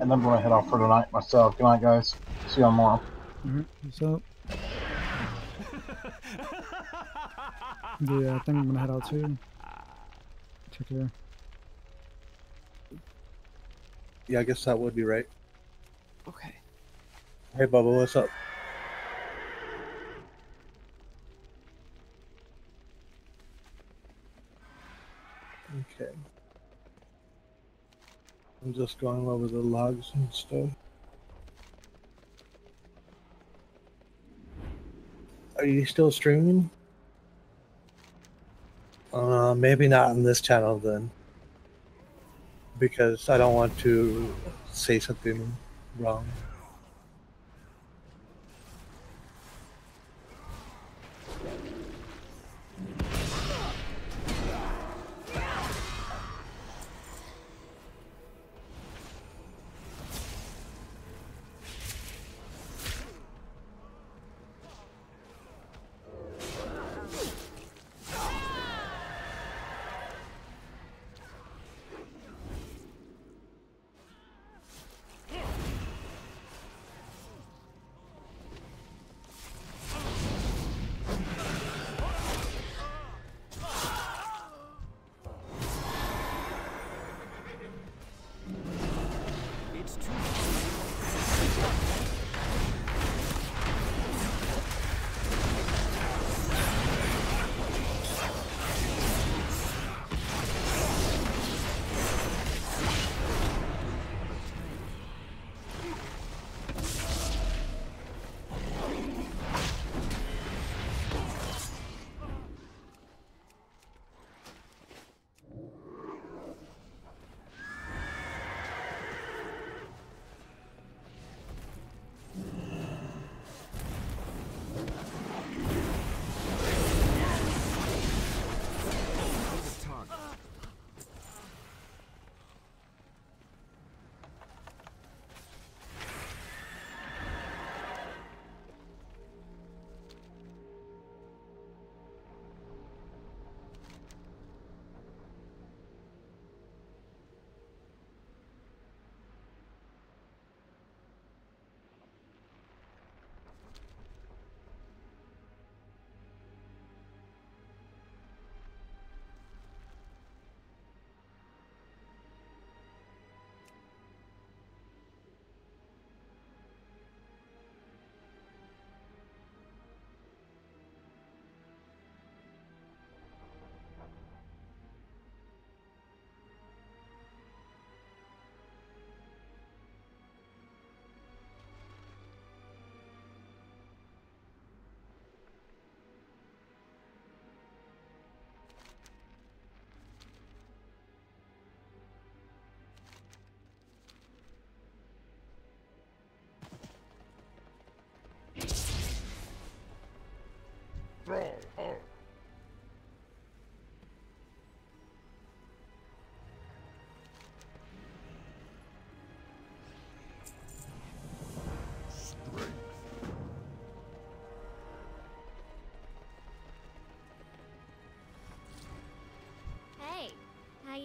And I'm going to head off for tonight myself. Good night, guys. See you tomorrow. Alright, what's up? Yeah, I think I'm gonna head out too. Take care. Yeah, I guess that would be right. Okay. Hey, Bubba, what's up? Okay. I'm just going over the logs and stuff. Are you still streaming? Maybe not on this channel then. Because I don't want to say something wrong.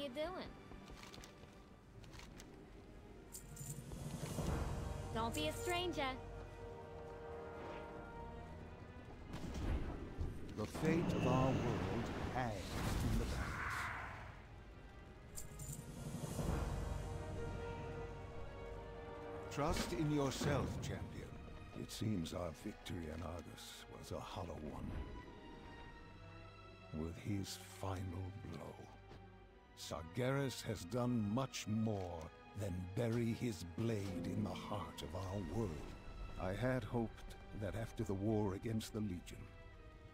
you doing? Don't be a stranger. The fate of our world hangs in the balance. Trust in yourself, champion. It seems our victory in Argus was a hollow one. With his final blow, Sargeras has done much more than bury his blade in the heart of our world. I had hoped that after the war against the Legion,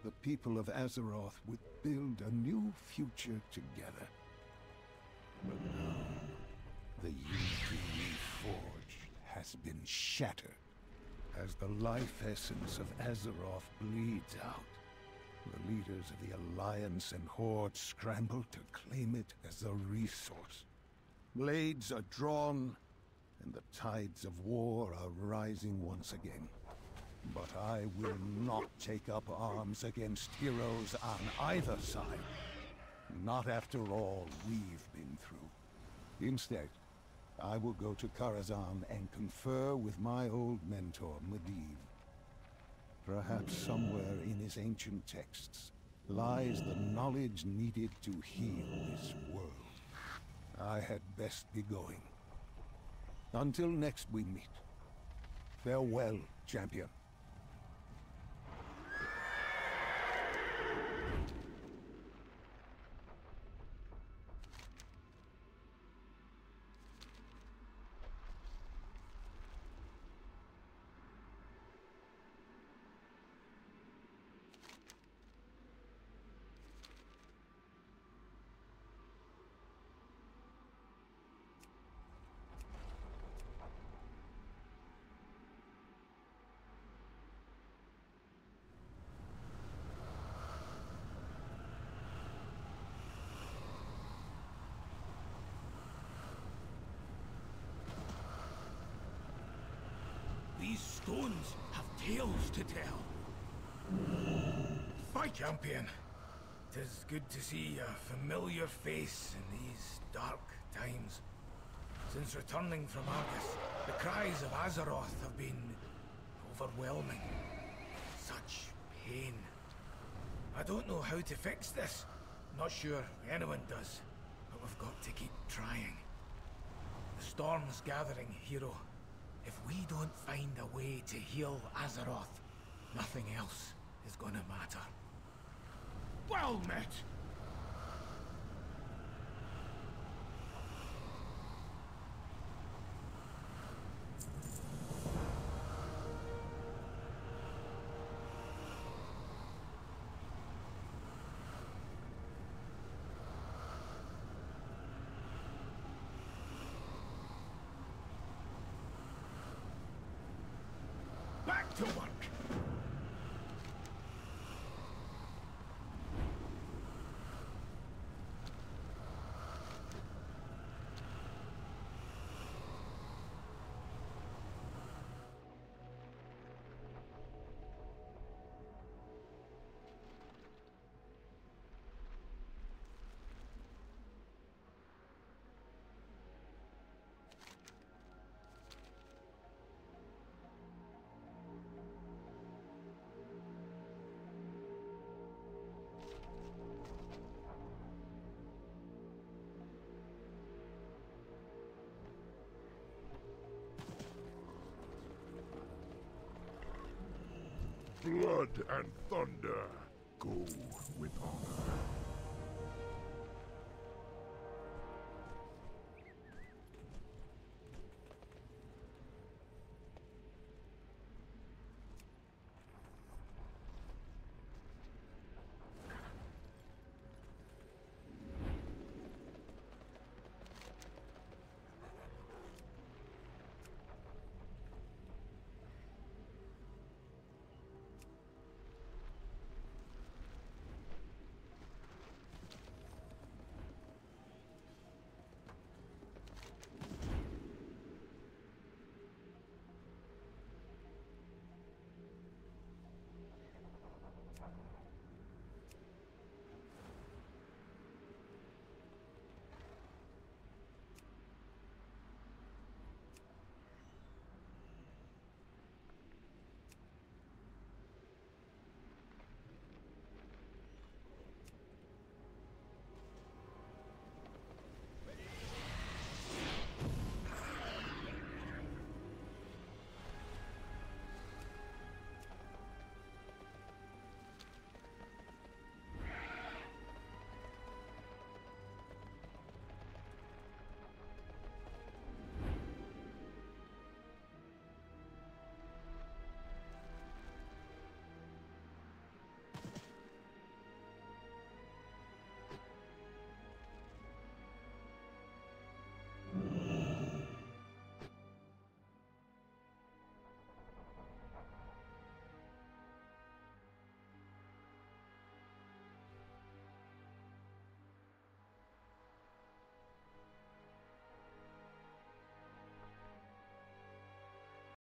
the people of Azeroth would build a new future together. But now, the unity we forged has been shattered. As the life essence of Azeroth bleeds out, the leaders of the Alliance and Horde scramble to claim it as a resource. Blades are drawn, and the tides of war are rising once again. But I will not take up arms against heroes on either side. Not after all we've been through. Instead, I will go to Karazhan and confer with my old mentor, Medivh. Perhaps somewhere in his ancient texts lies the knowledge needed to heal this world. I had best be going. Until next we meet. Farewell, champion. These stones have tales to tell. My champion, 'tis good to see a familiar face in these dark times. Since returning from Argus, the cries of Azeroth have been overwhelming. Such pain. I don't know how to fix this. Not sure anyone does, but we've got to keep trying. The storm's gathering, hero. If we don't find a way to heal Azeroth, nothing else is gonna matter. Well met! Back to work! Blood and thunder go with honor.